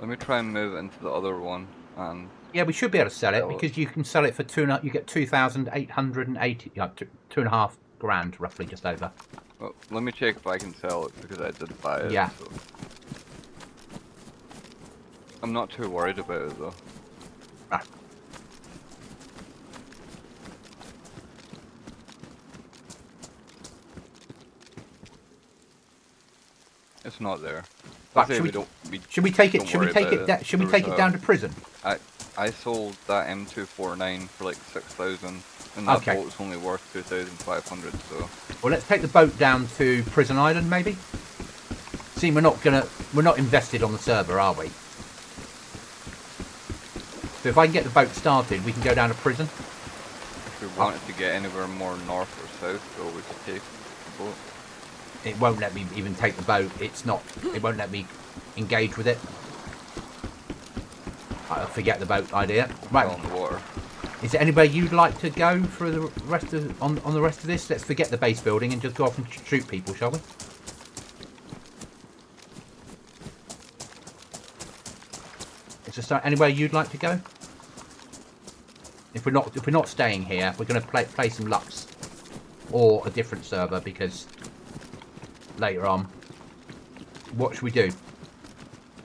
Let me try and move it into the other one, and yeah, we should be able to sell it because you can sell it for you get 2,880, like 2.5 grand, roughly, just over. well, let me check if I can sell it because I did buy it. Yeah. So. I'm not too worried about it though. Ah. It's not there. But should we take it? Should we take it? Should we take it down to prison? I sold that M249 for like 6,000, and that Okay. boat's only worth 2,500. So. Well, let's take the boat down to Prison Island, maybe. See, we're not invested on the server, are we? So if I can get the boat started, we can go down to prison. If we wanted to get anywhere more north or south, though, we could take the boat. It won't let me even take the boat. It won't let me engage with it. I'll forget the boat idea. Right. On the water. Is there anywhere you'd like to go for the rest of on the rest of this? Let's forget the base building and just go off and shoot people, shall we? Is there anywhere you'd like to go? If we're not staying here, we're going to play some Lux or a different server because later on, what should we do?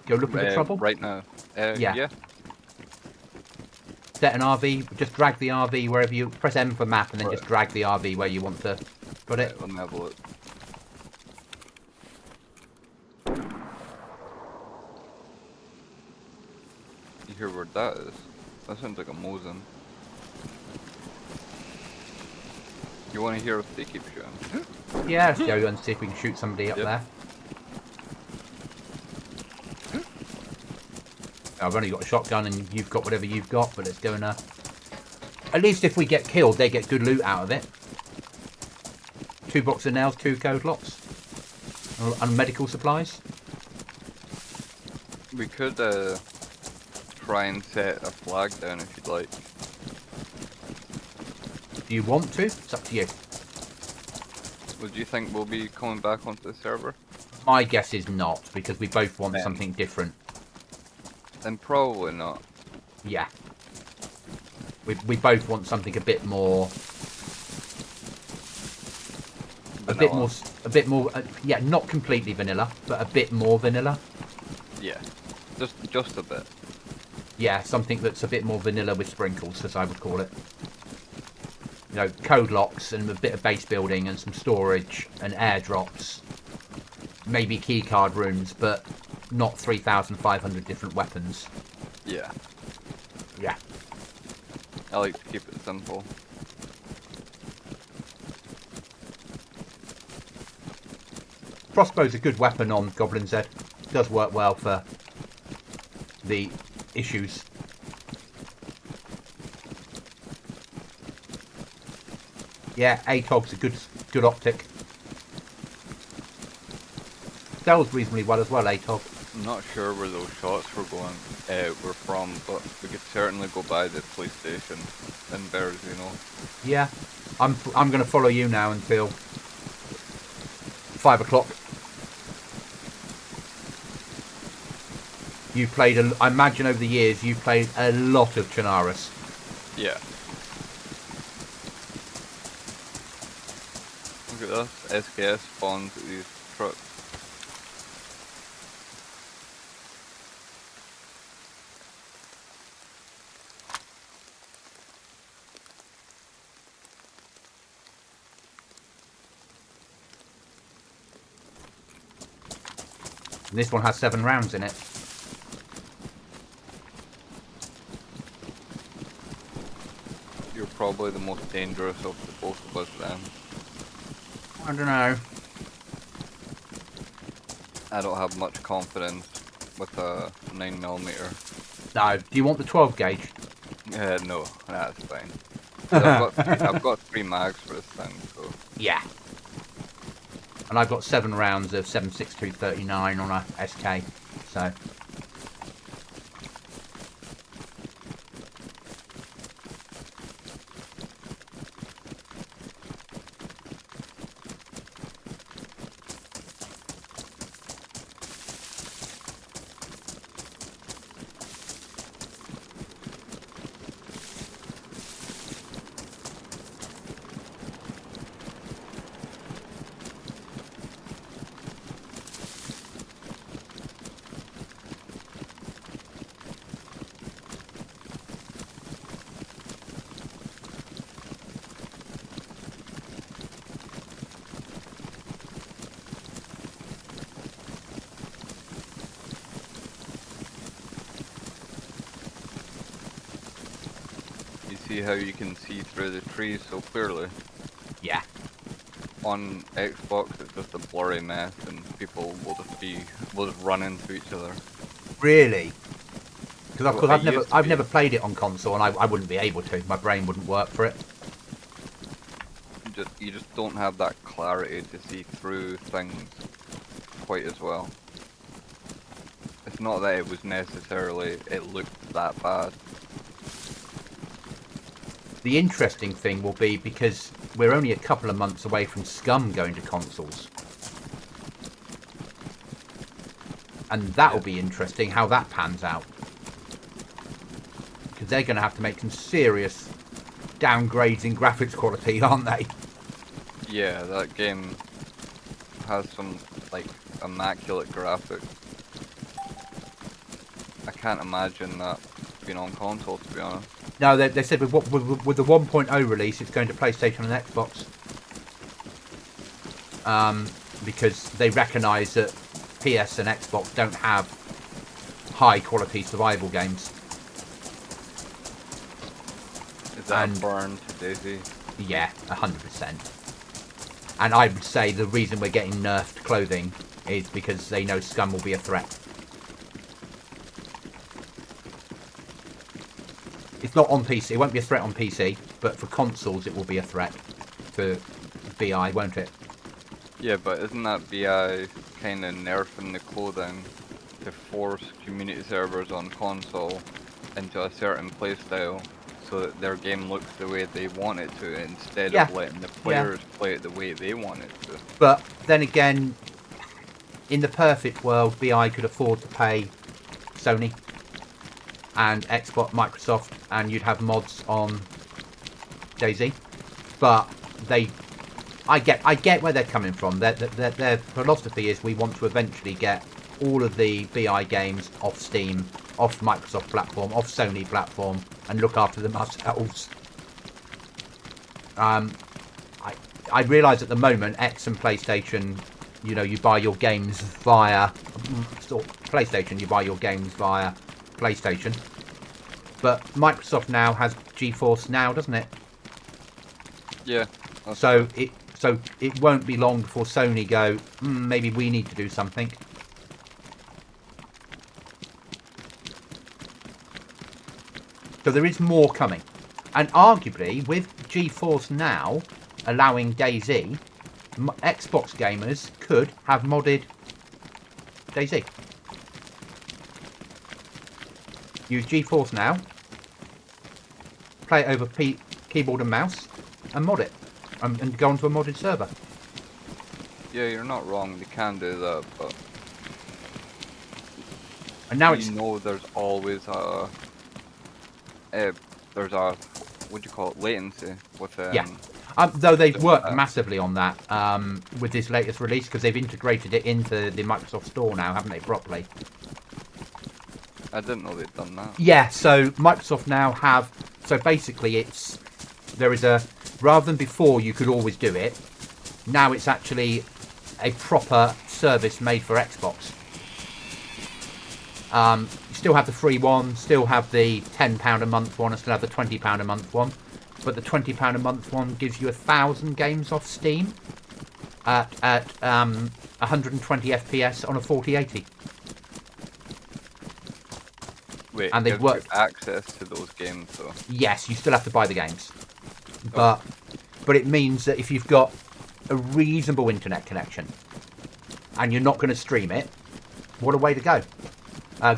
Go looking for trouble right now. Yeah. Set an RV. Just drag the RV wherever you press M for map, and then just drag the RV where you want to put it. Let me have a look. You hear where that is? That sounds like a Mosin. You want to hear if they keep shooting? Yeah, let's go and see if we can shoot somebody up there. I've only got a shotgun and you've got whatever you've got, but let's go and... At least if we get killed, they get good loot out of it. 2 boxes of nails, 2 code locks. And medical supplies. We could try and set a flag down if you'd like. Do you want to? It's up to you. Would you think we'll be coming back onto the server? My guess is not, because we both want something different. Then probably not. Yeah. We both want something a bit more vanilla. a bit more. Yeah, not completely vanilla, but a bit more vanilla. Yeah, just a bit. Yeah, something that's a bit more vanilla with sprinkles, as I would call it. You know, code locks and a bit of base building and some storage and airdrops. Maybe keycard rooms, but not 3,500 different weapons. Yeah, Yeah. I like to keep it simple. Crossbow's a good weapon on Goblin Z. Does work well for the issues. Yeah, ATOG's a good optic. Sells reasonably well as well, ATOG. I'm not sure where those shots were from, but we could certainly go by the police station in Berzino. Yeah, I'm going to follow you now until 5 o'clock. You played, I imagine over the years, you've played a lot of Chernarus. Yeah. Look at this, SKS spawns at these trucks. And this one has 7 rounds in it. You're probably the most dangerous of the both of us then. I don't know. I don't have much confidence with a 9mm. No, do you want the 12 gauge? No, that's fine. I've got 3 mags for this thing, so. Yeah. And I've got 7 rounds of 7.62-39 on a SK, so. You see how you can see through the trees so clearly? Yeah. On Xbox it's just a blurry mess and people will just run into each other. Really? Because Well, I've never played it on console, and I wouldn't be able to. My brain wouldn't work for it. You just don't have that clarity to see through things quite as well. It's not that it was necessarily, it looked that bad. The interesting thing will be, because we're only a couple of months away from Scum going to consoles. And that'll be interesting how that pans out. Because they're going to have to make some serious downgrades in graphics quality, aren't they? Yeah, that game has some, like, immaculate graphics. I can't imagine that being on console, to be honest. No, they said with the 1.0 release, it's going to PlayStation and Xbox. Because they recognise that PS and Xbox don't have high quality survival games. Is that burned to Daisy? Yeah, 100%. And I would say the reason we're getting nerfed clothing is because they know Scum will be a threat. It's not on PC. It won't be a threat on PC, but for consoles it will be a threat for BI, won't it? Yeah, but isn't that BI kind of nerfing the clothing to force community servers on console into a certain playstyle so that their game looks the way they want it to, instead of letting the players play it the way they want it to? But then again, in the perfect world, BI could afford to pay Sony and Xbox, Microsoft, and you'd have mods on Dayz. But they I get where they're coming from. Their philosophy is we want to eventually get all of the BI games off Steam, off Microsoft platform, off Sony platform, and look after them ourselves. I realise at the moment X and PlayStation, you know, you buy your games via PlayStation. You buy your games via PlayStation, but Microsoft now has GeForce Now, doesn't it? Yeah. So it won't be long before Sony go, maybe we need to do something. So there is more coming. And arguably, with GeForce Now allowing Dayz, Xbox gamers could have modded Dayz. Use GeForce Now, play it over keyboard and mouse, and mod it. And go onto a modded server. Yeah, you're not wrong. They can do that, but and now you know there's always a what do you call it, latency with yeah. Though they've worked massively on that with this latest release, because they've integrated it into the Microsoft Store now, haven't they, properly? I didn't know they'd done that. Yeah, so Microsoft now have... So basically there is a... Rather than before you could always do it, now it's actually a proper service made for Xbox. You still have the free one, still have the £10 a month one, and still have the £20 a month one. But the £20 a month one gives you 1,000 games off Steam at 120 FPS on a 4080. Wait, and they've worked access to those games though. Yes, you still have to buy the games, but it means that if you've got a reasonable internet connection and you're not going to stream it, what a way to go.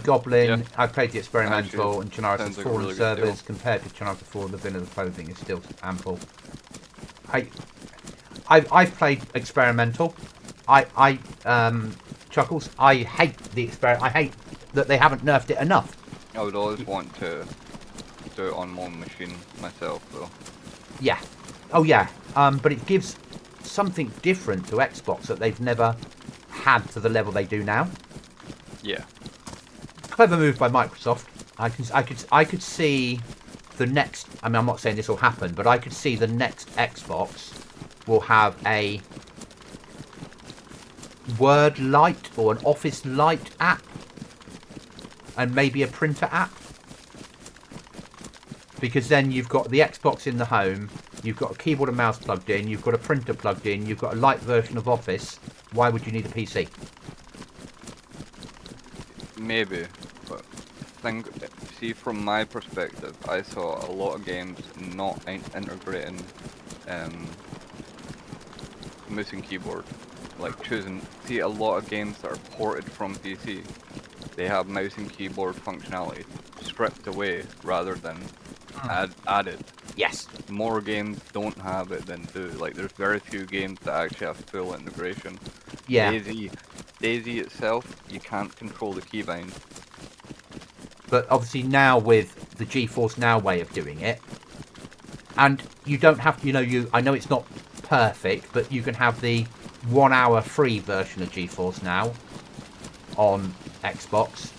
Goblin, yeah. I've played the experimental, and Chernarus' fallen really servers compared to Chernarus 4, the bin of the clothing is still ample. I've played experimental. Chuckles. I hate the experiment. I hate that they haven't nerfed it enough. I would always want to do it on my own machine myself, though. Yeah. Oh yeah. But it gives something different to Xbox that they've never had to the level they do now. Yeah. Clever move by Microsoft. I could see the next. I mean, I'm not saying this will happen, but I could see the next Xbox will have a Word Lite or an Office Lite app, and maybe a printer app. Because then you've got the Xbox in the home, you've got a keyboard and mouse plugged in, you've got a printer plugged in, you've got a light version of Office. Why would you need a PC? Maybe, but see, from my perspective, I saw a lot of games not integrating mouse and keyboard. Like see a lot of games that are ported from PC, they have mouse and keyboard functionality stripped away rather than added. Yes. More games don't have it than do. Like, there's very few games that actually have full integration. Yeah. Dayz itself, you can't control the keybind. But obviously now with the GeForce Now way of doing it, and you don't have to, I know it's not perfect, but you can have the 1 hour free version of GeForce Now on Xbox,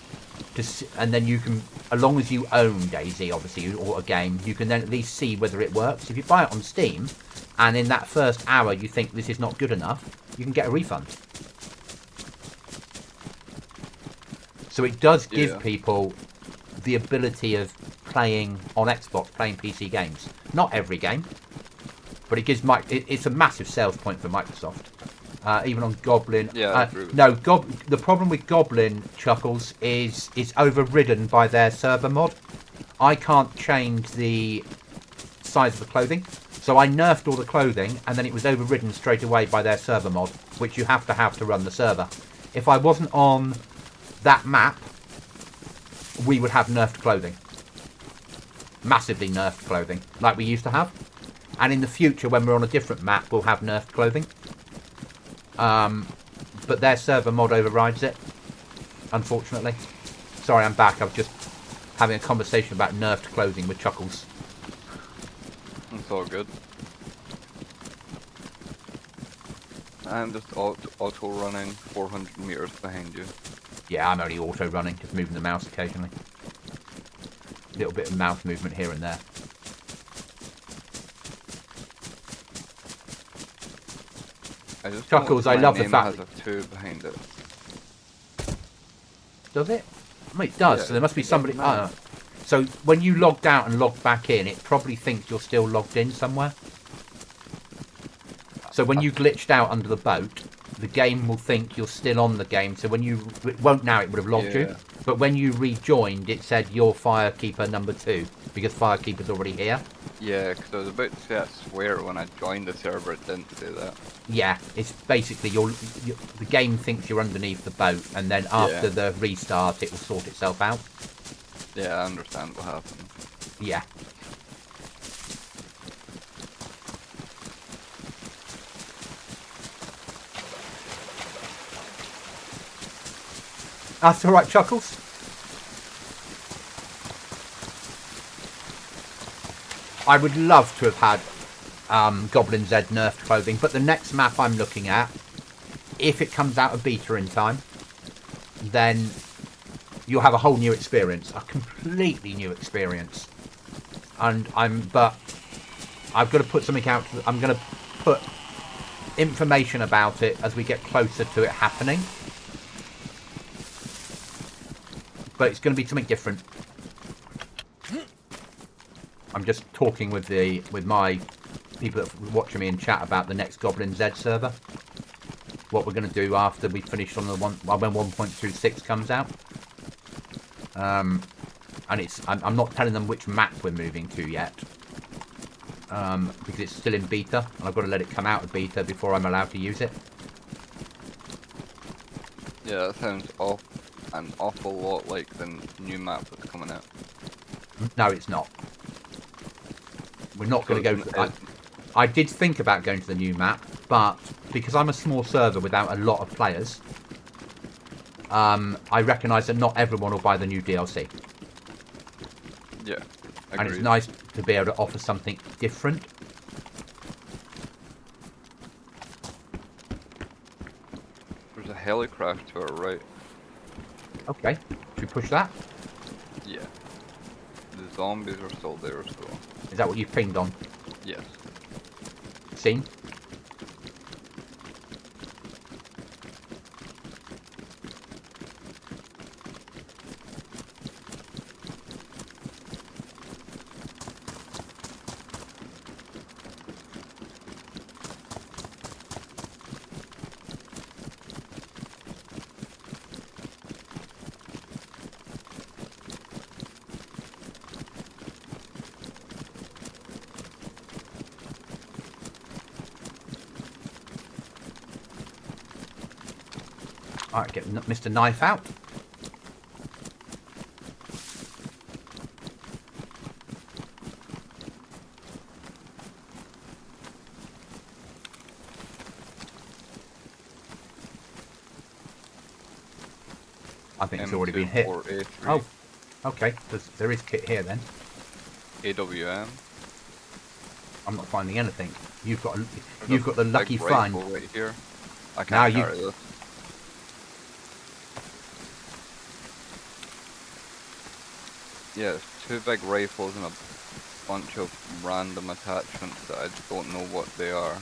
and then you can, as long as you own Dayz, obviously, or a game, you can then at least see whether it works. If you buy it on Steam, and in that first hour you think this is not good enough, you can get a refund. So it does give people the ability of playing on Xbox, playing PC games. Not every game, but it gives it's a massive sales point for Microsoft. Even on Goblin. Yeah, the problem with Goblin, Chuckles, is it's overridden by their server mod. I can't change the size of the clothing, so I nerfed all the clothing, and then it was overridden straight away by their server mod, which you have to run the server. If I wasn't on that map, we would have nerfed clothing. Massively nerfed clothing, like we used to have. And in the future, when we're on a different map, we'll have nerfed clothing. But their server mod overrides it, unfortunately. Sorry, I'm back. I was just having a conversation about nerfed clothing with Chuckles. It's all good. I'm just auto running 400 meters behind you. Yeah, I'm only auto running, just moving the mouse occasionally. A little bit of mouse movement here and there. Chuckles, I love the fact that has a 2 behind it. Does it? I mean, it does, Yeah, so there must be somebody... So when you logged out and logged back in, it probably thinks you're still logged in somewhere. So when you glitched out under the boat, the game will think you're still on the game. So when you... It won't now, it would have logged you. But when you rejoined, it said you're Firekeeper number 2, because Firekeeper's already here. Yeah, because I was about to say I swear when I joined the server it didn't say that. Yeah, it's basically the game thinks you're underneath the boat, and then after the restart, it will sort itself out. Yeah, I understand what happened. Yeah. That's all right, Chuckles. I would love to have had Goblin Z nerfed clothing, but the next map I'm looking at, if it comes out of beta in time, then you'll have a whole new experience, a completely new experience. And but I've got to put something out. I'm going to put information about it as we get closer to it happening. But it's going to be something different. I'm just talking with my people that are watching me in chat about the next Goblin Z server. What we're going to do after we finish on the when 1.26 comes out. And I'm not telling them which map we're moving to yet. Because it's still in beta, and I've got to let it come out of beta before I'm allowed to use it. Yeah, that sounds an awful lot like the new map that's coming out. No, it's not. We're not going to go... I did think about going to the new map, but because I'm a small server without a lot of players, I recognise that not everyone will buy the new DLC. Yeah, agreed. And it's nice to be able to offer something different. There's a helicraft to our right. Okay, should we push that? Yeah. The zombies are still there, so... Is that what you've pinged on? Yes. Seen? Alright, get Mr. Knife out. I think it's already been hit. Oh, okay. There is kit here then. AWM. I'm not finding anything. You've got the lucky find. Right here. I can't carry this. Yeah, there's 2 big rifles and a bunch of random attachments that I just don't know what they are.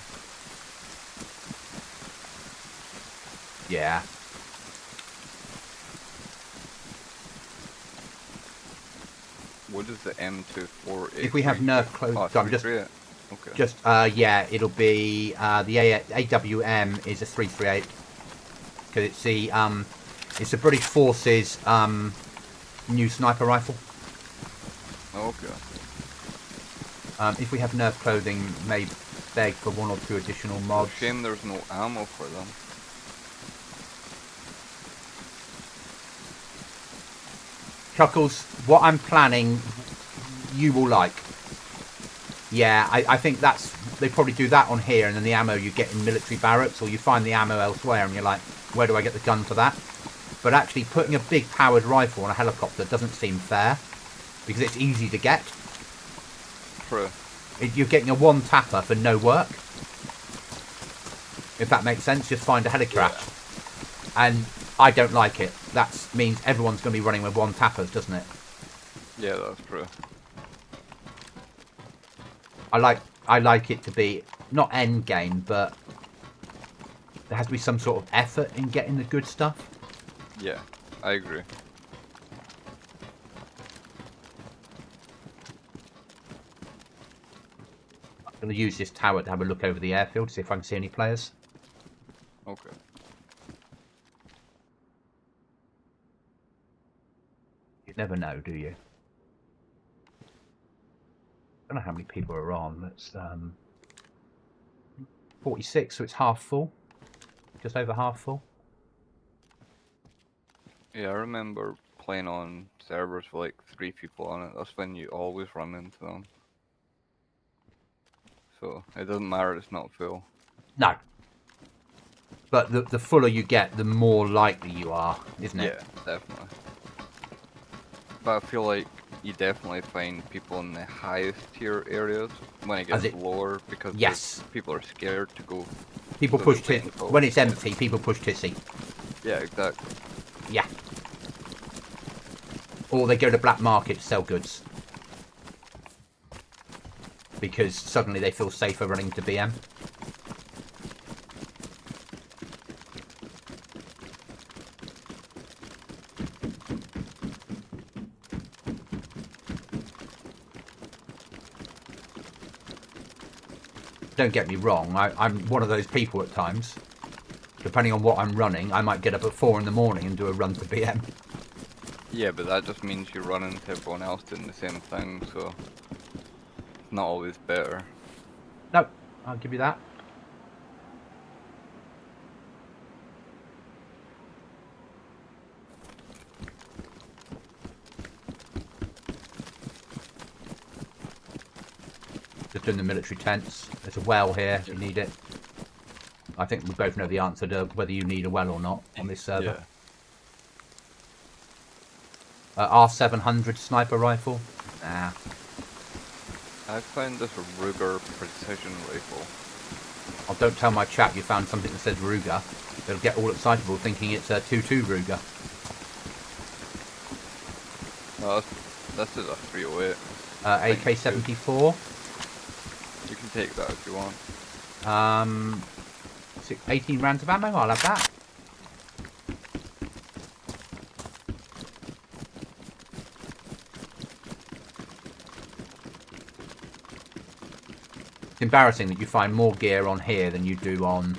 Yeah. What is the M24? If we have nerf clothes, oh, so I'm just yeah, it'll be the AWM is a 338 because it's the British Forces new sniper rifle. Okay. If we have nerf clothing, may beg for 1 or 2 additional mods. Shame there's no ammo for them. Chuckles, what I'm planning, you will like. Yeah, I think they probably do that on here, and then the ammo you get in military barracks, or you find the ammo elsewhere, and you're like, where do I get the gun for that? But actually, putting a big powered rifle on a helicopter doesn't seem fair, because it's easy to get. True. You're getting a 1-tapper for no work. If that makes sense, just find a helicraft. And I don't like it. That means everyone's going to be running with one tappers, doesn't it? Yeah, that's true. I like it to be not end game, but there has to be some sort of effort in getting the good stuff. Yeah, I agree. I'm going to use this tower to have a look over the airfield, see if I can see any players. Okay. You never know, do you? I don't know how many people are on. That's 46, so it's half full. Just over half full. Yeah, I remember playing on servers with like 3 people on it. That's when you always run into them. So it doesn't matter, it's not full. No. But the fuller you get, the more likely you are, isn't it? Yeah, definitely. But I feel like you definitely find people in the highest tier areas when it gets lower because people are scared to go. People push tissy. When it's empty, people push tissy. Yeah, exactly. Yeah. Or they go to black market to sell goods. Because suddenly they feel safer running to BM. Don't get me wrong, I'm one of those people at times. Depending on what I'm running, I might get up at 4 in the morning and do a run to BM. Yeah, but that just means you run into everyone else doing the same thing, so it's not always better. No, I'll give you that. Just doing the military tents. There's a well here if you need it. I think we both know the answer to whether you need a well or not on this server. Yeah. R700 sniper rifle. Nah. I found this Ruger precision rifle. Oh, don't tell my chap you found something that says Ruger. They'll get all excitable thinking it's a 2.2 Ruger. No, this is a 308. AK-74. You can take that if you want. 18 rounds of ammo, I'll have that. It's embarrassing that you find more gear on here than you do on...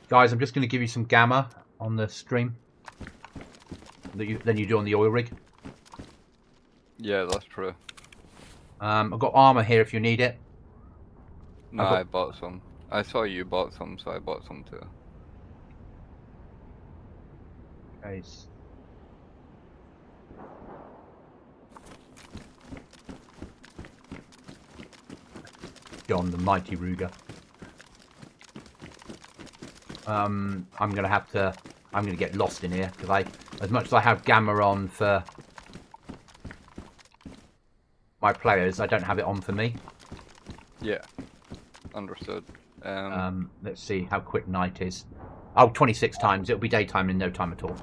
Guys, I'm just going to give you some gamma on the stream than you do on the oil rig. Yeah, that's true. I've got armor here if you need it. No, I bought some. I saw you bought some, so I bought some too. Okay. John, the mighty Ruger. I'm gonna get lost in here because as much as I have gamma on for my players, I don't have it on for me. Yeah, understood. Let's see how quick night is. Oh, 26 times. It'll be daytime in no time at all.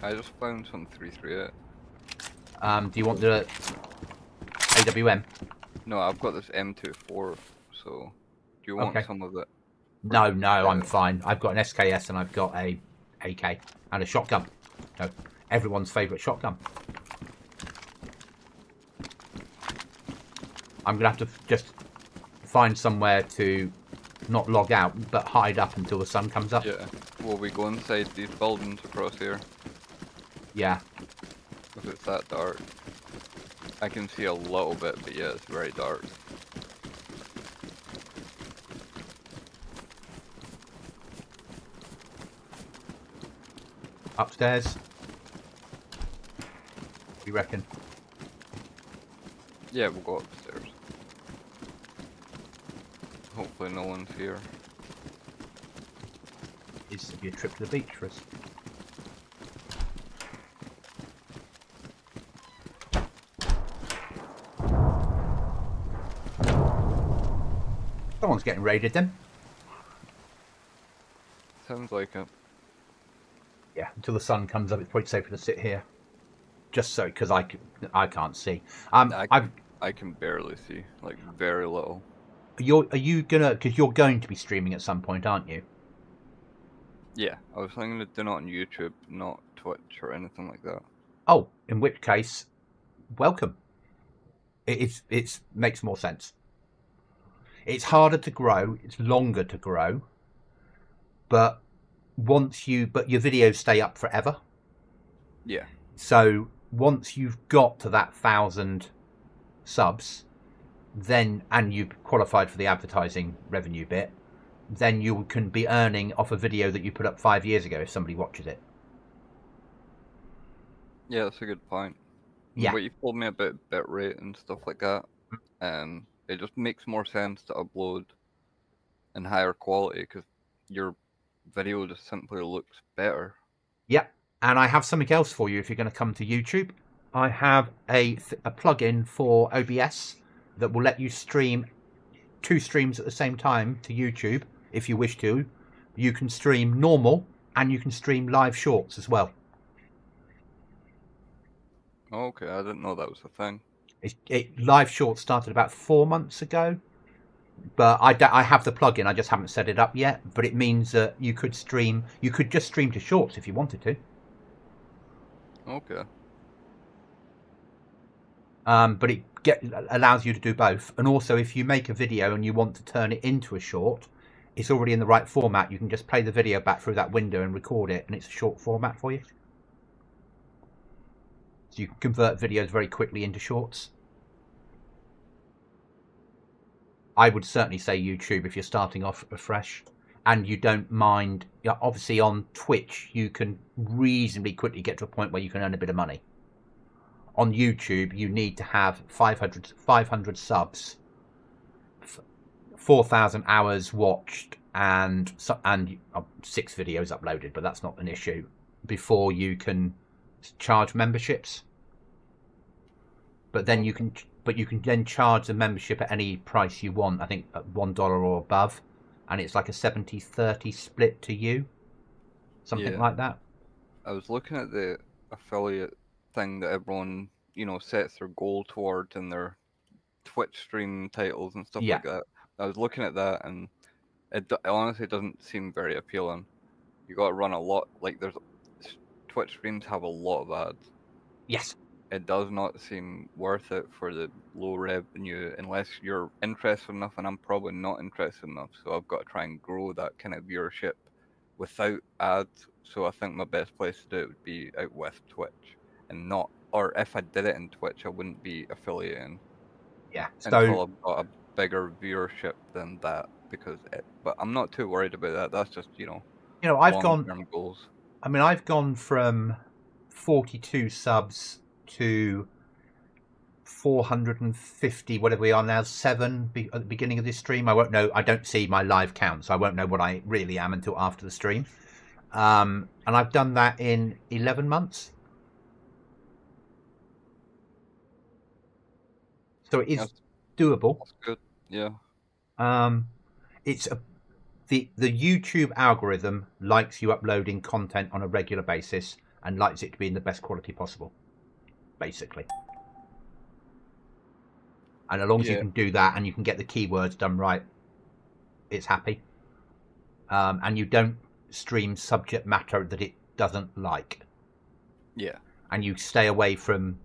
I just found some 338. Do you want the AWM? No, I've got this M24, so do you want some of it? No, I'm fine. I've got an SKS and I've got a AK and a shotgun. So, everyone's favourite shotgun. I'm going to have to just find somewhere to not log out, but hide up until the sun comes up. Yeah. Will we go inside these buildings across here? Yeah. If it's that dark. I can see a little bit, but yeah, it's very dark. Upstairs. What do you reckon? Yeah, we'll go upstairs. Hopefully no one's here. It's to be a trip to the beach for us. Someone's getting raided then. Sounds like it. Yeah, until the sun comes up, it's probably safer to sit here. Just so, because I can't see. I can barely see, like very little. Are you gonna? Because you're going to be streaming at some point, aren't you? Yeah, I was thinking of doing it on YouTube, not Twitch or anything like that. Oh, in which case, welcome. It's makes more sense. It's harder to grow. It's longer to grow. But but your videos stay up forever. Yeah. So once you've got to that 1,000 subs, then and you've qualified for the advertising revenue bit, then you can be earning off a video that you put up 5 years ago if somebody watches it. Yeah, that's a good point. Yeah. What you told me about bitrate and stuff like that, it just makes more sense to upload in higher quality because your video just simply looks better. Yeah. And I have something else for you if you're going to come to YouTube. I have a plugin for OBS that will let you stream 2 streams at the same time to YouTube if you wish to. You can stream normal and you can stream live shorts as well. Okay, I didn't know that was a thing. Live shorts started about 4 months ago, but I have the plugin. I just haven't set it up yet. But it means that you could stream. You could just stream to shorts if you wanted to. Okay. But it allows you to do both. And also, if you make a video and you want to turn it into a short, it's already in the right format. You can just play the video back through that window and record it, and it's a short format for you. So you can convert videos very quickly into shorts. I would certainly say YouTube if you're starting off afresh and you don't mind. Obviously, on Twitch, you can reasonably quickly get to a point where you can earn a bit of money. On YouTube, you need to have 500 subs, 4,000 hours watched, and 6 videos uploaded, but that's not an issue, before you can charge memberships. But then you can then charge the membership at any price you want. I think at $1 or above, and it's like a 70-30 split to you, something like that. I was looking at the affiliate thing that everyone sets their goal towards in their Twitch stream titles and stuff like that. I was looking at that, and it honestly doesn't seem very appealing. You got to run a lot. Like Twitch streams have a lot of ads. Yes. It does not seem worth it for the low revenue unless you're interested enough, and I'm probably not interested enough. So I've got to try and grow that kind of viewership without ads. So I think my best place to do it would be out with Twitch, and not, or if I did it in Twitch, I wouldn't be affiliating. Yeah. Until I've got a bigger viewership than that, but I'm not too worried about that. That's just long-term goals. I mean, I've gone from 42 subs to 450, whatever we are now, 7 at the beginning of this stream. I won't know. I don't see my live count, so I won't know what I really am until after the stream. And I've done that in 11 months. So it is doable. That's good. Yeah. It's the YouTube algorithm likes you uploading content on a regular basis and likes it to be in the best quality possible, basically. And as long as you can do that and you can get the keywords done right, it's happy. And you don't stream subject matter that it doesn't like. Yeah. And you stay away from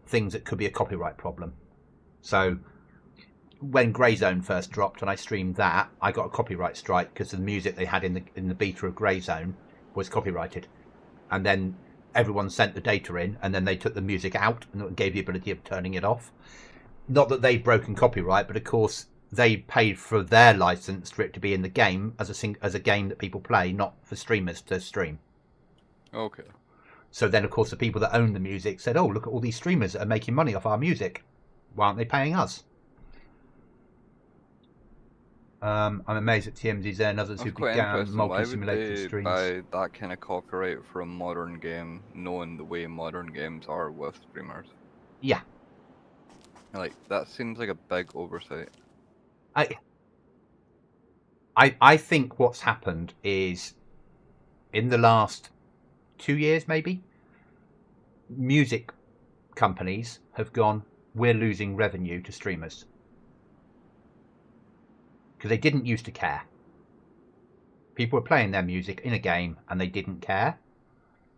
things that could be a copyright problem. So when Grey Zone first dropped and I streamed that, I got a copyright strike because the music they had in the beta of Grey Zone was copyrighted. And then everyone sent the data in, and then they took the music out and gave the ability of turning it off. Not that they'd broken copyright, but of course they paid for their license for it to be in the game as a game that people play, not for streamers to stream. Okay. So then, of course, the people that own the music said, "Oh, look at all these streamers that are making money off our music. Why aren't they paying us?" I'm amazed at TMZZ and others who began multi-simulator streams. Why would they buy that kind of copyright for a modern game, knowing the way modern games are with streamers? Yeah. Like, that seems like a big oversight. I think what's happened is in the last 2 years, maybe, music companies have gone, we're losing revenue to streamers. Because they didn't used to care. People were playing their music in a game and they didn't care.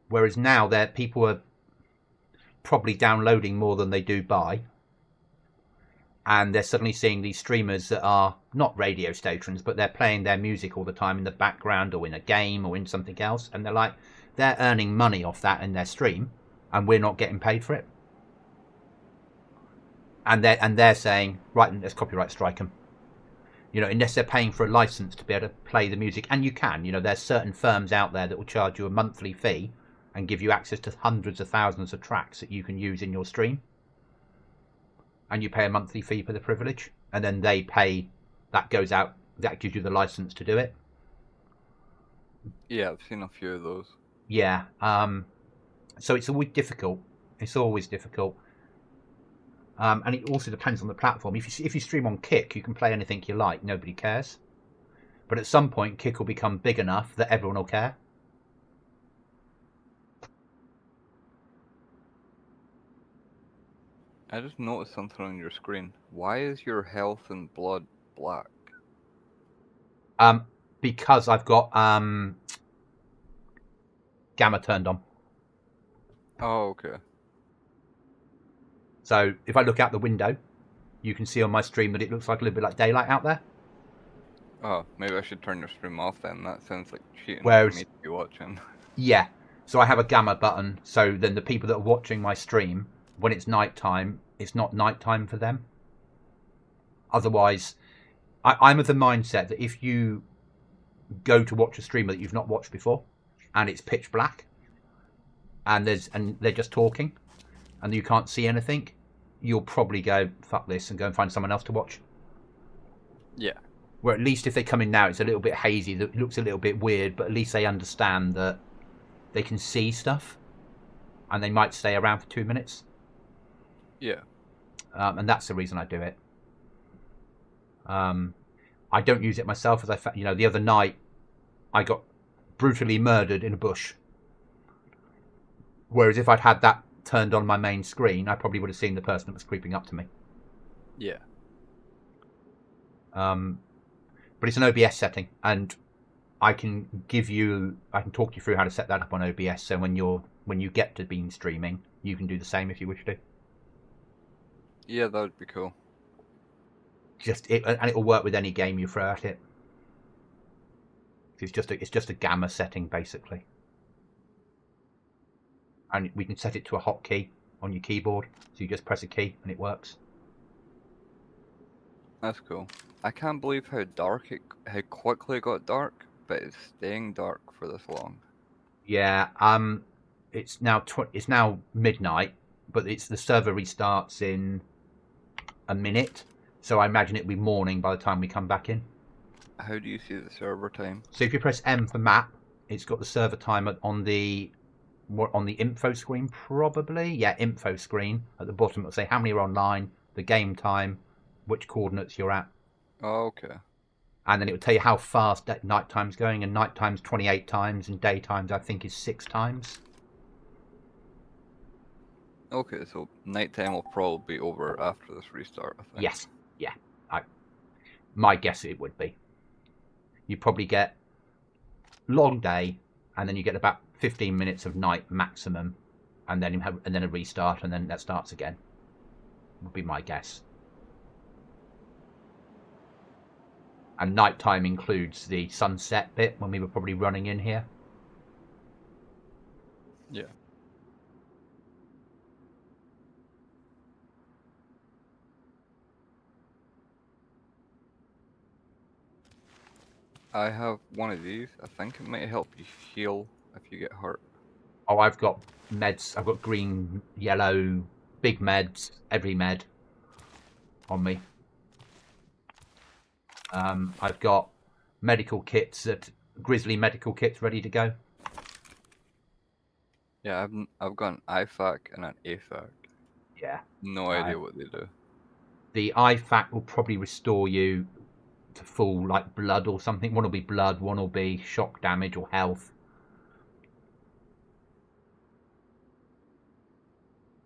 Whereas now people are probably downloading more than they do buy. And they're suddenly seeing these streamers that are not radio stations, but they're playing their music all the time in the background or in a game or in something else. And they're like, they're earning money off that in their stream and we're not getting paid for it. And they're saying, right, let's copyright strike them. Unless they're paying for a license to be able to play the music. And you can, there's certain firms out there that will charge you a monthly fee and give you access to hundreds of thousands of tracks that you can use in your stream. And you pay a monthly fee for the privilege. And then they pay, that goes out, that gives you the license to do it. Yeah, I've seen a few of those. Yeah. So it's always difficult. It's always difficult. And it also depends on the platform. If you stream on Kick, you can play anything you like. Nobody cares. But at some point, Kick will become big enough that everyone will care. I just noticed something on your screen. Why is your health and blood black? Because I've got gamma turned on. Oh, okay. So if I look out the window, you can see on my stream that it looks like a little bit like daylight out there. Oh, maybe I should turn your stream off then. That sounds like cheating Whereas, for me to be watching. Yeah. So I have a gamma button, so then the people that are watching my stream, when it's nighttime, it's not nighttime for them. Otherwise, I'm of the mindset that if you go to watch a streamer that you've not watched before, and it's pitch black, and they're just talking, and you can't see anything, you'll probably go, fuck this, and go and find someone else to watch. Yeah. Where at least if they come in now, it's a little bit hazy, it looks a little bit weird, but at least they understand that they can see stuff, and they might stay around for 2 minutes. Yeah. And that's the reason I do it. I don't use it myself, as the other night I got brutally murdered in a bush. Whereas if I'd had that turned on my main screen, I probably would have seen the person that was creeping up to me. Yeah. But it's an OBS setting, and I can talk you through how to set that up on OBS. So when you get to being streaming, you can do the same if you wish to. Yeah, that would be cool. And it will work with any game you throw at it. It's just a gamma setting basically, and we can set it to a hotkey on your keyboard. So you just press a key and it works. That's cool. I can't believe how quickly it got dark, but it's staying dark for this long. Yeah. It's now midnight, but the server restarts in a minute, so I imagine it'll be morning by the time we come back in. How do you see the server time? So if you press M for map, it's got the server time on the info screen, probably. Yeah, info screen at the bottom. It'll say how many are online, the game time, which coordinates you're at. Oh, okay. And then it will tell you how fast night time's going, and night time's 28 times, and day times I think is 6 times. Okay, so nighttime will probably be over after this restart, I think. Yes, yeah. My guess it would be. You probably get long day, and then you get about 15 minutes of night maximum, and then a restart, and then that starts again. Would be my guess. And nighttime includes the sunset bit when we were probably running in here. Yeah. I have one of these. I think it might help you heal if you get hurt. Oh, I've got meds. I've got green, yellow, big meds, every med on me. I've got medical kits, grizzly medical kits ready to go. Yeah, I've got an IFAC and an AFAC. Yeah. No idea what they do. The IFAC will probably restore you to full like blood or something. One will be blood, one will be shock damage or health.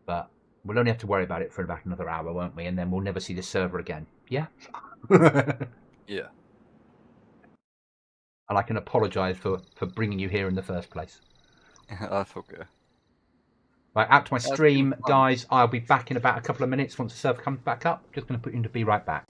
But we'll only have to worry about it for about another hour, won't we? And then we'll never see the server again. Yeah? Yeah. And I can apologise for bringing you here in the first place. That's okay. Right, out to my That's been stream, fun. guys. I'll be back in about a couple of minutes once the server comes back up. Just going to put you in to be right back.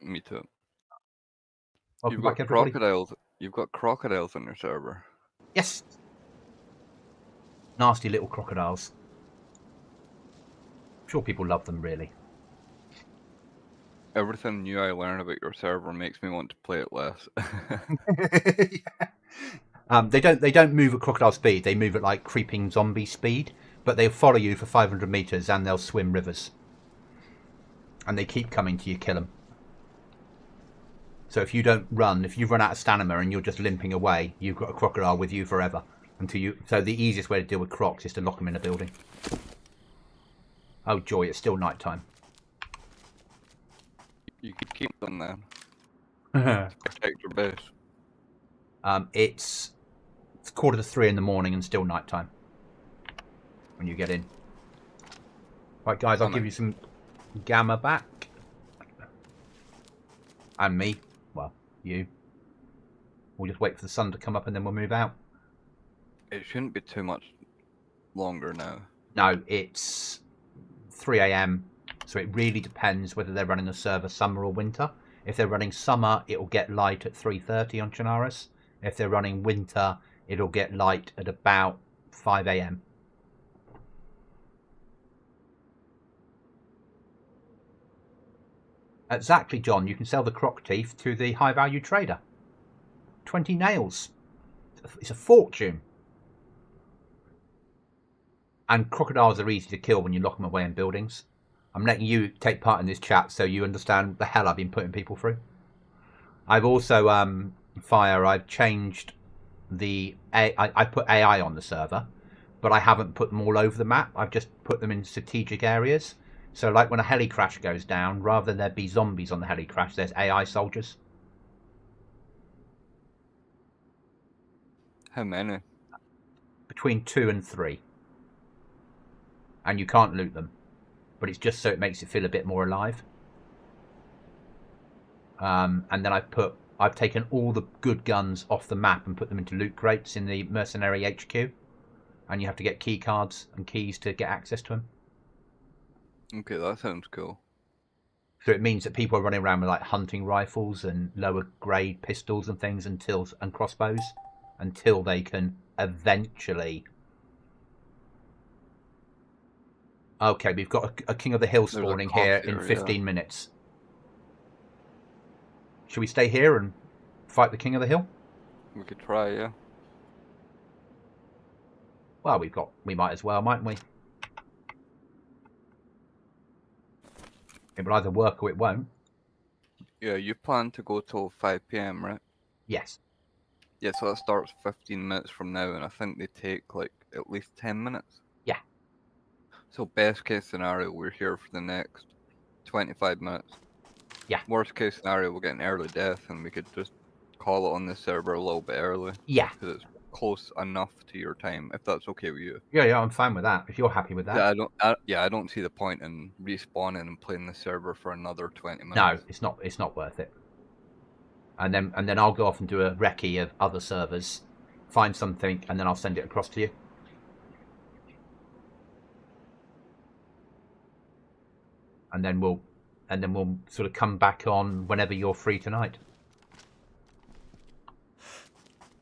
Me too. Welcome back, everybody. Crocodiles. You've got crocodiles on your server. Yes. Nasty little crocodiles. I'm sure people love them, really. Everything new I learn about your server makes me want to play it less. They don't move at crocodile speed. They move at like creeping zombie speed, but they'll follow you for 500 meters and they'll swim rivers. And they keep coming to you, kill them. So if you don't run, if you run out of stamina and you're just limping away, you've got a crocodile with you forever until you. So the easiest way to deal with crocs is to lock them in a building. Oh joy! It's still night time. You could keep them then. Protect your base. It's 2:45 in the morning and still night time when you get in. Right, guys, I'll give you some gamma back. And me. Well, you. We'll just wait for the sun to come up and then we'll move out. It shouldn't be too much longer now. No, it's 3 AM. So it really depends whether they're running a server summer or winter. If they're running summer, it'll get light at 3:30 on Chernarus. If they're running winter, it'll get light at about 5 AM. Exactly, John. You can sell the croc teeth to the high-value trader. 20 nails. It's a fortune. And crocodiles are easy to kill when you lock them away in buildings. I'm letting you take part in this chat so you understand the hell I've been putting people through. I've also, I've changed the... I put AI on the server, but I haven't put them all over the map. I've just put them in strategic areas. So like when a heli crash goes down, rather than there be zombies on the heli crash, there's AI soldiers. How many? Between 2 and 3. And you can't loot them. But it's just so it makes it feel a bit more alive. And then I've taken all the good guns off the map and put them into loot crates in the mercenary HQ. And you have to get key cards and keys to get access to them. Okay, that sounds cool. So it means that people are running around with like hunting rifles and lower grade pistols and things and crossbows until they can eventually. Okay, we've got a King of the Hill spawning here in 15 minutes. Should we stay here and fight the King of the Hill? We could try, yeah. Well, we might as well, mightn't we? It will either work or it won't. Yeah, you plan to go till 5 PM, right? Yes. Yeah, so that starts 15 minutes from now, and I think they take like at least 10 minutes. Yeah. So best case scenario, we're here for the next 25 minutes. Yeah. Worst case scenario, we'll get an early death, and we could just call it on the server a little bit early. Yeah. Because it's close enough to your time, if that's okay with you. Yeah, I'm fine with that. If you're happy with that. Yeah, I don't see the point in respawning and playing the server for another 20 minutes. No, it's not worth it. And then I'll go off and do a recce of other servers, find something, and then I'll send it across to you. And then we'll sort of come back on whenever you're free tonight.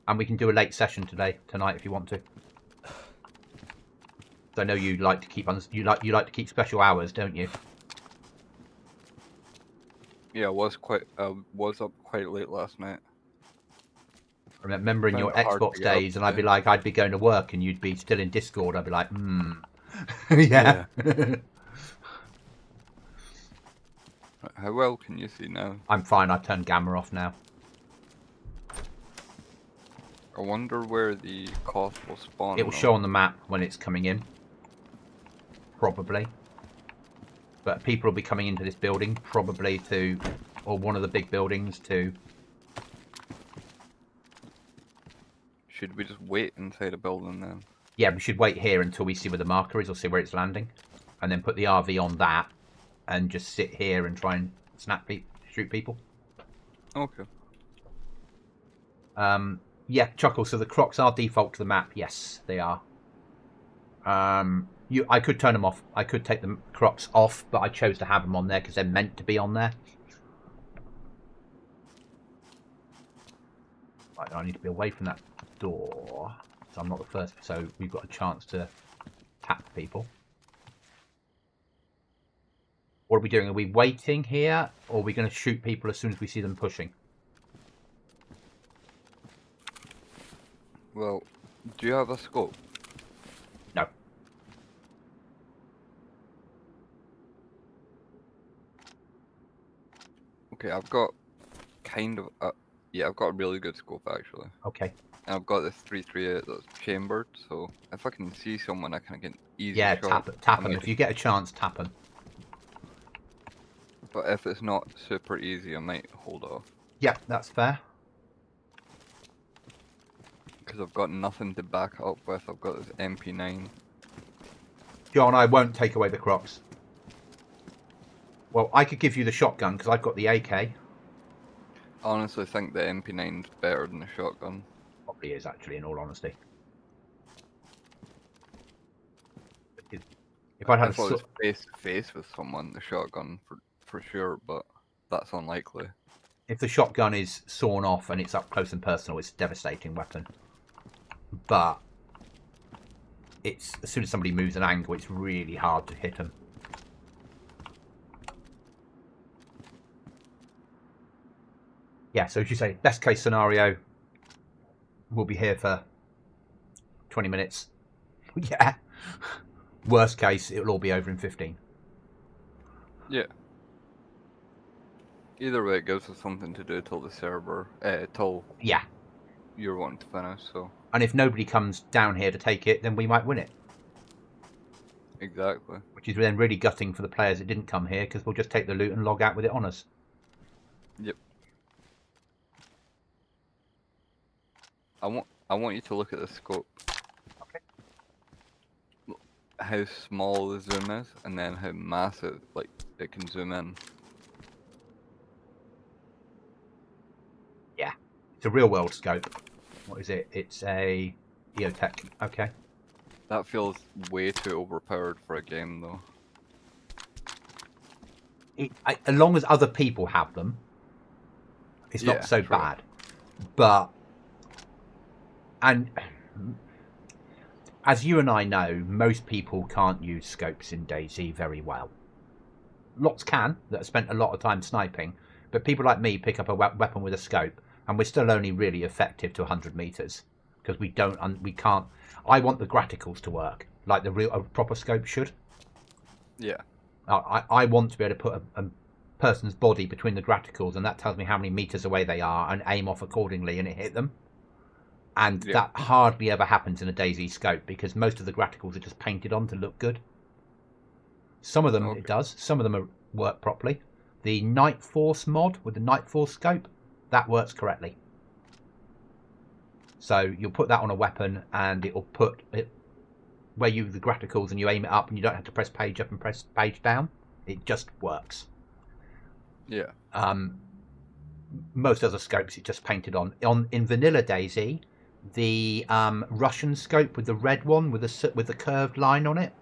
And we can do a late session tonight if you want to. So I know you like to keep to keep special hours, don't you? Yeah, I was up quite late last night. I remember in your Xbox days, and I'd be going to work, and you'd be still in Discord. I'd be like, yeah. How well can you see now? I'm fine. I've turned gamma off now. I wonder where the cost will spawn. It will show on the map when it's coming in. Probably. But people will be coming into this building, probably or one of the big buildings to... Should we just wait inside a building then? Yeah, we should wait here until we see where the marker is or see where it's landing. And then put the RV on that and just sit here and try and shoot people. Okay. Yeah, Chuckle, so the crocs are default to the map. Yes, they are. I could turn them off. I could take the crocs off, but I chose to have them on there because they're meant to be on there. Right, I need to be away from that door, so I'm not the first. So we've got a chance to tap people. What are we doing? Are we waiting here, or are we going to shoot people as soon as we see them pushing? Well, do you have a scope? No. Okay, I've got kind of yeah, I've got a really good scope actually. Okay. And I've got this 338 that's chambered, so if I can see someone, I can get an easy Yeah, shot. tap them. If you get a chance, tap them. But if it's not super easy, I might hold off. Yeah, that's fair. Because I've got nothing to back it up with. I've got this MP9. John, I won't take away the crocs. Well, I could give you the shotgun because I've got the AK. I honestly think the MP9's better than the shotgun. Probably is, actually, in all honesty. If I'd had If I was face to face with someone, the shotgun for sure, but that's unlikely. If the shotgun is sawn off and it's up close and personal, it's a devastating weapon. But it's as soon as somebody moves an angle, it's really hard to hit them. Yeah, so as you say, best case scenario, we'll be here for 20 minutes. Yeah. Worst case, it'll all be over in 15. Yeah. Either way, it gives us something to do till the server, till Yeah. you're wanting to finish, so. And if nobody comes down here to take it, then we might win it. Exactly. Which is then really gutting for the players that didn't come here, because we'll just take the loot and log out with it on us. Yep. I want you to look at the scope. Okay. How small the zoom is, and then how massive, like, it can zoom in. Yeah. It's a real world scope. What is it? It's a EOTech. Okay. That feels way too overpowered for a game, though. As long as other people have them, it's not so true. bad. But, and as you and I know, most people can't use scopes in Dayz very well. Lots can, that have spent a lot of time sniping, but people like me pick up a weapon with a scope, and we're still only really effective to 100 meters because we can't. I want the graticals to work like a proper scope should. Yeah. I want to be able to put a person's body between the graticals, and that tells me how many meters away they are, and aim off accordingly, and it hit them. And that hardly ever happens in a Dayz scope because most of the graticals are just painted on to look good. Some of them it does. Some of them work properly. The Night Force mod with the Night Force scope, that works correctly. So you'll put that on a weapon, and it'll put it where you the graticals, and you aim it up, and you don't have to press page up and press page down. It just works. Yeah. Most other scopes it just painted on. In vanilla Dayz, the Russian scope with the red one with the curved line on it.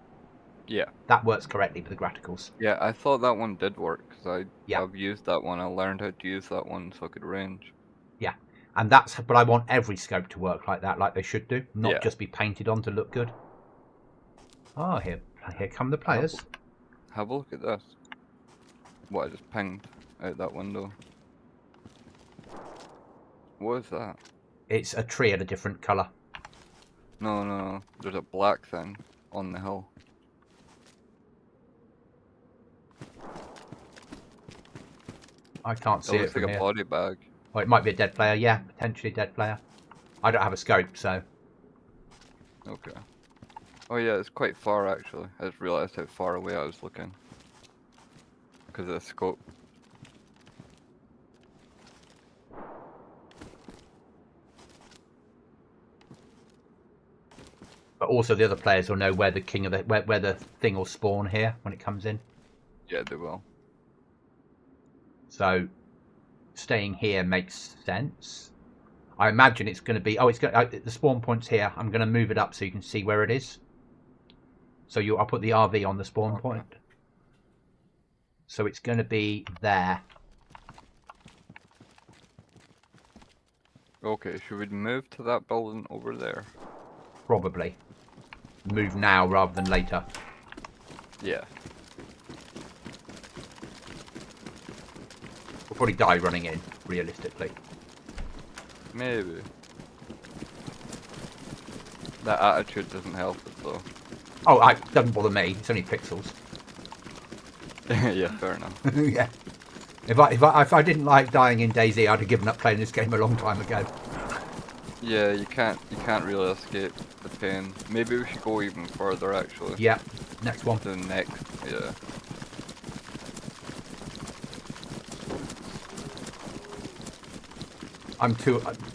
Yeah. That works correctly for the graticals. Yeah, I thought that one did work because I've used that one. I learned how to use that one so I could range. Yeah, and but I want every scope to work like that, like they should do, not just be painted on to look good. Oh, here come the players. Have a look at this. What I just pinged out that window. What is that? It's a tree at a different colour. No. There's a black thing on the hill. I can't see it looks from like a here. body bag. Oh, it might be a dead player. Yeah, potentially a dead player. I don't have a scope, so. Okay. Oh yeah, it's quite far actually. I just realised how far away I was looking. Because of the scope. But also the other players will know where the where the thing will spawn here when it comes in. Yeah, they will. So staying here makes sense. I imagine it's going to be. The spawn point's here. I'm going to move it up so you can see where it is. So I'll put the RV on the spawn point. So it's going to be there. Okay, should we move to that building over there? Probably. Move now rather than later. Yeah. We'll probably die running in, realistically. Maybe. That attitude doesn't help us though. Oh, it doesn't bother me. It's only pixels. Yeah, fair enough. Yeah. If I didn't like dying in DayZ, I'd have given up playing this game a long time ago. Yeah, you can't really escape the pain. Maybe we should go even further actually. Yeah. Next one. The next, yeah.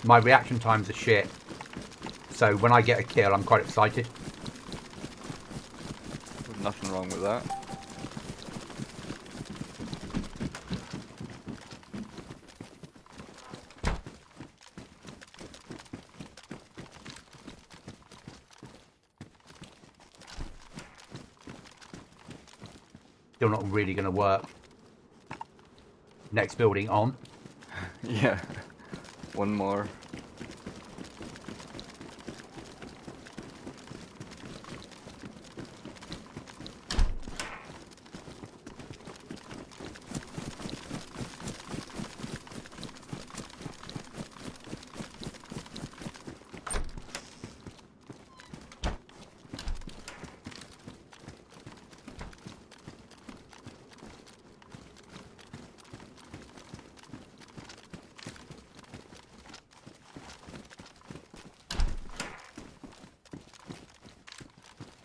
My reaction times are shit. So when I get a kill, I'm quite excited. There's nothing wrong with that. Still not really going to work. Next building on. Yeah. One more.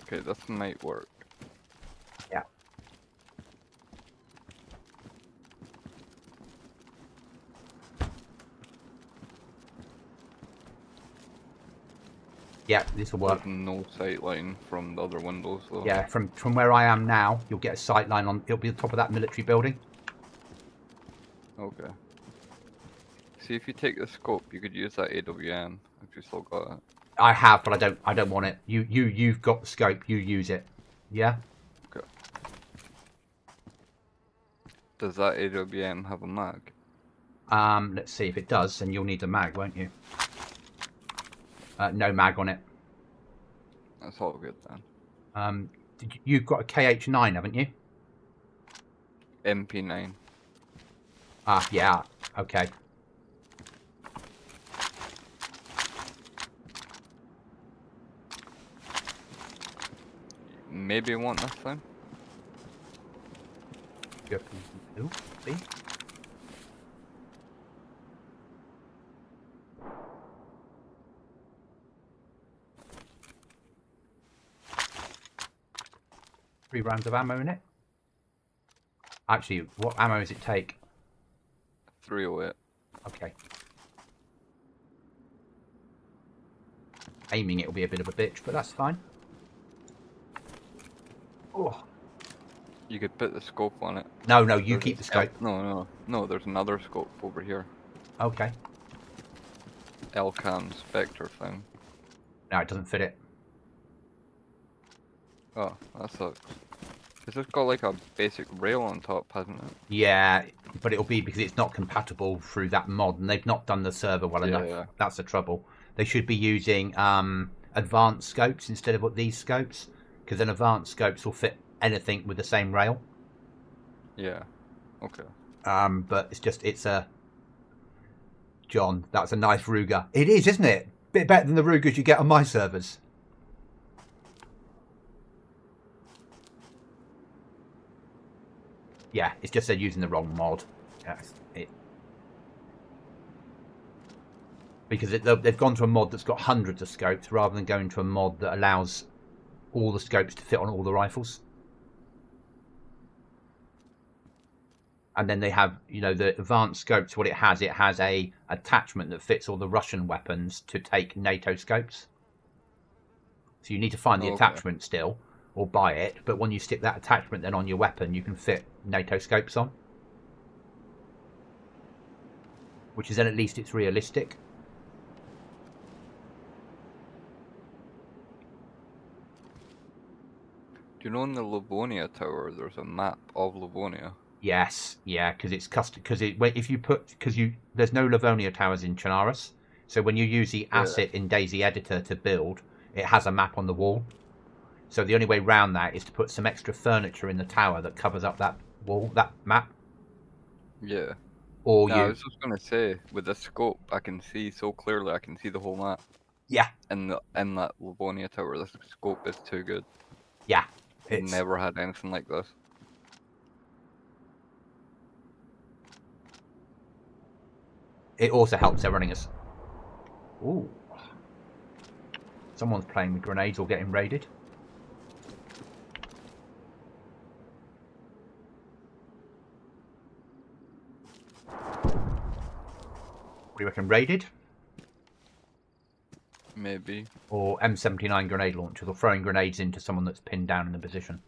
Okay, this might work. Yeah. Yeah, this will work. There's no sight line from the other windows though. Yeah, from where I am now, you'll get a sight line on. It'll be the top of that military building. Okay. See if you take the scope, you could use that AWM if you still got it. I have, but I don't want it. You've got the scope. You use it. Yeah. Okay. Does that AWM have a mag? Let's see if it does, and you'll need a mag, won't you? No mag on it. That's all good then. You've got a KH9, haven't you? MP9. Ah, yeah. Okay. Maybe want this time? Ooh, see? Three rounds of ammo in it. Actually, what ammo does it take? 308. Okay. Aiming it will be a bit of a bitch, but that's fine. Oh. You could put the scope on it. No, you There's keep the scope. No, there's another scope over here. Okay. Elcan Spectre thing. No, it doesn't fit it. Oh, that sucks. It's just got like a basic rail on top, hasn't it? Yeah, but it'll be because it's not compatible through that mod, and they've not done the server well enough. Yeah. That's the trouble. They should be using advanced scopes instead of these scopes, because then advanced scopes will fit anything with the same rail. Yeah. Okay. But it's a John. That's a nice Ruger. It is, isn't it? Bit better than the Rugers you get on my servers. Yeah, it's just they're using the wrong mod. That's it. Because they've gone to a mod that's got hundreds of scopes rather than going to a mod that allows all the scopes to fit on all the rifles. And then they have, the advanced scopes. What it has a attachment that fits all the Russian weapons to take NATO scopes. So you need to find the attachment still, or buy it. But when you stick that attachment then on your weapon, you can fit NATO scopes on. Which is then at least it's realistic. Do you know in the Livonia Tower there's a map of Livonia? Yes, yeah, because it's custom. Because there's no Livonia towers in Chernarus, So when you use the asset in Dayz editor to build, it has a map on the wall. So the only way round that is to put some extra furniture in the tower that covers up that wall, that map. Yeah. Or No, I you, was just gonna say, with the scope, I can see so clearly. I can see the whole map. yeah, In that Livonia tower, the scope is too good. yeah, I've never had anything like this. it also helps they're running us. Ooh, someone's playing with grenades or getting raided. What do you reckon, raided? Maybe. Or M79 grenade launchers, or throwing grenades into someone that's pinned down in the position.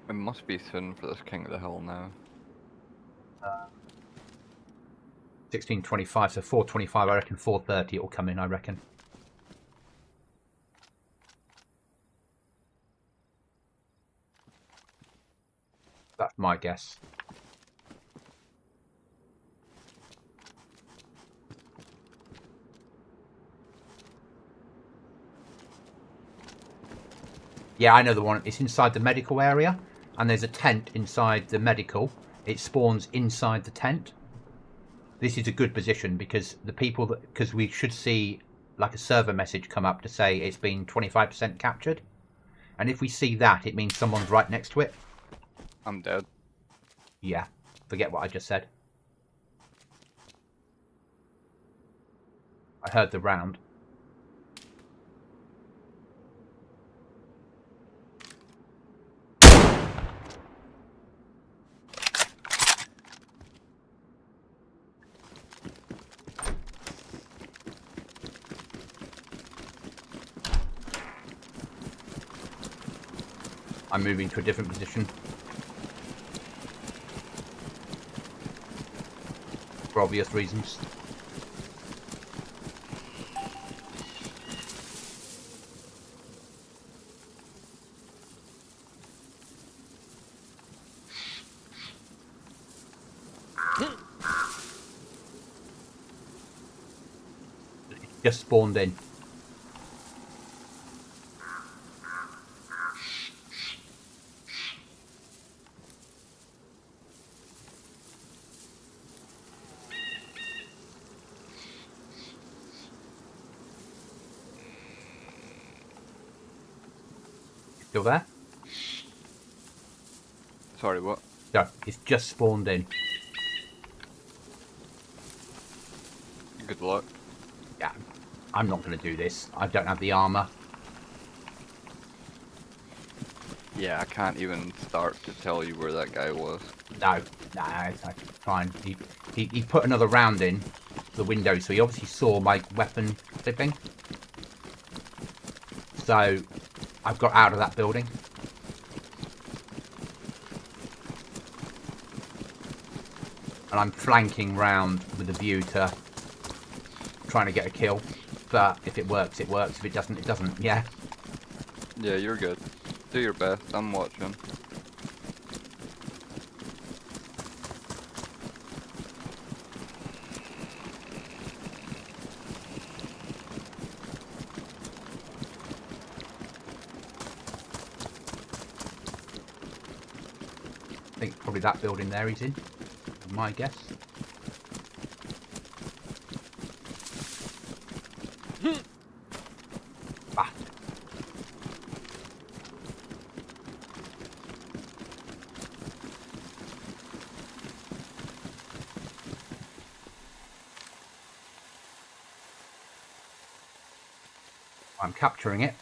It must be soon for this King of the Hill now. 1625, so 425, I reckon 430 it will come in, I reckon. That's my guess. Yeah, I know the one. It's inside the medical area, and there's a tent inside the medical. It spawns inside the tent. This is a good position because because we should see like a server message come up to say it's been 25% captured. And if we see that, it means someone's right next to it. I'm dead. Yeah, forget what I just said. I heard the round. I'm moving to a different position. For obvious reasons. Just spawned in. Still there? Sorry, what? No, it's just spawned in. Good luck. Yeah, I'm not going to do this. I don't have the armor. Yeah, I can't even start to tell you where that guy was. No, it's fine. He put another round in the window, so he obviously saw my weapon flipping. So I've got out of that building. And I'm flanking round with a view to trying to get a kill. But if it works, it works. If it doesn't, it doesn't. Yeah. Yeah, you're good. Do your best. I'm watching. I think probably that building there he's in. My guess. Ah. I'm capturing it.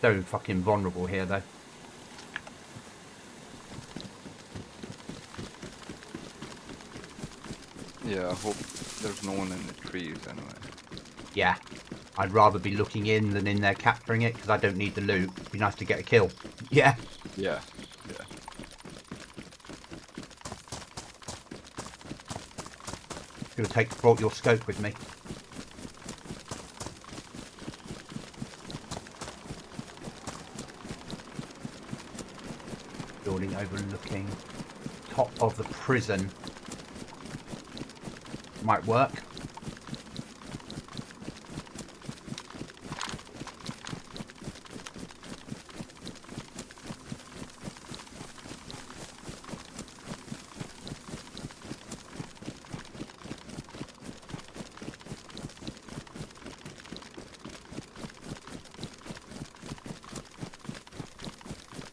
So fucking vulnerable here, though. Yeah, I hope there's no one in the trees anyway. Yeah. I'd rather be looking in than in there capturing it, because I don't need the loot. It'd be nice to get a kill. Yeah. Yeah, yeah. Gonna brought your scope with me. Building overlooking top of the prison. Might work.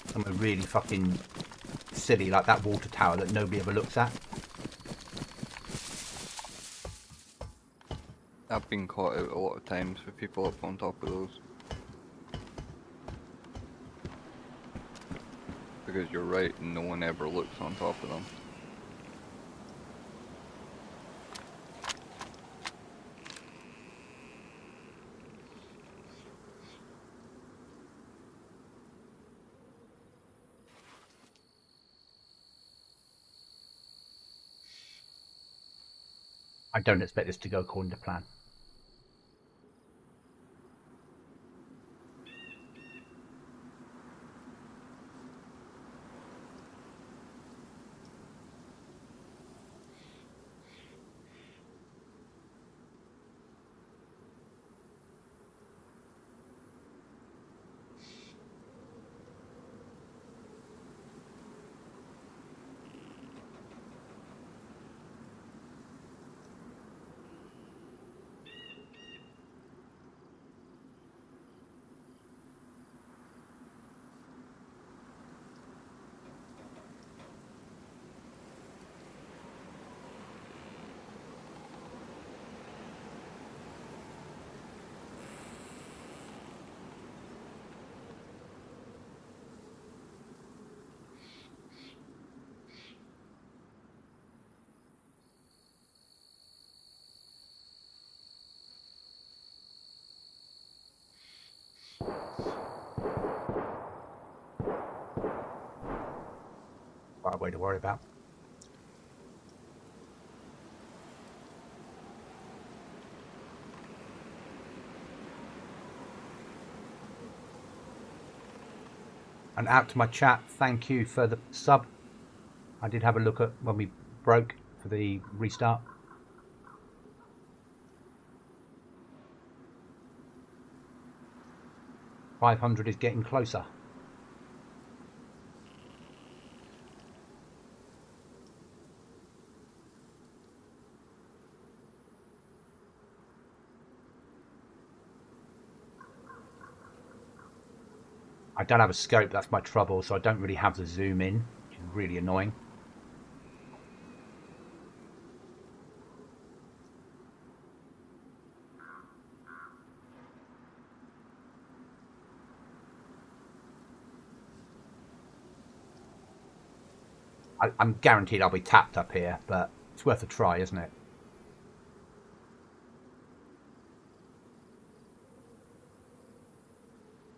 Somewhere really fucking silly like that water tower that nobody ever looks at. I've been caught out a lot of times with people up on top of those. Because you're right, no one ever looks on top of them. I don't expect this to go according to plan. Quite a way to worry about. And out to my chat, thank you for the sub. I did have a look at when we broke for the restart. $500 is getting closer. I don't have a scope, that's my trouble, so I don't really have the zoom in, which is really annoying. I'm guaranteed I'll be tapped up here, but it's worth a try, isn't it?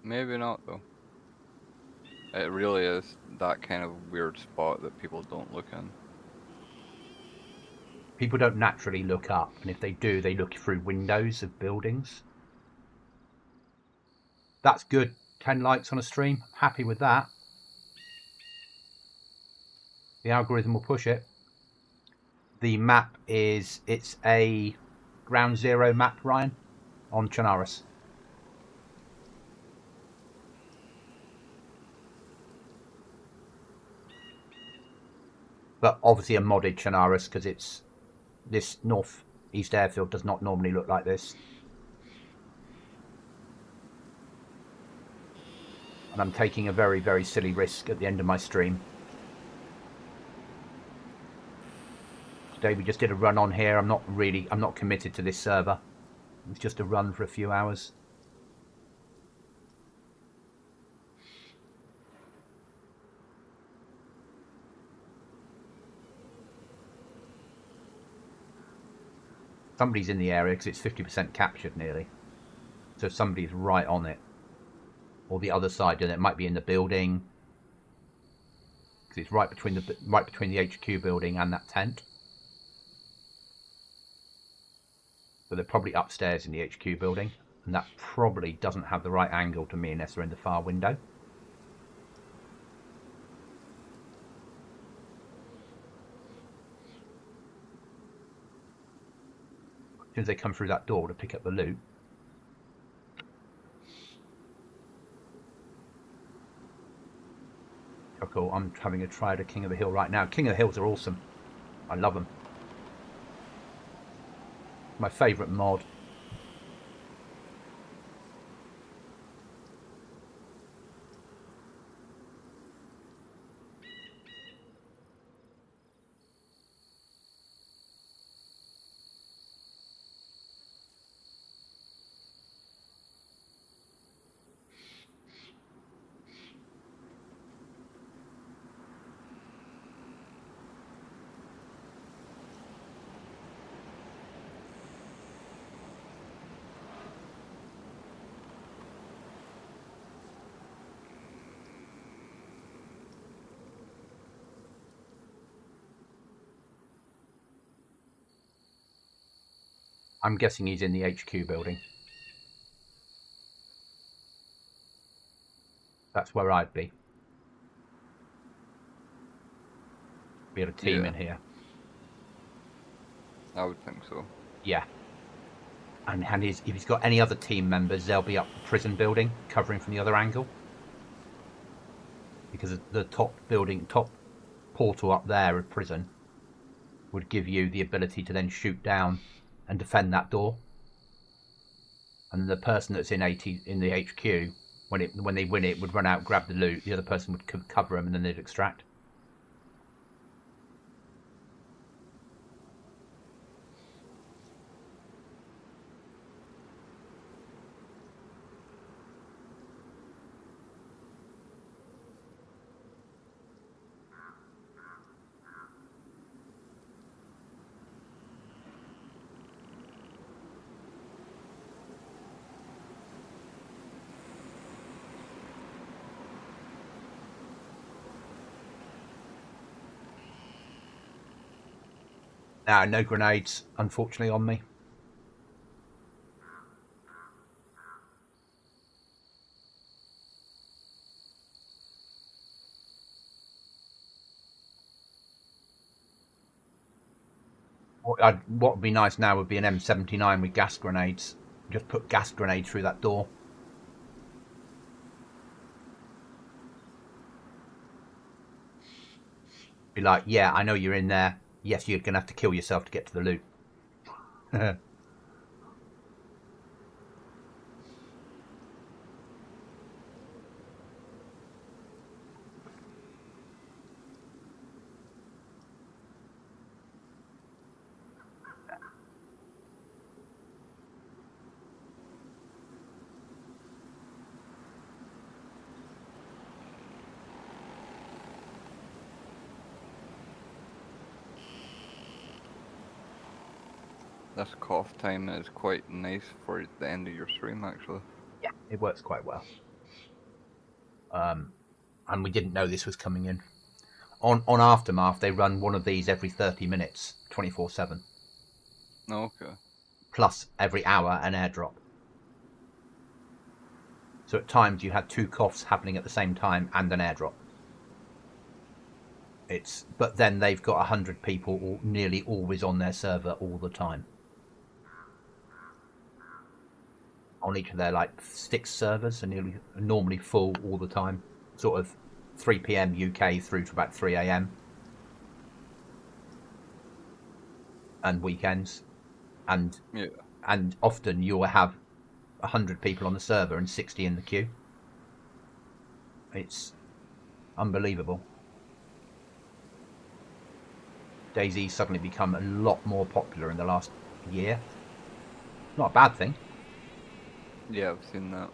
Maybe not though. It really is that kind of weird spot that people don't look in. People don't naturally look up, and if they do, they look through windows of buildings. That's good. 10 likes on a stream. Happy with that. The algorithm will push it. The map is, it's a ground zero map, Ryan, on Chernarus. But obviously a modded Chernarus, because it's this north-east airfield does not normally look like this. And I'm taking a very, very silly risk at the end of my stream. Today we just did a run on here. I'm not committed to this server. It's just a run for a few hours. Somebody's in the area because it's 50% captured nearly. So somebody's right on it. Or the other side, and it might be in the building. Because it's right between the HQ building and that tent. So they're probably upstairs in the HQ building. And that probably doesn't have the right angle to me unless they're in the far window. As soon as they come through that door to pick up the loot. Oh, cool. I'm having a try at a King of the Hill right now. King of the Hills are awesome. I love them. My favourite mod. I'm guessing he's in the HQ building. That's where I'd be. We had a team in here. I would think so. Yeah. And if he's got any other team members, they'll be up the prison building, covering from the other angle. Because the top portal up there of prison would give you the ability to then shoot down and defend that door. And the person that's in the HQ, when they win it, would run out, grab the loot. The other person would cover them, and then they'd extract. No grenades, unfortunately, on me. What would be nice now would be an M79 with gas grenades. Just put gas grenades through that door. Be like, yeah, I know you're in there. Yes, you're going to have to kill yourself to get to the loot. This cough time is quite nice for the end of your stream, actually. Yeah, it works quite well. And we didn't know this was coming in. On Aftermath, they run one of these every 30 minutes, 24/7. Okay. Plus every hour an airdrop. So at times you had two coughs happening at the same time and an airdrop. But then they've got 100 people nearly always on their server all the time. On each of their 6 servers are normally full all the time. Sort of 3 PM UK through to about 3 AM. And weekends. And often you'll have 100 people on the server and 60 in the queue. It's unbelievable. Dayz suddenly become a lot more popular in the last year. Not a bad thing. Yeah, I've seen that.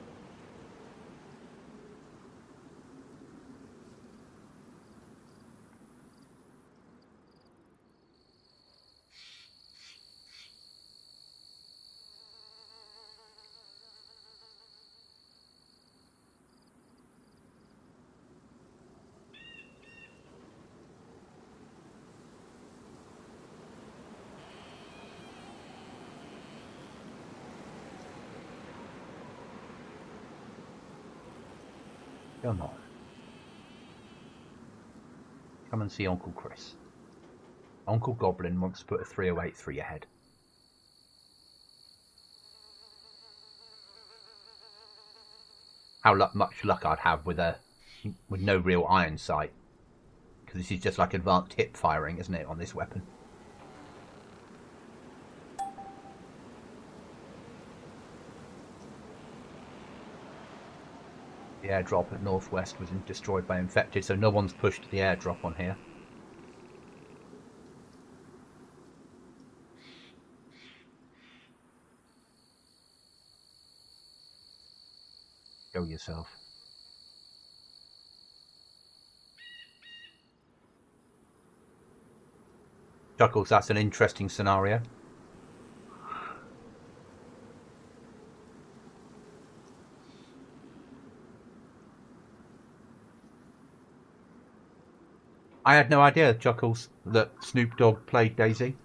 Come on. Come and see Uncle Chris. Uncle Goblin wants to put a 308 through your head. How much luck I'd have with no real iron sight. Because this is just like advanced hip firing, isn't it, on this weapon? The airdrop at Northwest was destroyed by infected, so no one's pushed the airdrop on here. Go yourself. Chuckles, that's an interesting scenario. I had no idea, Chuckles, that Snoop Dogg played Daisy.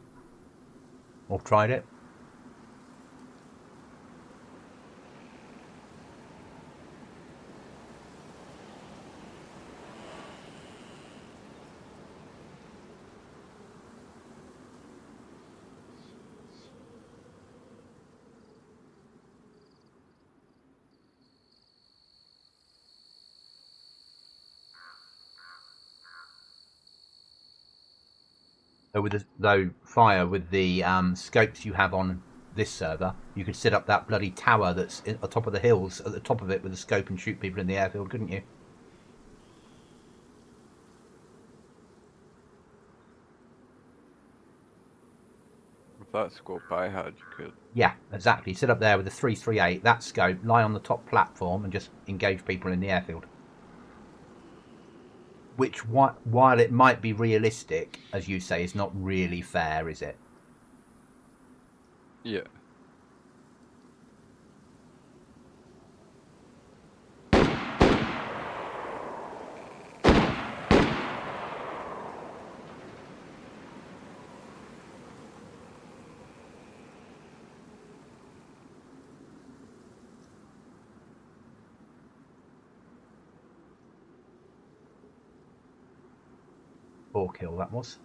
Or tried it. Though Fire, with the scopes you have on this server, you could set up that bloody tower that's at the top of the hills, at the top of it with a scope and shoot people in the airfield, couldn't you? With that scope I had, you could. Yeah, exactly. Sit up there with a 338, that scope, lie on the top platform and just engage people in the airfield. Which, while it might be realistic, as you say, is not really fair, is it? Yeah. Poor kill that was.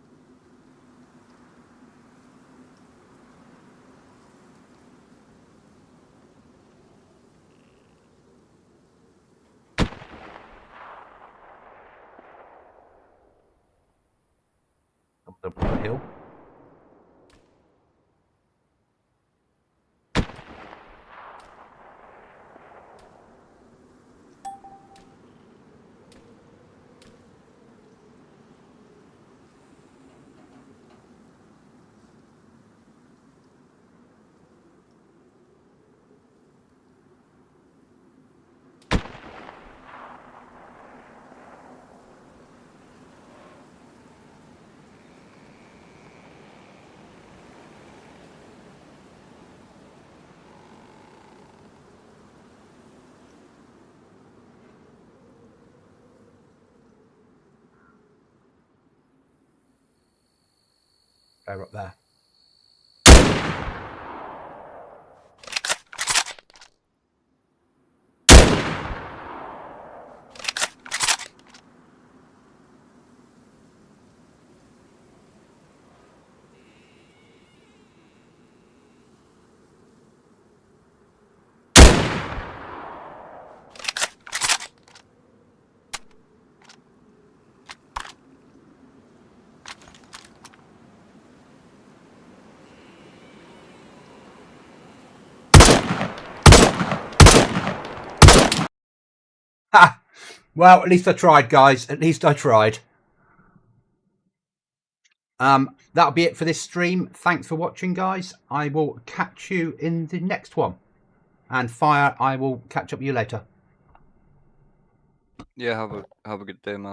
Up the hill. They're up there. Ha! Well, at least I tried, guys. At least I tried. That'll be it for this stream. Thanks for watching, guys. I will catch you in the next one. And Fire, I will catch up with you later. Yeah, have a good day, man.